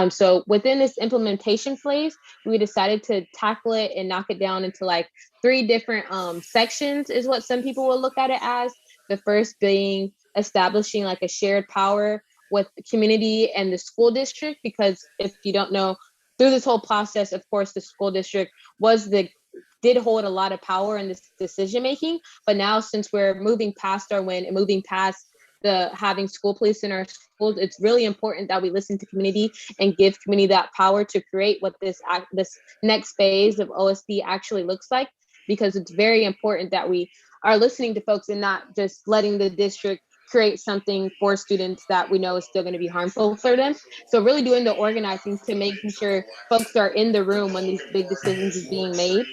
So within this implementation phase, we decided to tackle it and knock it down into like 3 different sections is what some people will look at it as. The first being establishing like a shared power with the community and the school district, because if you don't know, through this whole process, of course, the school district did hold a lot of power in this decision making. But now, since we're moving past our win and moving past the having school police in our schools, it's really important that we listen to community and give community that power to create what this next phase of OSD actually looks like. Because it's very important that we are listening to folks and not just letting the district create something for students that we know is still going to be harmful for them. So really doing the organizing to making sure folks are in the room when these big decisions is being made.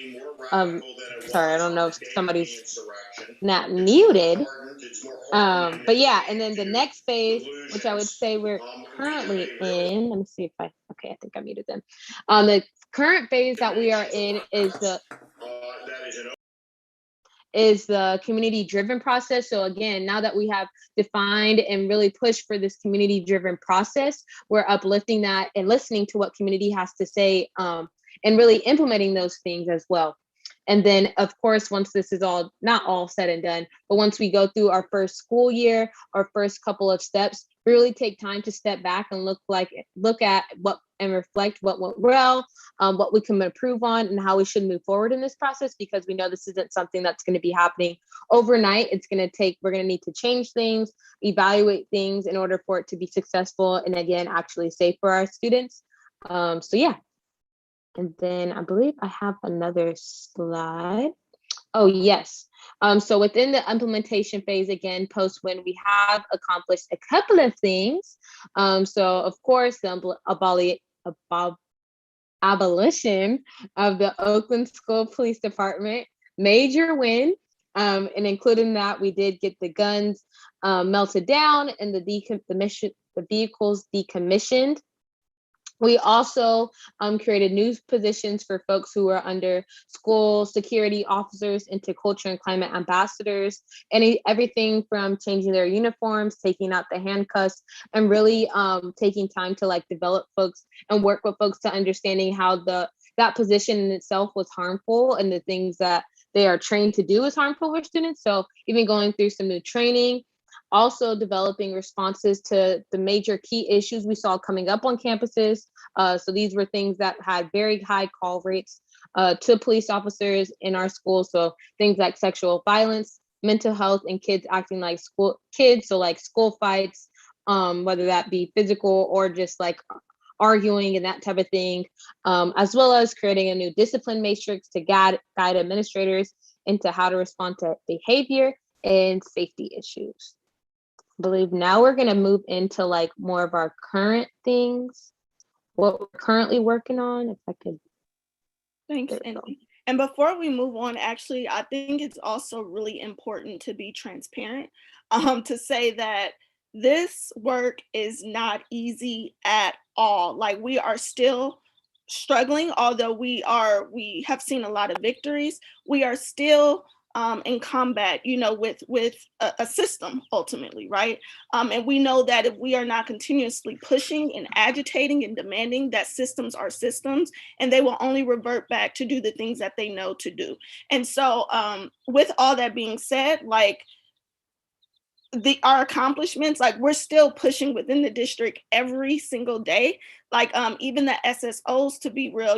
Sorry, I don't know if somebody's not muted. But yeah, and then the next phase, which I would say we're currently in, let me see if okay, I think I muted them. The current phase that we are in is the community-driven process. So again, now that we have defined and really pushed for this community-driven process, we're uplifting that and listening to what community has to say, and really implementing those things as well. And then, of course, once this is not all said and done, but once we go through our first school year, our first couple of steps, we really take time to step back and look at what and reflect what went well, what we can improve on, and how we should move forward in this process, because we know this isn't something that's going to be happening overnight. We're going to need to change things, evaluate things in order for it to be successful and again, actually safe for our students. So yeah. And then I believe I have another slide. Oh, yes. So within the implementation phase, again, post-win, we have accomplished a couple of things. So of course, the abolition of the Oakland School Police Department, major win. And including that, we did get the guns melted down and the vehicles decommissioned. We also created new positions for folks who are under school security officers into culture and climate ambassadors, and everything from changing their uniforms, taking out the handcuffs, and really taking time to like develop folks and work with folks to understanding how that position in itself was harmful and the things that they are trained to do is harmful for students. So even going through some new training, also developing responses to the major key issues we saw coming up on campuses. So these were things that had very high call rates to police officers in our schools. So things like sexual violence, mental health, and kids acting like school kids. So like school fights, whether that be physical or just like arguing and that type of thing, as well as creating a new discipline matrix to guide administrators into how to respond to behavior and safety issues. I believe now we're going to move into like more of our current things, what we're currently working on. If I could. Thanks, Andy. And before we move on, actually, I think it's also really important to be transparent, to say that this work is not easy at all. Like, we are still struggling, although we have seen a lot of victories. We are still in combat, with a system ultimately, right? And we know that if we are not continuously pushing and agitating and demanding, that systems are systems, and they will only revert back to do the things that they know to do. And so with all that being said, like, our accomplishments, like, we're still pushing within the district every single day. Like, even the SSOs, to be real,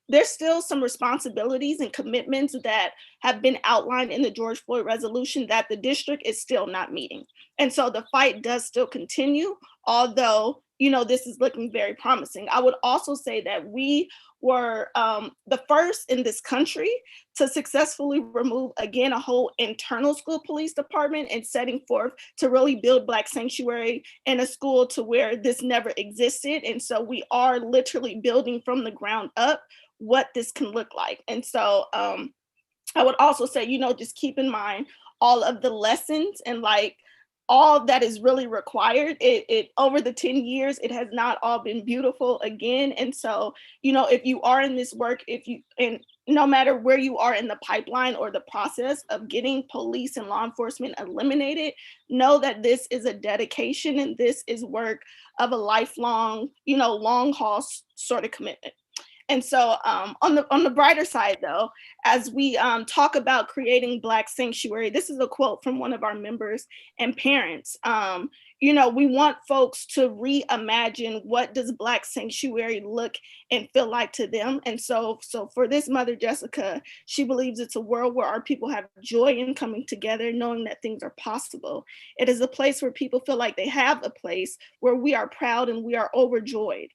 there's still some responsibilities and commitments that have been outlined in the George Floyd resolution that the district is still not meeting. And so the fight does still continue, although, this is looking very promising. I would also say that we were the first in this country to successfully remove, again, a whole internal school police department and setting forth to really build Black sanctuary in a school to where this never existed. And so we are literally building from the ground up what this can look like. And so I would also say, just keep in mind all of the lessons and like all that is really required. It over the 10 years, it has not all been beautiful again. And so, if you are in this work, and no matter where you are in the pipeline or the process of getting police and law enforcement eliminated, know that this is a dedication and this is work of a lifelong, long haul sort of commitment. And so on the brighter side, though, as we talk about creating Black sanctuary, this is a quote from one of our members and parents. We want folks to reimagine what does Black sanctuary look and feel like to them. And so for this mother, Jessica, she believes it's a world where our people have joy in coming together, knowing that things are possible. It is a place where people feel like they have a place where we are proud and we are overjoyed.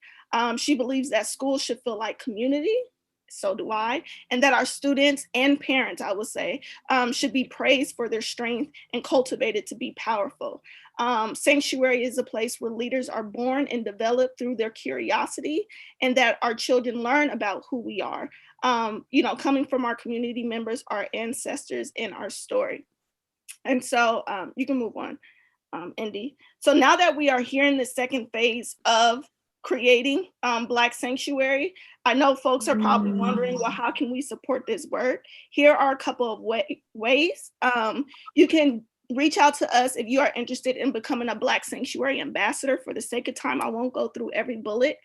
She believes that schools should feel like community, so do I, and that our students and parents, I would say, should be praised for their strength and cultivated to be powerful. Sanctuary is a place where leaders are born and developed through their curiosity, and that our children learn about who we are, coming from our community members, our ancestors, and our story. And so you can move on, Indy. So now that we are here in the second phase of creating Black sanctuary, I know folks are probably wondering, well, how can we support this work? Here are a couple of ways. You can reach out to us if you are interested in becoming a Black sanctuary ambassador. For the sake of time, I won't go through every bullet.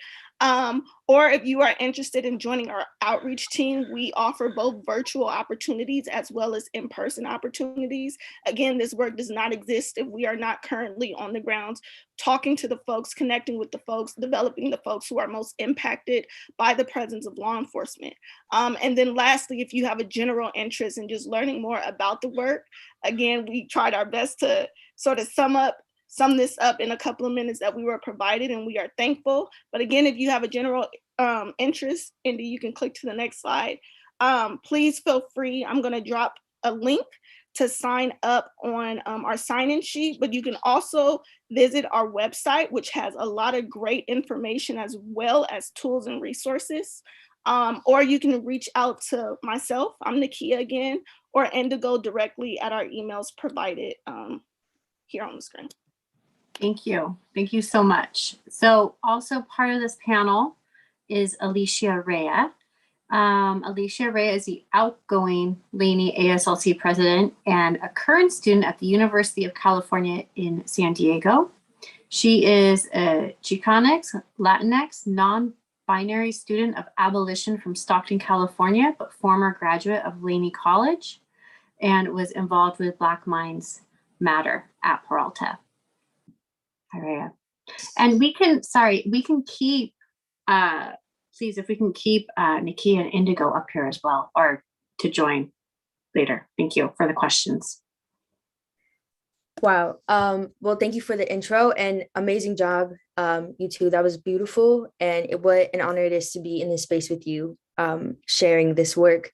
Or if you are interested in joining our outreach team, we offer both virtual opportunities as well as in-person opportunities. Again, this work does not exist if we are not currently on the grounds, talking to the folks, connecting with the folks, developing the folks who are most impacted by the presence of law enforcement. And then lastly, if you have a general interest in just learning more about the work, again, we tried our best to sort of sum this up in a couple of minutes that we were provided, and we are thankful. But again, if you have a general interest, Indy, you can click to the next slide. Please feel free. I'm going to drop a link to sign up on our sign-in sheet, but you can also visit our website, which has a lot of great information as well as tools and resources. Or you can reach out to myself, I'm Nakia again, or Indigo directly at our emails provided here on the screen. Thank you. Thank you so much. So also part of this panel is Aisha Rea. Aisha Rea is the outgoing Laney ASLC president and a current student at the University of California in San Diego. She is a Chicanx, Latinx, non-binary student of abolition from Stockton, California, but former graduate of Laney College and was involved with Black Minds Matter at Peralta. Area. And we can keep, please, if we can keep Nakia and Indigo up here as well, or to join later. Thank you for the questions. Wow. Well, thank you for the intro and amazing job, you two. That was beautiful. And what an honor it is to be in this space with you, sharing this work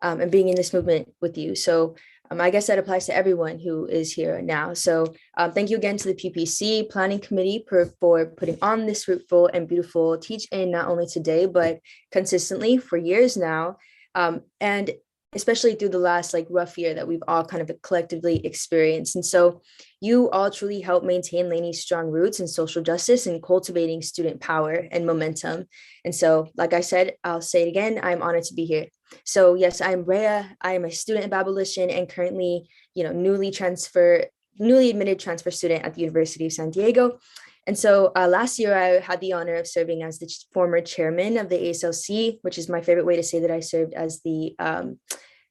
and being in this movement with you. So I guess that applies to everyone who is here now. So thank you again to the PPC Planning Committee for putting on this fruitful and beautiful teach-in, not only today, but consistently for years now. And especially through the last rough year that we've all kind of collectively experienced. And so you all truly help maintain Laney's strong roots in social justice and cultivating student power and momentum. And so, like I said, I'll say it again, I'm honored to be here. So yes, I'm Rhea. I am a student of abolition and currently, newly admitted transfer student at the University of San Diego. And so last year, I had the honor of serving as the former chairman of the ASLC, which is my favorite way to say that I served as the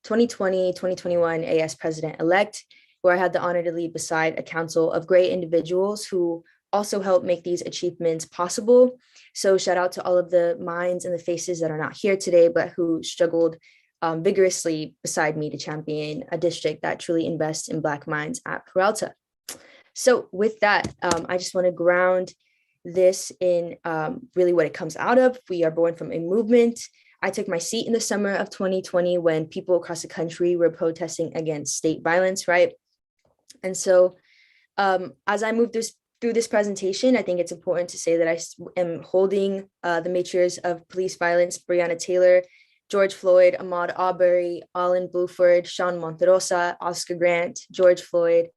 2020-2021 AS president-elect, where I had the honor to lead beside a council of great individuals who also helped make these achievements possible. So shout out to all of the minds and the faces that are not here today, but who struggled vigorously beside me to champion a district that truly invests in Black minds at Peralta. So with that, I just want to ground this in really what it comes out of. We are born from a movement. I took my seat in the summer of 2020 when people across the country were protesting against state violence, right? And so as I move through this presentation, I think it's important to say that I am holding the matriarchs of police violence, Breonna Taylor, George Floyd, Ahmaud Arbery, Alan Bluford, Sean Monterosa, Oscar Grant, George Floyd,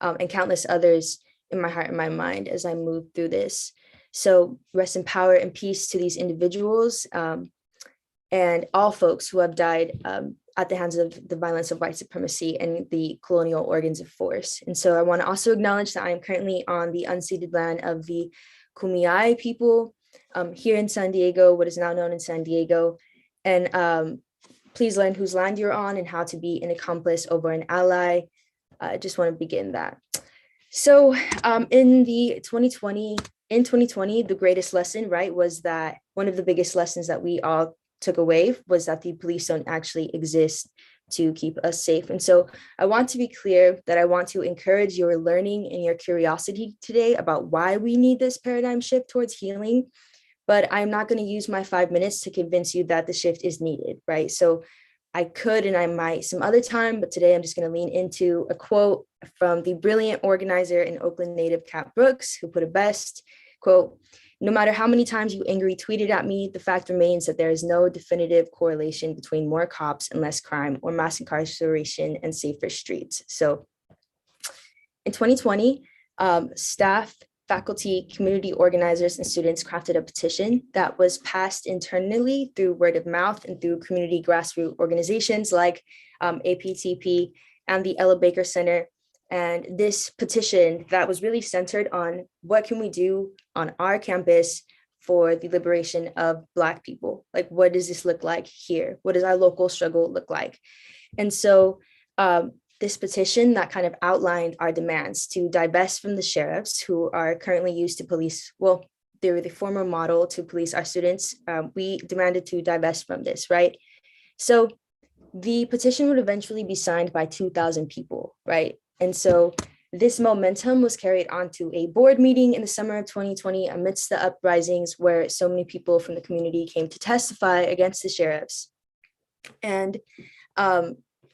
and countless others in my heart and my mind as I move through this. So rest in power and peace to these individuals and all folks who have died at the hands of the violence of white supremacy and the colonial organs of force. And so I want to also acknowledge that I am currently on the unceded land of the Kumeyaay people here in San Diego, what is now known as San Diego. And please learn whose land you're on and how to be an accomplice over an ally. I just want to begin that. So in 2020, the greatest lesson, right, was that one of the biggest lessons that we all took away was that the police don't actually exist to keep us safe. And so I want to be clear that I want to encourage your learning and your curiosity today about why we need this paradigm shift towards healing. But I'm not going to use my 5 minutes to convince you that the shift is needed, right? So I could and I might some other time, but today I'm just going to lean into a quote from the brilliant organizer and Oakland native Cat Brooks, who put it best, quote, "No matter how many times you angry tweeted at me, the fact remains that there is no definitive correlation between more cops and less crime or mass incarceration and safer streets." So in 2020, staff, faculty, community organizers, and students crafted a petition that was passed internally through word of mouth and through community grassroots organizations like APTP and the Ella Baker Center. And this petition that was really centered on what can we do on our campus for the liberation of Black people? Like, what does this look like here? What does our local struggle look like? And so this petition that kind of outlined our demands to divest from the sheriffs who are currently used to police, well, they were the former model to police our students. We demanded to divest from this, right? So the petition would eventually be signed by 2,000 people, right? And so this momentum was carried on to a board meeting in the summer of 2020 amidst the uprisings where so many people from the community came to testify against the sheriffs. And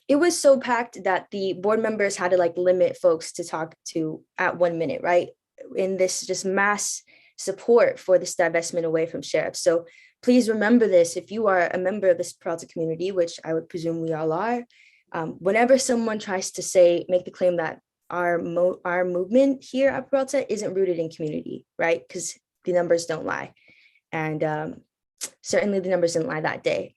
it was so packed that the board members had to limit folks to talk to at 1 minute, right? In this just mass support for this divestment away from sheriffs. So please remember this. If you are a member of this Peralta community, which I would presume we all are, whenever someone tries to say, make the claim that our movement here at Peralta isn't rooted in community, right? Because the numbers don't lie. And certainly the numbers didn't lie that day.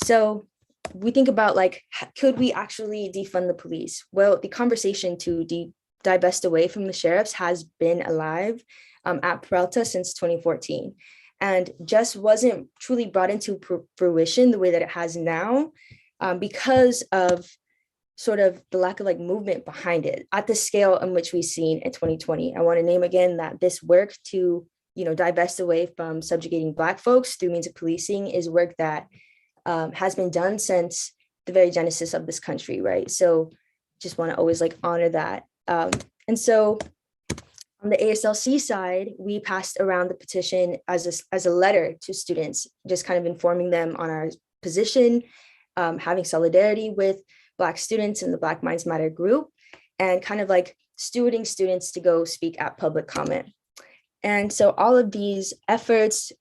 So we think about like, could we actually defund the police? Well, the conversation to divest away from the sheriffs has been alive at Peralta since 2014, and just wasn't truly brought into fruition the way that it has now because of sort of the lack of like movement behind it at the scale in which we've seen in 2020. I want to name again that this work to, divest away from subjugating Black folks through means of policing is work that has been done since the very genesis of this country, right? So just want to always like honor that. And so on the ASLC side, we passed around the petition as a letter to students, just kind of informing them on our position, having solidarity with Black students in the Black Minds Matter group, and kind of like stewarding students to go speak at public comment. And so all of these efforts,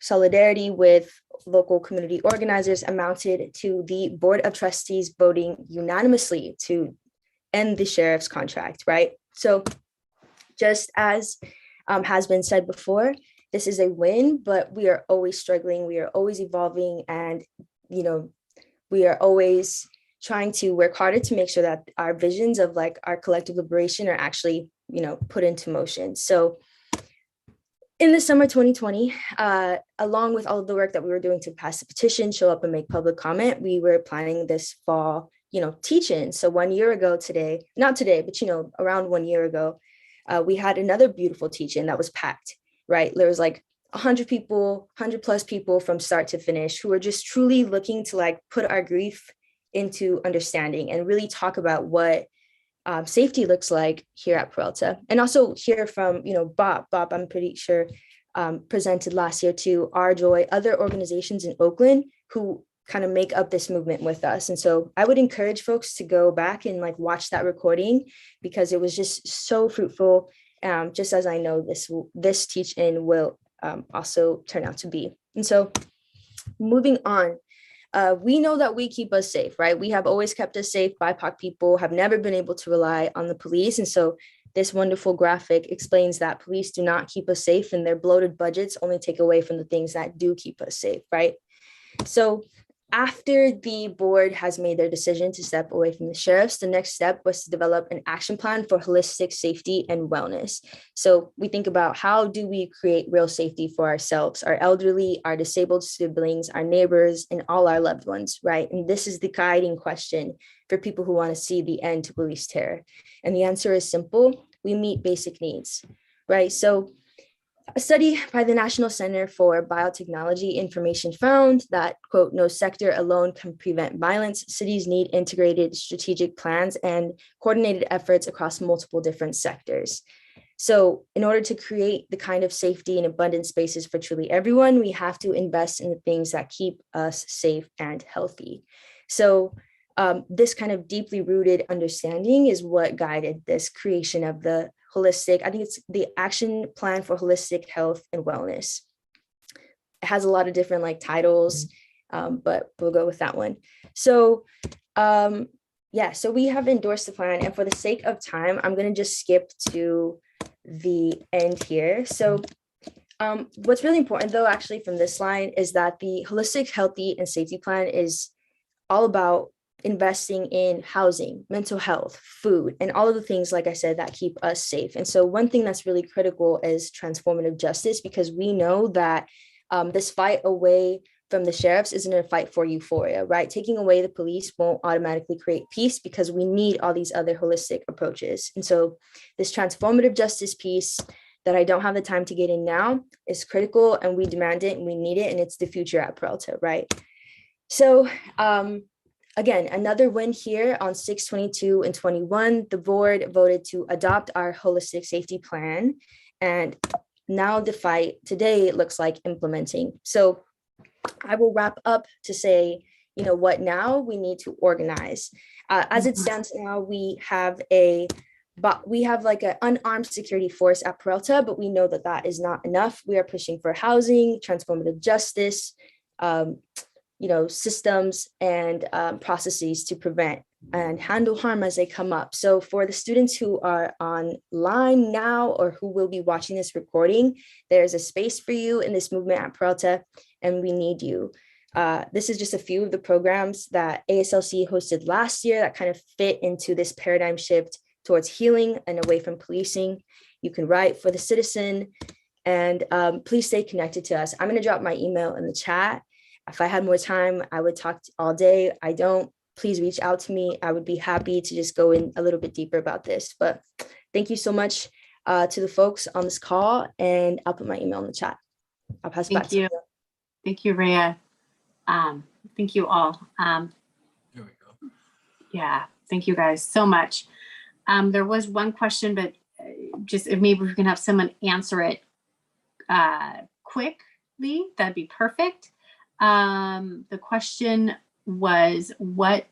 solidarity with local community organizers, amounted to the Board of Trustees voting unanimously to end the sheriff's contract, right? So just as has been said before, this is a win, but we are always struggling. We are always evolving, and we are always trying to work harder to make sure that our visions of like our collective liberation are actually, put into motion. So in the summer 2020, along with all of the work that we were doing to pass the petition, show up and make public comment, we were planning this fall, teach-in. So 1 year ago today, not today, but, around 1 year ago, we had another beautiful teach-in that was packed, right? There was like 100 plus people from start to finish who were just truly looking to like put our grief into understanding and really talk about what safety looks like here at Peralta. And also hear from, Bob, I'm pretty sure presented last year to Our Joy, other organizations in Oakland who kind of make up this movement with us. And so I would encourage folks to go back and like watch that recording, because it was just so fruitful, just as I know this teach-in will also turn out to be. And so moving on, we know that we keep us safe, right? We have always kept us safe. BIPOC people have never been able to rely on the police. And so this wonderful graphic explains that police do not keep us safe, and their bloated budgets only take away from the things that do keep us safe, right? So after the board has made their decision to step away from the sheriffs, the next step was to develop an action plan for holistic safety and wellness. So we think about, how do we create real safety for ourselves, our elderly, our disabled siblings, our neighbors, and all our loved ones, right? And this is the guiding question for people who want to see the end to police terror. And the answer is simple: we meet basic needs, right? So a study by the National Center for Biotechnology Information found that, quote, no sector alone can prevent violence. Cities need integrated strategic plans and coordinated efforts across multiple different sectors. So in order to create the kind of safety and abundant spaces for truly everyone, we have to invest in the things that keep us safe and healthy. So this kind of deeply rooted understanding is what guided this creation of the holistic, I think it's the action plan for holistic health and wellness. It has a lot of different like titles, but we'll go with that one. So so we have endorsed the plan, and for the sake of time, I'm going to just skip to the end here. So what's really important though, actually, from this line is that the holistic, healthy, and safety plan is all about investing in housing, mental health, food, and all of the things, like I said, that keep us safe. And so one thing that's really critical is transformative justice, because we know that this fight away from the sheriffs isn't a fight for euphoria, right? Taking away the police won't automatically create peace, because we need all these other holistic approaches. And so this transformative justice piece that I don't have the time to get in now is critical, and we demand it and we need it, and it's the future at Peralta, right? So again, another win here on 6/22 and 21, the board voted to adopt our holistic safety plan. And now the fight today looks like implementing. So I will wrap up to say, what now? We need to organize. As it stands now, we have a but we have like an unarmed security force at Peralta, but we know that that is not enough. We are pushing for housing, transformative justice, systems and processes to prevent and handle harm as they come up. So for the students who are online now or who will be watching this recording, there's a space for you in this movement at Peralta, and we need you. This is just a few of the programs that ASLC hosted last year that kind of fit into this paradigm shift towards healing and away from policing. You can write for the citizen, and please stay connected to us. I'm going to drop my email in the chat. If I had more time, I would talk all day. I don't. Please reach out to me. I would be happy to just go in a little bit deeper about this. But thank you so much to the folks on this call, and I'll put my email in the chat. I'll pass it back to you. Thank you, Rhea. Thank you all. There we go. Yeah, thank you guys so much. There was one question, but just if maybe we can have someone answer it quickly, that'd be perfect. The question was, what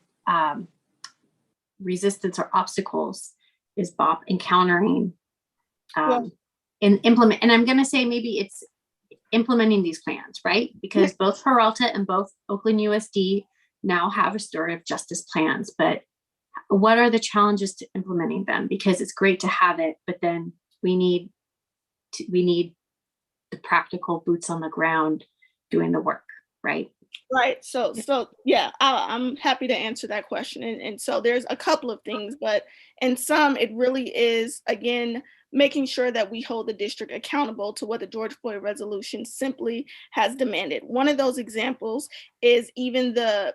resistance or obstacles is BOP encountering in implement? And I'm going to say maybe it's implementing these plans, right? Because both Peralta and both Oakland USD now have restorative justice plans, but what are the challenges to implementing them? Because it's great to have it, but then we need the practical boots on the ground doing the work, right? Right. So yeah, I'm happy to answer that question. And so there's a couple of things, but in some, it really is, again, making sure that we hold the district accountable to what the George Floyd resolution simply has demanded. One of those examples is even the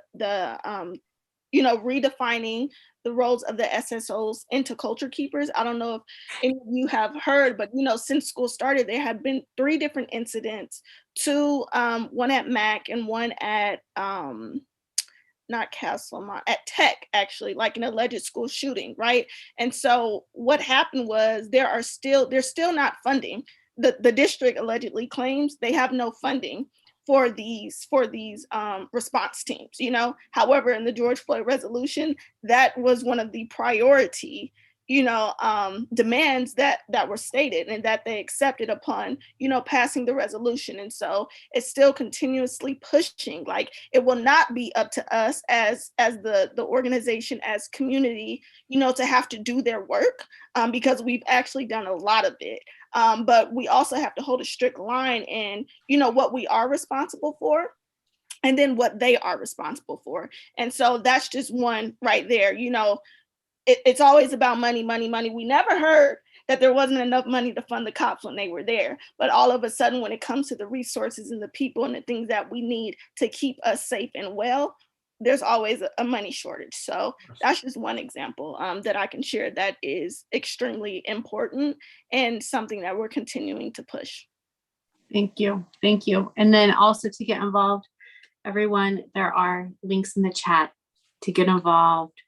redefining the roles of the SSOs into culture keepers. I don't know if any of you have heard, but since school started, there have been 3 different incidents, 2, one at Mac and one at not Castlemont, at Tech, actually, like an alleged school shooting, right? And so what happened was there's still not funding. The district allegedly claims they have no funding for these response teams, However, in the George Floyd resolution, that was one of the priority, demands that were stated and that they accepted upon, passing the resolution. And so it's still continuously pushing. Like, it will not be up to us as the organization, as community, to have to do their work, because we've actually done a lot of it. But we also have to hold a strict line in, what we are responsible for, and then what they are responsible for. And so that's just one right there. It's always about money, money, money. We never heard that there wasn't enough money to fund the cops when they were there. But all of a sudden, when it comes to the resources and the people and the things that we need to keep us safe and well, there's always a money shortage. So that's just one example that I can share that is extremely important and something that we're continuing to push. Thank you. Thank you. And then also to get involved, everyone, there are links in the chat to get involved.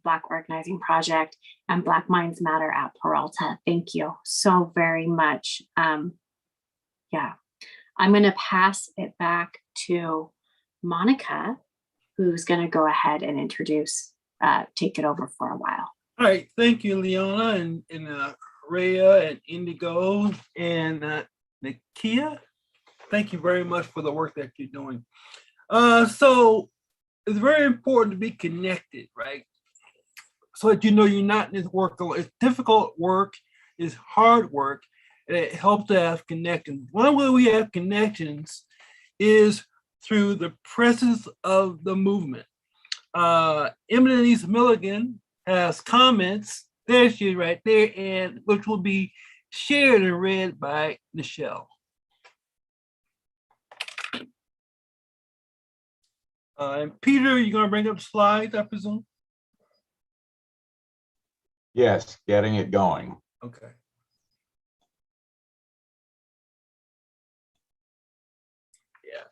Black Organizing Project and Black Minds Matter at Peralta. Thank you so very much. Yeah, I'm going to pass it back to Monica, who's going to go ahead and introduce, take it over for a while. All right, thank you, Leona and Rhea and Indigo and Nakia. Thank you very much for the work that you're doing. So it's very important to be connected, right? So that you're not in this work alone. It's difficult work, it's hard work, and it helps to have connections. One way we have connections is through the presence of the movement. Eminence Milligan has comments, there she is right there, and which will be shared and read by Nichelle. And Peter, you're going to bring up slides, I presume? Yes, getting it going. Okay. Yeah.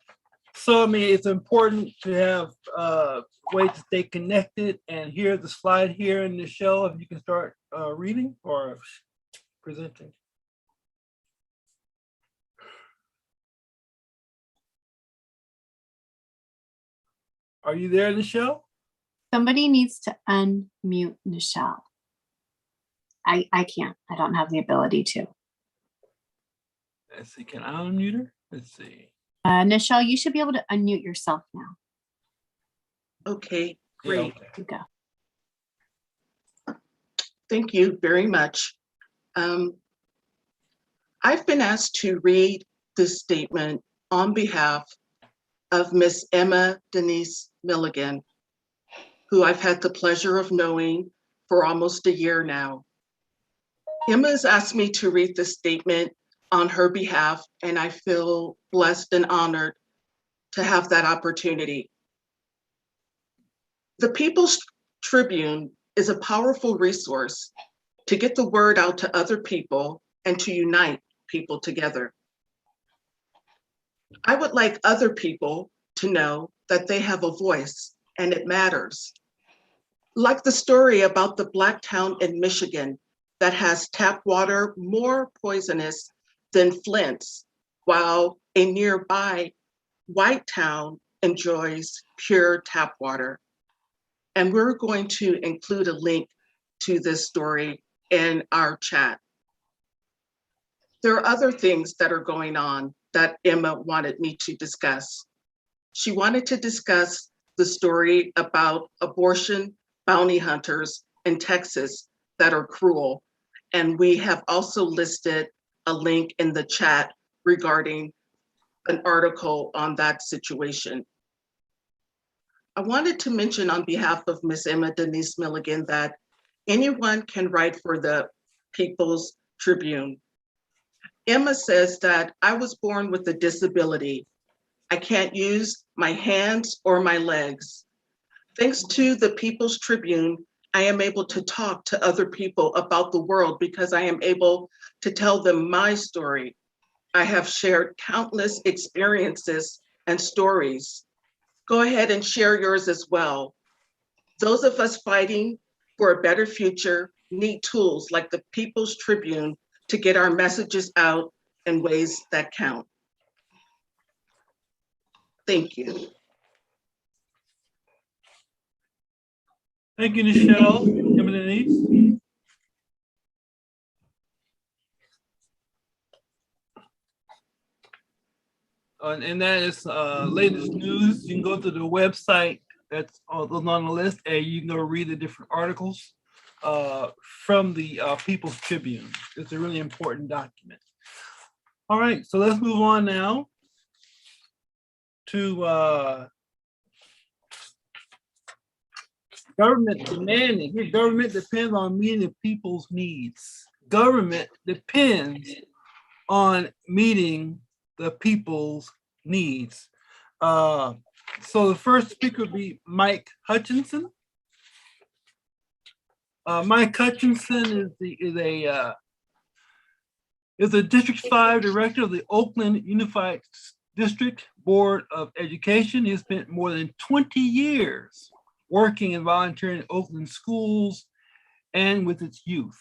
So, I mean, it's important to have a way to stay connected. And here's the slide here in the show. If you can start reading or presenting. Are you there, Nichelle? Somebody needs to unmute Nichelle. I can't. I don't have the ability to. Let's see, can I unmute her? Let's see. Nichelle, you should be able to unmute yourself now. Okay, Yeah, great. okay. You go. Thank you very much. I've been asked to read this statement on behalf of Miss Emma Denise Milligan, who I've had the pleasure of knowing for almost a year now. Emma's asked me to read this statement on her behalf, and I feel blessed and honored to have that opportunity. The People's Tribune is a powerful resource to get the word out to other people and to unite people together. I would like other people to know that they have a voice and it matters. Like the story about the Black town in Michigan that has tap water more poisonous than Flint's, while a nearby white town enjoys pure tap water. And we're going to include a link to this story in our chat. There are other things that are going on that Emma wanted me to discuss. She wanted to discuss the story about abortion bounty hunters in Texas that are cruel. And we have also listed a link in the chat regarding an article on that situation. I wanted to mention on behalf of Miss Emma Denise Milligan that anyone can write for the People's Tribune. Emma says that I was born with a disability. I can't use my hands or my legs. Thanks to the People's Tribune, I am able to talk to other people about the world because I am able to tell them my story. I have shared countless experiences and stories. Go ahead and share yours as well. Those of us fighting for a better future need tools like the People's Tribune to get our messages out in ways that count. Thank you. Thank you, Nichelle. Emma Denise. And that is latest news. You can go to the website that's on the list, and you can go read the different articles from the People's Tribune. It's a really important document. All right, so let's move on now to government demanding. Here, government depends on meeting the people's needs. Government depends on meeting the people's needs. So the first speaker would be Mike Hutchinson. Mike Hutchinson is a District 5 director of the Oakland Unified District Board of Education. He spent more than 20 years working and volunteering in Oakland schools and with its youth.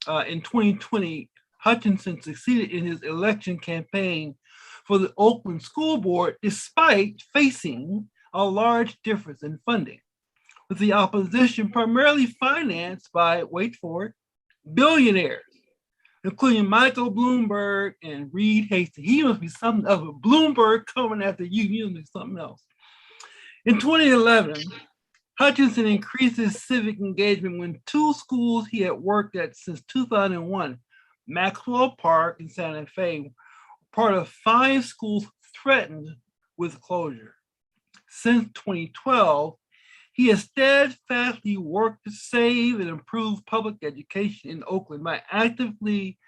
In 2020, Hutchinson succeeded in his election campaign for the Oakland School Board despite facing a large difference in funding, with the opposition primarily financed by, wait for it, billionaires, including Michael Bloomberg and Reed Hastings. He must be something else. Bloomberg coming after you, he must be something else. In 2011, Hutchinson increased his civic engagement when two schools he had worked at since 2001, Maxwell Park in Santa Fe, part of 5 schools threatened with closure. Since 2012, he has steadfastly worked to save and improve public education in Oakland by actively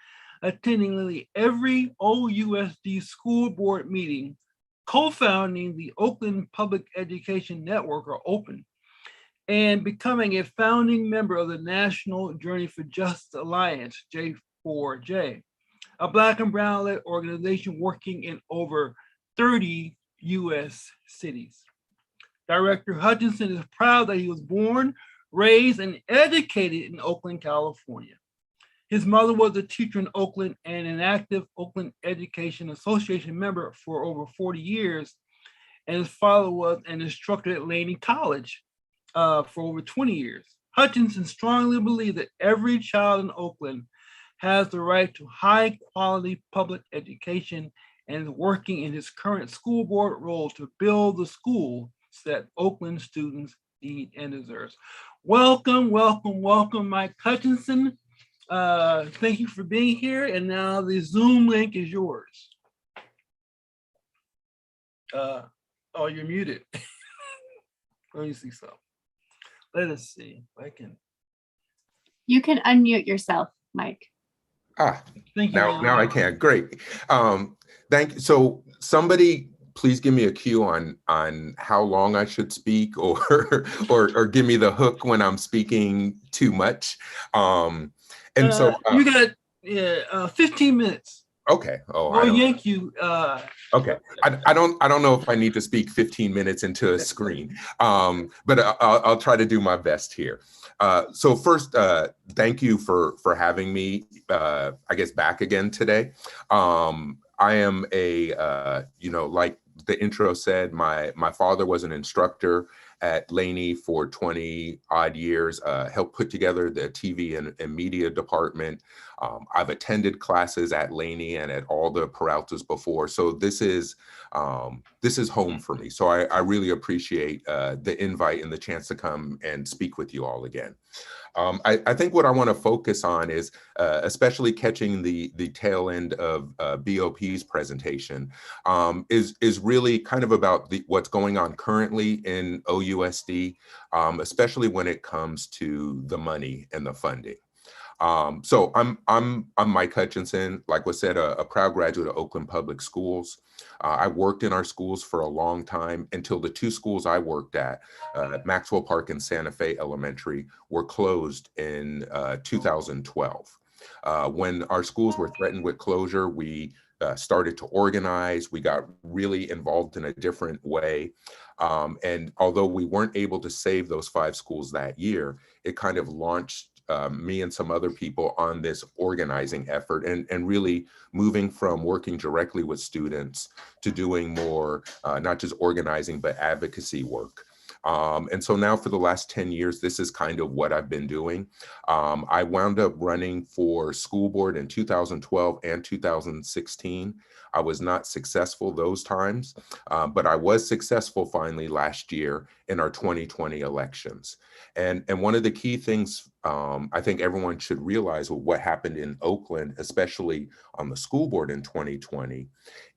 attending nearly every OUSD school board meeting, co-founding the Oakland Public Education Network, or OPEN, and becoming a founding member of the National Journey for Justice Alliance, J4J, a Black and brown-led organization working in over 30 US cities. Director Hutchinson is proud that he was born, raised, and educated in Oakland, California. His mother was a teacher in Oakland and an active Oakland Education Association member for over 40 years, and his father was an instructor at Laney College for over 20 years. Hutchinson strongly believed that every child in Oakland has the right to high quality public education and is working in his current school board role to build the school that Oakland students need and deserve. Welcome, welcome, welcome, Mike Hutchinson. Thank you for being here. And now the Zoom link is yours. Oh, you're muted. Let me see something. Let us see if I can. You can unmute yourself, Mike. Thank you. Now I can. Great. Thank you. So somebody please give me a cue on how long I should speak, or give me the hook when I'm speaking too much. So you got 15 minutes. Okay. We'll yank you. Okay. I don't know if I need to speak 15 minutes into a screen, but I'll try to do my best here. So first, thank you for having me, I guess, back again today. I am like the intro said, my father was an instructor at Laney for 20 odd years, helped put together the TV and media department. I've attended classes at Laney and at all the Peraltas before. So this is home for me. So I really appreciate the invite and the chance to come and speak with you all again. I think what I want to focus on is, especially catching the tail end of BOP's presentation, is really kind of about what's going on currently in OUSD, especially when it comes to the money and the funding. So I'm Mike Hutchinson, like was said, a proud graduate of Oakland Public Schools. I worked in our schools for a long time until the two schools I worked at Maxwell Park and Santa Fe Elementary, were closed in 2012. When our schools were threatened with closure, we started to organize. We got really involved in a different way. And although we weren't able to save those 5 schools that year, it kind of launched me and some other people on this organizing effort, and really moving from working directly with students to doing more, not just organizing, but advocacy work. And so now for the last 10 years, this is kind of what I've been doing. I wound up running for school board in 2012 and 2016. I was not successful those times, but I was successful finally last year in our 2020 elections. And one of the key things I think everyone should realize with what happened in Oakland, especially on the school board in 2020,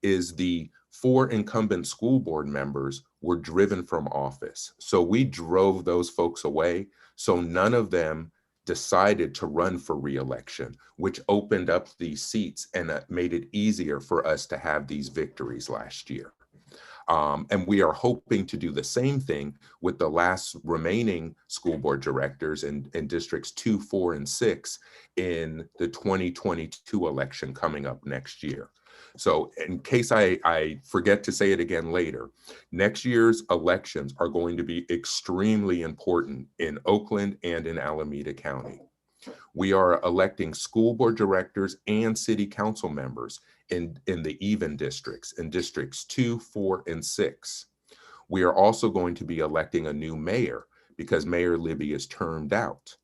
is the 4 incumbent school board members were driven from office. So we drove those folks away. So none of them decided to run for re-election, which opened up these seats and made it easier for us to have these victories last year. And we are hoping to do the same thing with the last remaining school board directors in districts 2, 4, and 6 in the 2022 election coming up next year. So in case I forget to say it again later, next year's elections are going to be extremely important in Oakland and in Alameda County. We are electing school board directors and city council members in the even districts, in districts 2, 4, and 6. We are also going to be electing a new mayor because Mayor Libby is termed out.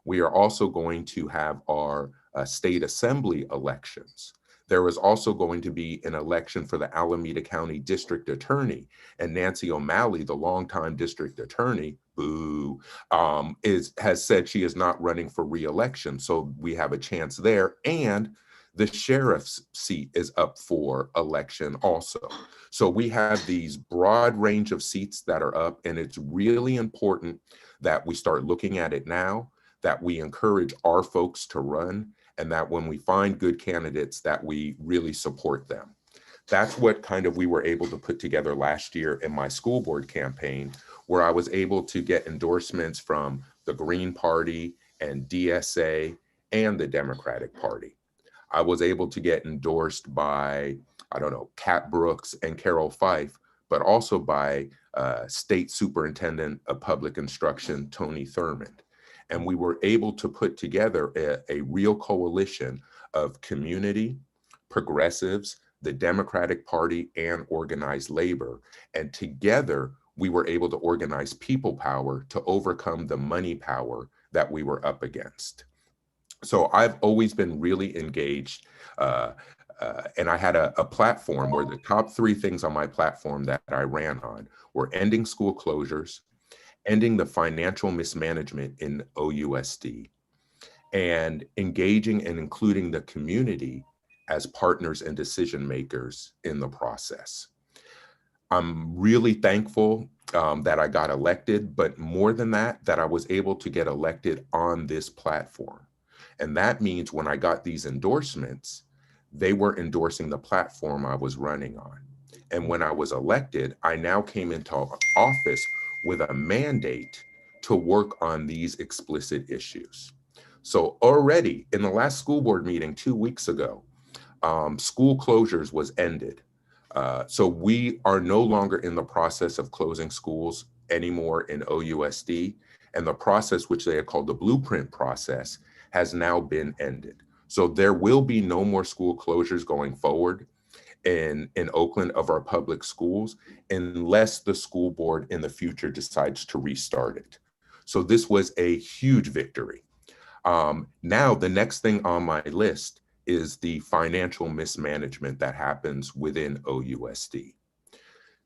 We are also going to have our state assembly elections. There is also going to be an election for the Alameda County District Attorney, and Nancy O'Malley, the longtime district attorney, has said she is not running for re-election. So we have a chance there, and the sheriff's seat is up for election also. So we have these broad range of seats that are up, and it's really important that we start looking at it now, that we encourage our folks to run, and that when we find good candidates, that we really support them. That's what kind of we were able to put together last year in my school board campaign, where I was able to get endorsements from the Green Party and DSA and the Democratic Party. I was able to get endorsed by, Kat Brooks and Carol Fife, but also by State Superintendent of Public Instruction, Tony Thurmond. And we were able to put together a real coalition of community, progressives, the Democratic Party, and organized labor. And together, we were able to organize people power to overcome the money power that we were up against. So I've always been really engaged, and I had a platform where the top 3 things on my platform that I ran on were ending school closures, ending the financial mismanagement in OUSD, and engaging and including the community as partners and decision makers in the process. I'm really thankful that I got elected, but more than that, that I was able to get elected on this platform. And that means when I got these endorsements, they were endorsing the platform I was running on. And when I was elected, I now came into office with a mandate to work on these explicit issues. So already in the last school board meeting 2 weeks ago, school closures was ended. So we are no longer in the process of closing schools anymore in OUSD, and the process, which they have called the blueprint process, has now been ended. So there will be no more school closures going forward in Oakland of our public schools, unless the school board in the future decides to restart it. So this was a huge victory. Now, the next thing on my list is the financial mismanagement that happens within OUSD.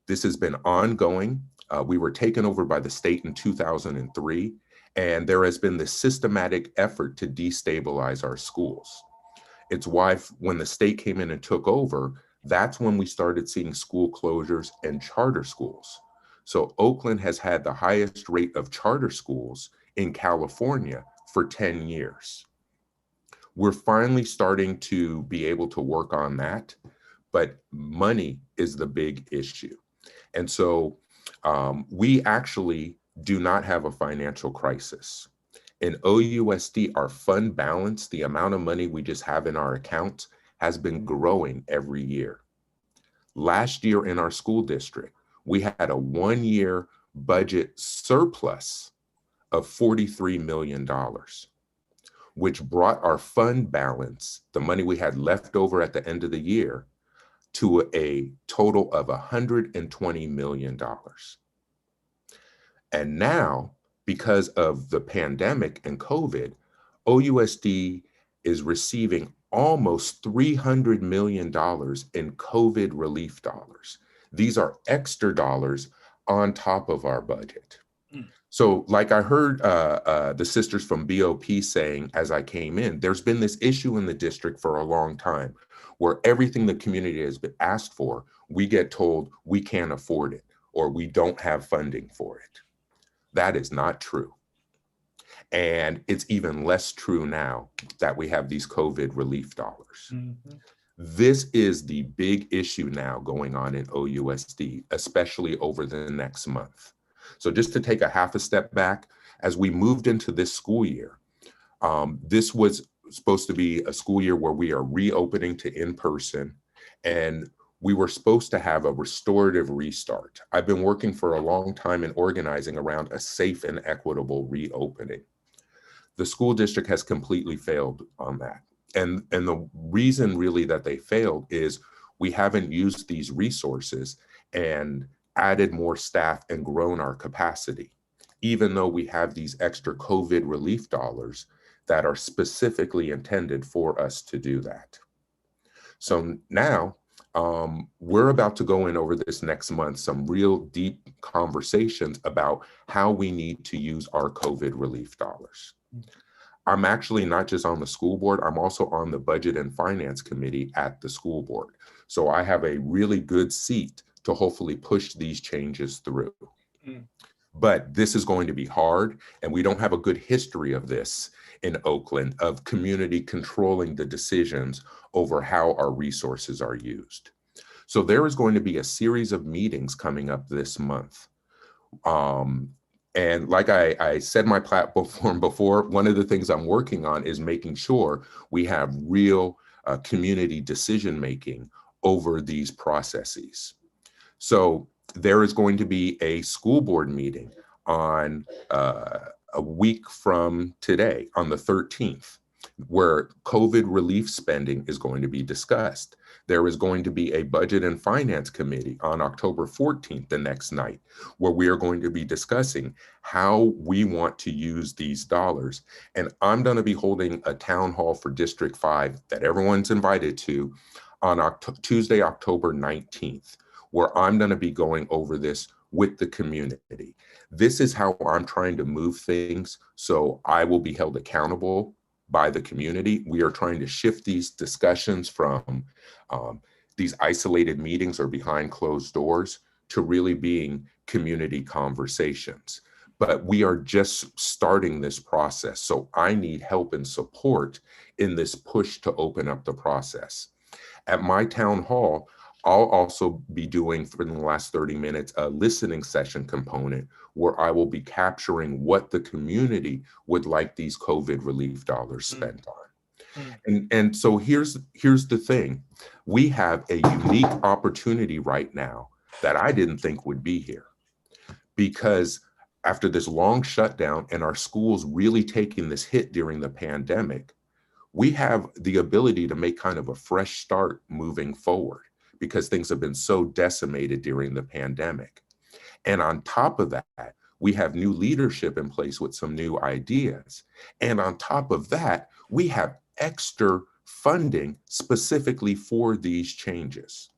This has been ongoing. We were taken over by the state in 2003, and there has been this systematic effort to destabilize our schools. It's why when the state came in and took over, that's when we started seeing school closures and charter schools. So Oakland has had the highest rate of charter schools in California for 10 years. We're finally starting to be able to work on that, but money is the big issue. And so we actually do not have a financial crisis. In OUSD, our fund balance, the amount of money we just have in our accounts, has been growing every year. Last year in our school district, we had a 1-year budget surplus of $43 million, which brought our fund balance, the money we had left over at the end of the year, to a total of $120 million. And now, because of the pandemic and COVID, OUSD is receiving almost $300 million in COVID relief dollars. These are extra dollars on top of our budget. So like I heard the sisters from BOP saying as I came in, there's been this issue in the district for a long time where everything the community has been asked for, we get told we can't afford it or we don't have funding for it. That is not true. And it's even less true now that we have these COVID relief dollars. This is the big issue now going on in OUSD, especially over the next month. So just to take a half a step back, as we moved into this school year, this was supposed to be a school year where we are reopening to in-person, and we were supposed to have a restorative restart. I've been working for a long time in organizing around a safe and equitable reopening. The school district has completely failed on that. And the reason really that they failed is we haven't used these resources and added more staff and grown our capacity, even though we have these extra COVID relief dollars that are specifically intended for us to do that. So now we're about to go in over this next month, some real deep conversations about how we need to use our COVID relief dollars. I'm actually not just on the school board, I'm also on the budget and finance committee at the school board. So I have a really good seat to hopefully push these changes through. But this is going to be hard, and we don't have a good history of this in Oakland, of community controlling the decisions over how our resources are used. So there is going to be a series of meetings coming up this month. And like I said my platform before, one of the things I'm working on is making sure we have real community decision-making over these processes. So there is going to be a school board meeting on a week from today, on the 13th. where COVID relief spending is going to be discussed. There is going to be a Budget and Finance Committee on October 14th, the next night, where we are going to be discussing how we want to use these dollars. And I'm going to be holding a town hall for District 5 that everyone's invited to on Tuesday, October 19th, where I'm going to be going over this with the community. This is how I'm trying to move things, so I will be held accountable by the community. We are trying to shift these discussions from these isolated meetings or behind closed doors to really being community conversations. But we are just starting this process. So I need help and support in this push to open up the process. At my town hall, I'll also be doing, for the last 30 minutes, a listening session component where I will be capturing what the community would like these COVID relief dollars spent on. And so here's the thing. We have a unique opportunity right now that I didn't think would be here, because after this long shutdown and our schools really taking this hit during the pandemic, we have the ability to make kind of a fresh start moving forward, because things have been so decimated during the pandemic. And on top of that, we have new leadership in place with some new ideas. And on top of that, we have extra funding specifically for these changes.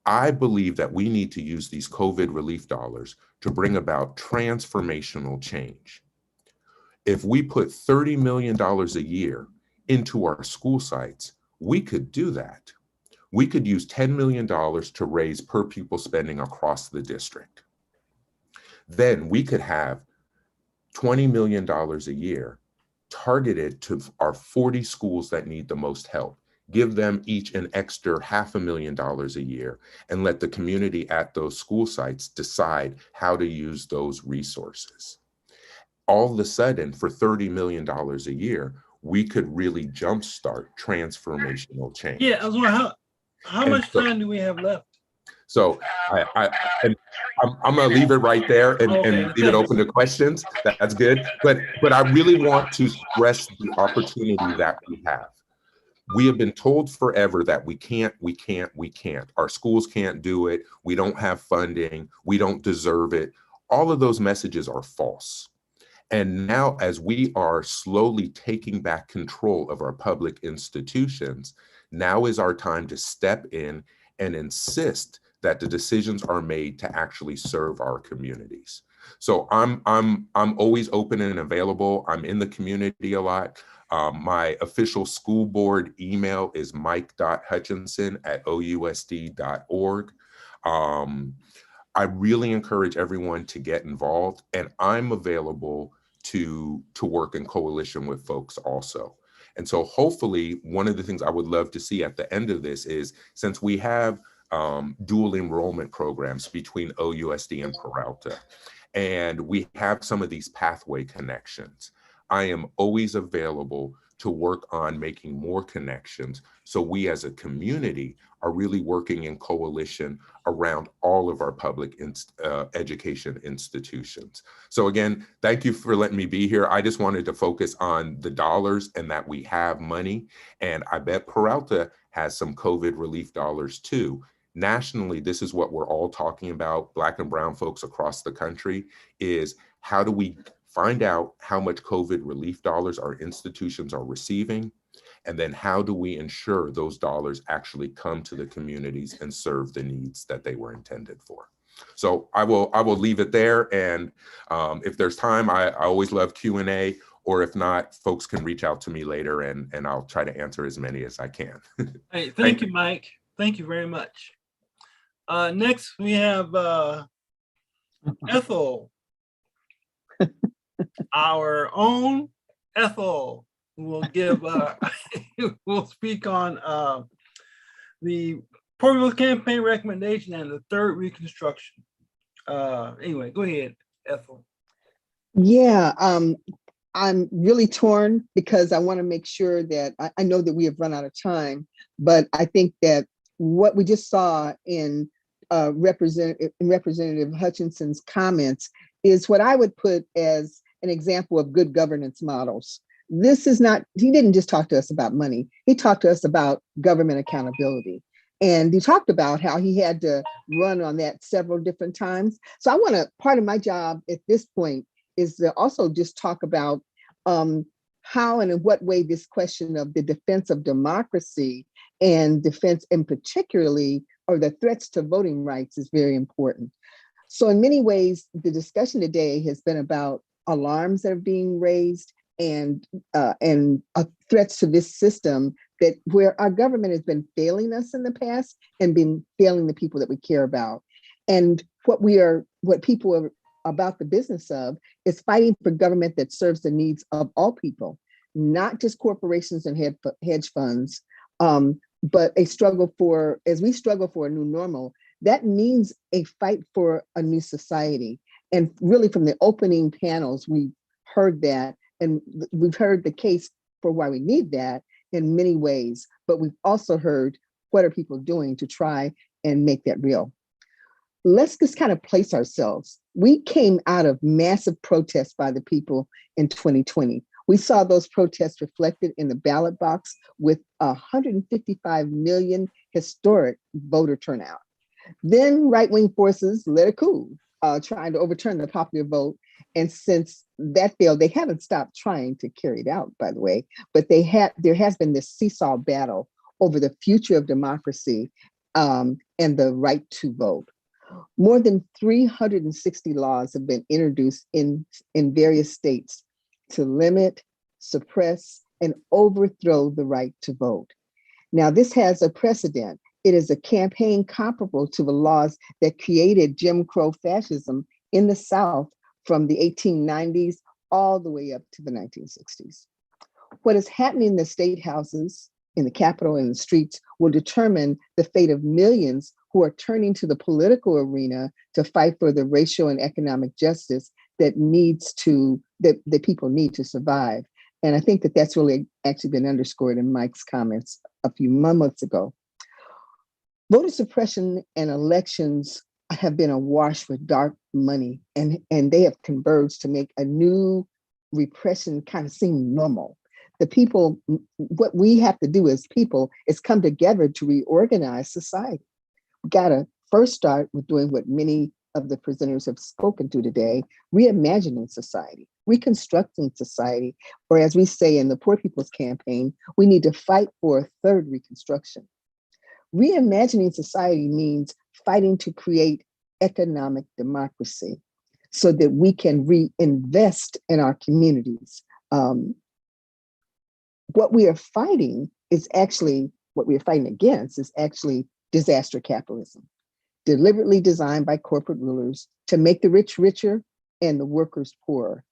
I believe that we need to use these COVID relief dollars to bring about transformational change. If we put $30 million a year into our school sites, we could do that. We could use $10 million to raise per pupil spending across the district. Then we could have $20 million a year targeted to our 40 schools that need the most help. Give them each an extra $500,000 a year and let the community at those school sites decide how to use those resources. All of a sudden, for $30 million a year, we could really jumpstart transformational change. Yeah, I was wondering how much time do we have left? So I'm going to leave it right there and leave it open to questions. That's good. But I really want to stress the opportunity that we have. We have been told forever that we can't. Our schools can't do it. We don't have funding. We don't deserve it. All of those messages are false. And now, as we are slowly taking back control of our public institutions, now is our time to step in and insist that the decisions are made to actually serve our communities. So I'm always open and available. I'm in the community a lot. My official school board email is mike.hutchinson@ousd.org. I really encourage everyone to get involved, and I'm available to work in coalition with folks also. And so hopefully one of the things I would love to see at the end of this is, since we have dual enrollment programs between OUSD and Peralta, and we have some of these pathway connections, I am always available to work on making more connections, so we as a community are really working in coalition around all of our public education institutions. So again, thank you for letting me be here. I just wanted to focus on the dollars and that we have money. And I bet Peralta has some COVID relief dollars too. Nationally, this is what we're all talking about, Black and brown folks across the country, is how do we find out how much COVID relief dollars our institutions are receiving, and then how do we ensure those dollars actually come to the communities and serve the needs that they were intended for. So I will leave it there, and if there's time, I always love Q&A, or if not, folks can reach out to me later, and I'll try to answer as many as I can. Hey, thank you, Mike. Thank you very much. Next, we have Ethel. Our own Ethel will give will speak on the Populist Campaign recommendation and the third reconstruction. Anyway, go ahead, Ethel. Yeah, I'm really torn because I want to make sure that I know that we have run out of time, but I think that what we just saw in Representative Hutchinson's comments is what I would put as an example of good governance models. this is not, he didn't just talk to us about money. He talked to us about government accountability. And he talked about how he had to run on that several different times. So I want to, part of my job at this point is to also just talk about how and in what way this question of the defense of democracy and defense in particularly, or the threats to voting rights is very important. So in many ways, the discussion today has been about alarms that are being raised and threats to this system that where our government has been failing us in the past and been failing the people that we care about. And what people are about the business of is fighting for government that serves the needs of all people, not just corporations and hedge funds, but a struggle for, as we struggle for a new normal, that means a fight for a new society. And really from the opening panels, we heard that, and we've heard the case for why we need that in many ways, but we've also heard what are people doing to try and make that real. Let's just kind of place ourselves. We came out of massive protests by the people in 2020. We saw those protests reflected in the ballot box with 155 million historic voter turnout. Then right-wing forces led a coup, trying to overturn the popular vote. And since that failed, they haven't stopped trying to carry it out, by the way, but there has been this seesaw battle over the future of democracy and the right to vote. More than 360 laws have been introduced in various states to limit, suppress, and overthrow the right to vote. Now, this has a precedent. It is a campaign comparable to the laws that created Jim Crow fascism in the South from the 1890s all the way up to the 1960s. What is happening in the state houses, in the Capitol, and the streets will determine the fate of millions who are turning to the political arena to fight for the racial and economic justice that people need to survive. And I think that that's really actually been underscored in Mike's comments a few months ago. Voter suppression and elections have been awash with dark money, and they have converged to make a new repression kind of seem normal. The people, what we have to do as people is come together to reorganize society. We gotta first start with doing what many of the presenters have spoken to today, reimagining society, reconstructing society, or as we say in the Poor People's Campaign, we need to fight for a third reconstruction. Reimagining society means fighting to create economic democracy so that we can reinvest in our communities. What we are fighting against is actually disaster capitalism, deliberately designed by corporate rulers to make the rich richer and the workers poorer.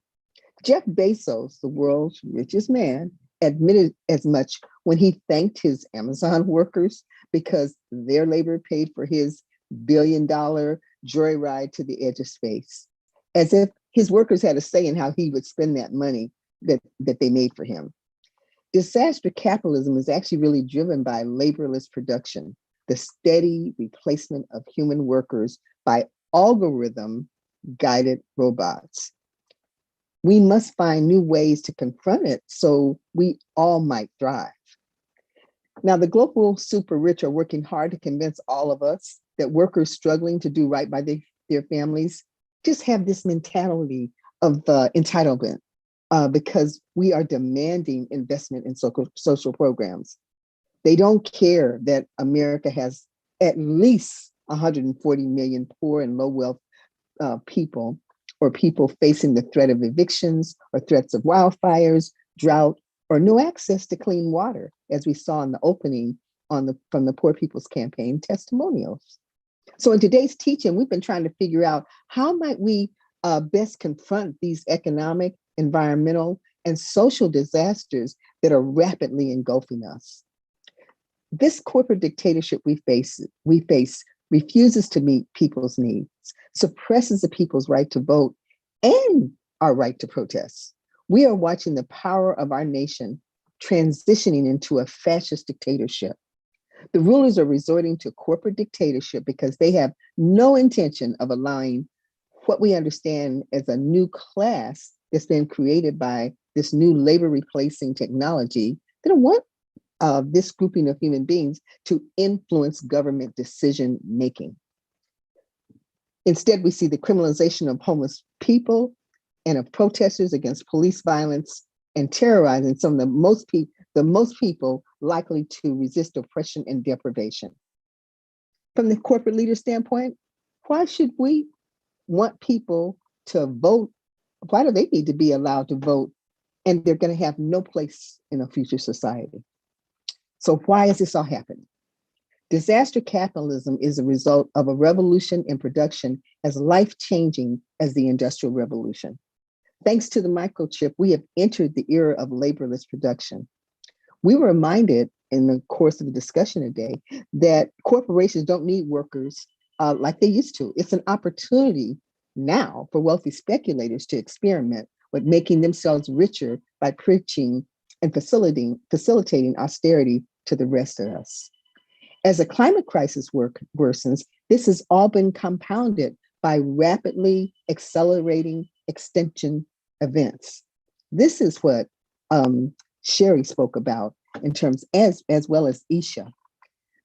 Jeff Bezos, the world's richest man, admitted as much when he thanked his Amazon workers because their labor paid for his billion-dollar joyride to the edge of space, as if his workers had a say in how he would spend that money that they made for him. Disaster capitalism is actually really driven by laborless production, the steady replacement of human workers by algorithm-guided robots. We must find new ways to confront it so we all might thrive. Now, the global super rich are working hard to convince all of us that workers struggling to do right by their families just have this mentality of entitlement because we are demanding investment in social programs. They don't care that America has at least 140 million poor and low wealth people, or people facing the threat of evictions or threats of wildfires, drought, or no access to clean water, as we saw in the opening from the Poor People's Campaign testimonials. So in today's teaching, we've been trying to figure out how might we best confront these economic, environmental, and social disasters that are rapidly engulfing us. This corporate dictatorship we face refuses to meet people's needs, suppresses the people's right to vote and our right to protest. We are watching the power of our nation transitioning into a fascist dictatorship. The rulers are resorting to corporate dictatorship because they have no intention of allowing what we understand as a new class that's been created by this new labor replacing technology, they don't want this grouping of human beings to influence government decision making. Instead, we see the criminalization of homeless people and of protesters against police violence and terrorizing some of the most people likely to resist oppression and deprivation. From the corporate leader standpoint, why should we want people to vote? Why do they need to be allowed to vote and they're going to have no place in a future society? So why is this all happening? Disaster capitalism is a result of a revolution in production as life-changing as the Industrial Revolution. Thanks to the microchip, we have entered the era of laborless production. We were reminded in the course of the discussion today that corporations don't need workers like they used to. It's an opportunity now for wealthy speculators to experiment with making themselves richer by preaching and facilitating austerity to the rest of us. As the climate crisis worsens, this has all been compounded by rapidly accelerating extinction events. This is what Sherry spoke about in terms, as well as Aisha.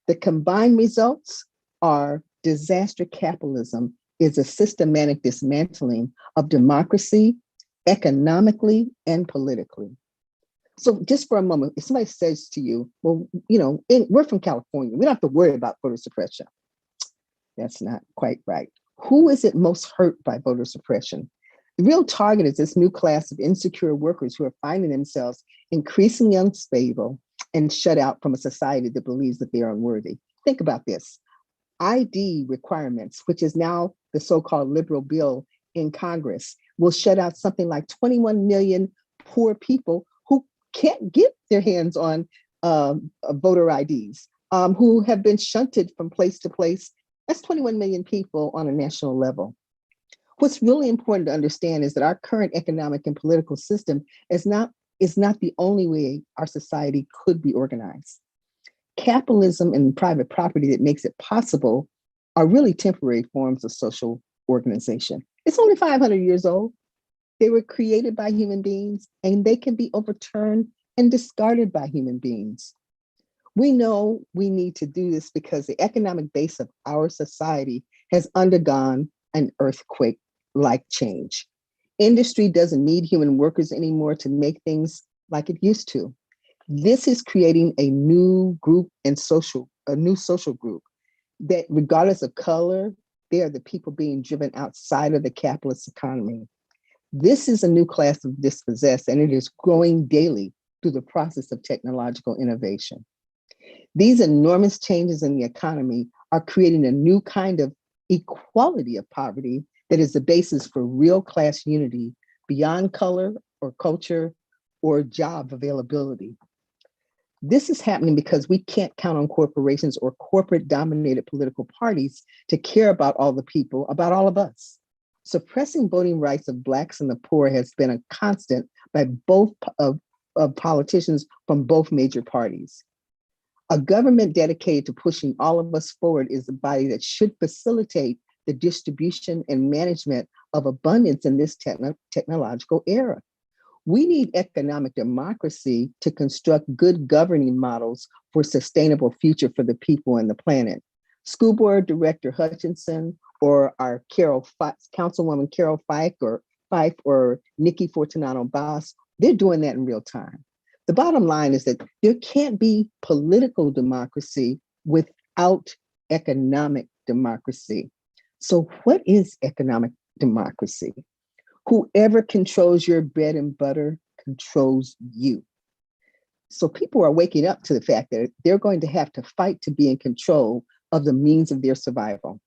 The combined results are disaster capitalism is a systematic dismantling of democracy economically and politically. So just for a moment, if somebody says to you, well, we're from California, we don't have to worry about voter suppression. That's not quite right. Who is it most hurt by voter suppression? The real target is this new class of insecure workers who are finding themselves increasingly unstable and shut out from a society that believes that they are unworthy. Think about this. ID requirements, which is now the so-called liberal bill in Congress, will shut out something like 21 million poor people who can't get their hands on voter IDs, who have been shunted from place to place. That's 21 million people on a national level. What's really important to understand is that our current economic and political system is not the only way our society could be organized. Capitalism and private property that makes it possible are really temporary forms of social organization. It's only 500 years old. They were created by human beings and they can be overturned and discarded by human beings. We know we need to do this because the economic base of our society has undergone an earthquake-like change. Industry doesn't need human workers anymore to make things like it used to. This is creating a new group and a new social group that, regardless of color, they are the people being driven outside of the capitalist economy. This is a new class of dispossessed, and it is growing daily through the process of technological innovation. These enormous changes in the economy are creating a new kind of equality of poverty that is the basis for real class unity beyond color or culture or job availability. This is happening because we can't count on corporations or corporate-dominated political parties to care about all the people, about all of us. Suppressing voting rights of Blacks and the poor has been a constant by both of politicians from both major parties. A government dedicated to pushing all of us forward is a body that should facilitate the distribution and management of abundance in this technological era. We need economic democracy to construct good governing models for a sustainable future for the people and the planet. School Board Director Hutchinson or our Councilwoman Carol Fife or Nikki Fortunato Boss, they're doing that in real time. The bottom line is that there can't be political democracy without economic democracy. So what is economic democracy? Whoever controls your bread and butter controls you. So people are waking up to the fact that they're going to have to fight to be in control of the means of their survival.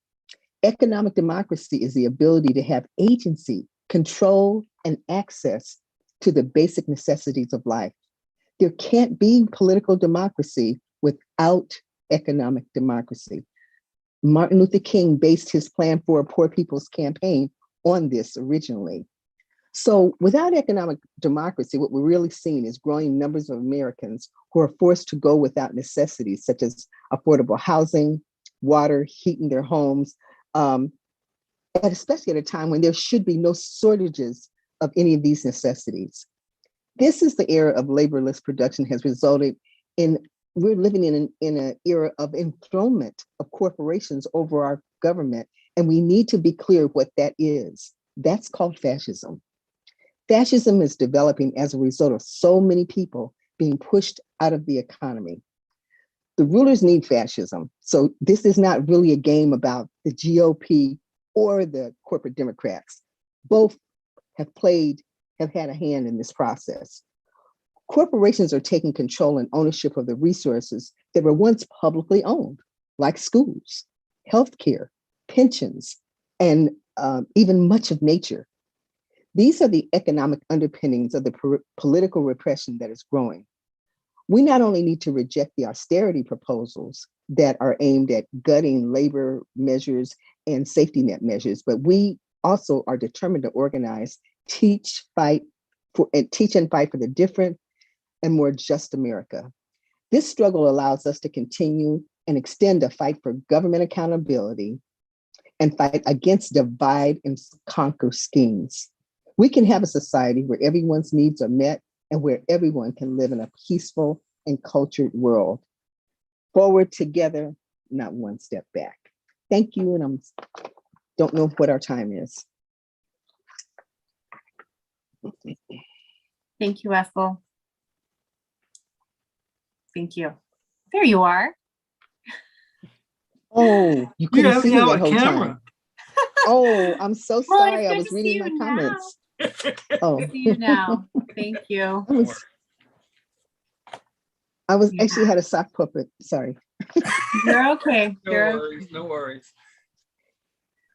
Economic democracy is the ability to have agency, control, and access to the basic necessities of life. There can't be political democracy without economic democracy. Martin Luther King based his plan for a poor people's campaign on this originally. So without economic democracy, what we're really seeing is growing numbers of Americans who are forced to go without necessities such as affordable housing, water, heat in their homes, and especially at a time when there should be no shortages of any of these necessities. This is the era of laborless production has resulted in, we're living in an era of enthronement of corporations over our government. And we need to be clear what that is. That's called fascism. Fascism is developing as a result of so many people being pushed out of the economy. The rulers need fascism. So this is not really a game about the GOP or the corporate Democrats. Both have had a hand in this process. Corporations are taking control and ownership of the resources that were once publicly owned, like schools, healthcare, pensions, and even much of nature. These are the economic underpinnings of the political repression that is growing. We not only need to reject the austerity proposals that are aimed at gutting labor measures and safety net measures, but we also are determined to organize, teach and fight for the different and more just America. This struggle allows us to continue and extend a fight for government accountability and fight against divide and conquer schemes. We can have a society where everyone's needs are met and where everyone can live in a peaceful and cultured world. Forward together, not one step back. Thank you, and I don't know what our time is. Thank you, Ethel. Thank you. There you are. Oh, you couldn't see me that whole camera. time. Oh, I'm so Well, sorry. it's I good was to reading see my you comments. now. Oh, Good to see you now. Thank you. I was actually had a sock puppet. Sorry. You're okay. No You're worries. No worries.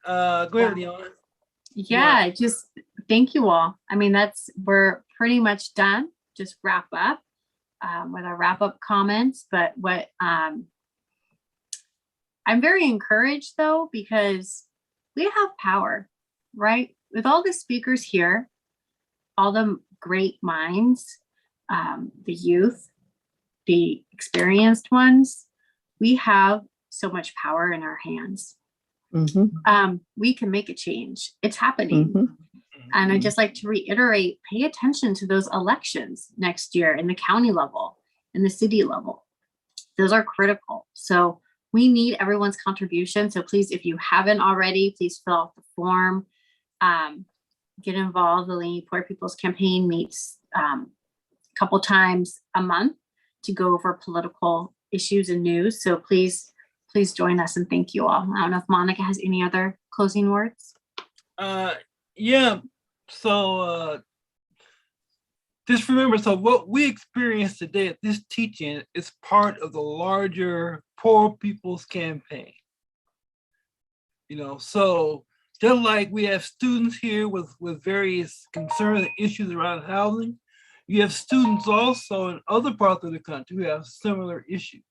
Go ahead, Leona. Yeah, just thank you all. I mean, we're pretty much done. Just wrap up with our wrap up comments. But what I'm very encouraged though, because we have power, right? With all the speakers here, all the great minds, the youth, the experienced ones, we have so much power in our hands. Mm-hmm. We can make a change. It's happening. Mm-hmm. And I just like to reiterate, pay attention to those elections next year in the county level, in the city level. Those are critical. So we need everyone's contribution. So please, if you haven't already, please fill out the form. Get involved. The Laney Poor People's Campaign meets a couple times a month to go over political issues and news. So please join us, and thank you all. I don't know if Monica has any other closing words. Yeah. So just remember, so what we experienced today at this teaching is part of the larger Poor People's Campaign. So just like we have students here with various concerns and issues around housing, you have students also in other parts of the country who have similar issues.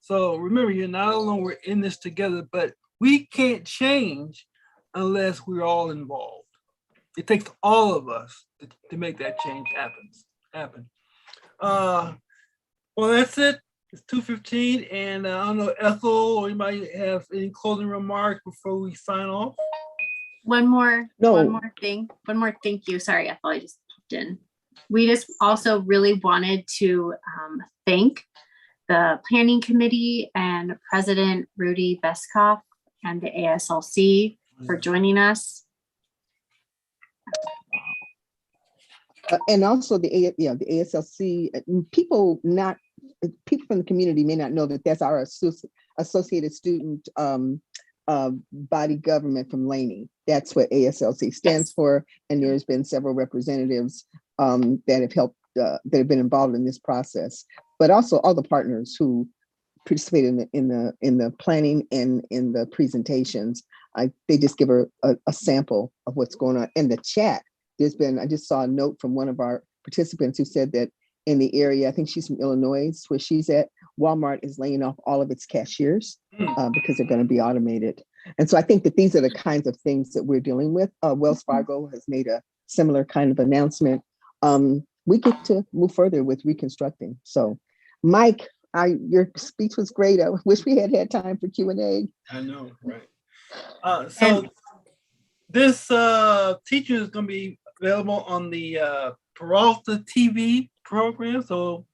So remember, you're not alone, we're in this together, but we can't change unless we're all involved. It takes all of us to make that change happen. Well, that's it. It's 2:15, and I don't know, Ethel, or you might have any closing remarks before we sign off? One more thing. One more thank you. Sorry, Ethel, I just popped in. We just also really wanted to thank the Planning Committee and President Rudy Beskoff and the ASLC for joining us. And also the ASLC, people from the community may not know that that's our associated student body government from Laney. That's what ASLC stands for. And there's been several representatives that have helped, that have been involved in this process, but also all the partners who participated in the planning and in the presentations. They just give a sample of what's going on in the chat. I just saw a note from one of our participants who said that in the area, I think she's from Illinois, where she's at, Walmart is laying off all of its cashiers because they're going to be automated. And so I think that these are the kinds of things that we're dealing with. Wells Fargo has made a similar kind of announcement. We get to move further with reconstructing. So Mike, your speech was great. I wish we had time for Q&A. I know, right. So this teaching is going to be available on the PeraltaTV program. So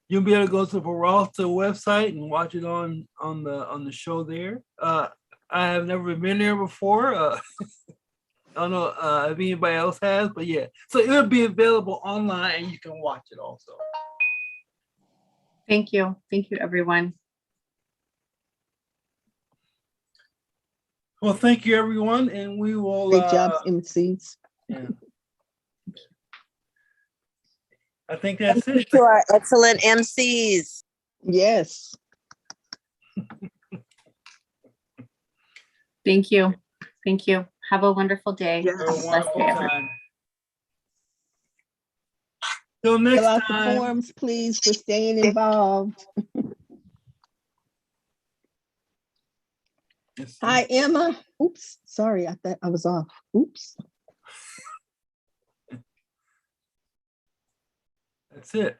you'll be able to go to the Peralta website and watch it on the show there. I have never been there before. I don't know if anybody else has, but yeah. So it'll be available online and you can watch it also. Thank you. Thank you, everyone. Well, thank you, everyone, and we will. Great job, MCs. Yeah. I think that's it. To our excellent MCs. Yes. Thank you. Thank you. Have a wonderful day. Yes. For a wonderful time. Till Fill next out time. the forms, please, for staying involved. Hi, Emma. Oops, sorry, I thought I was off. Oops. That's it.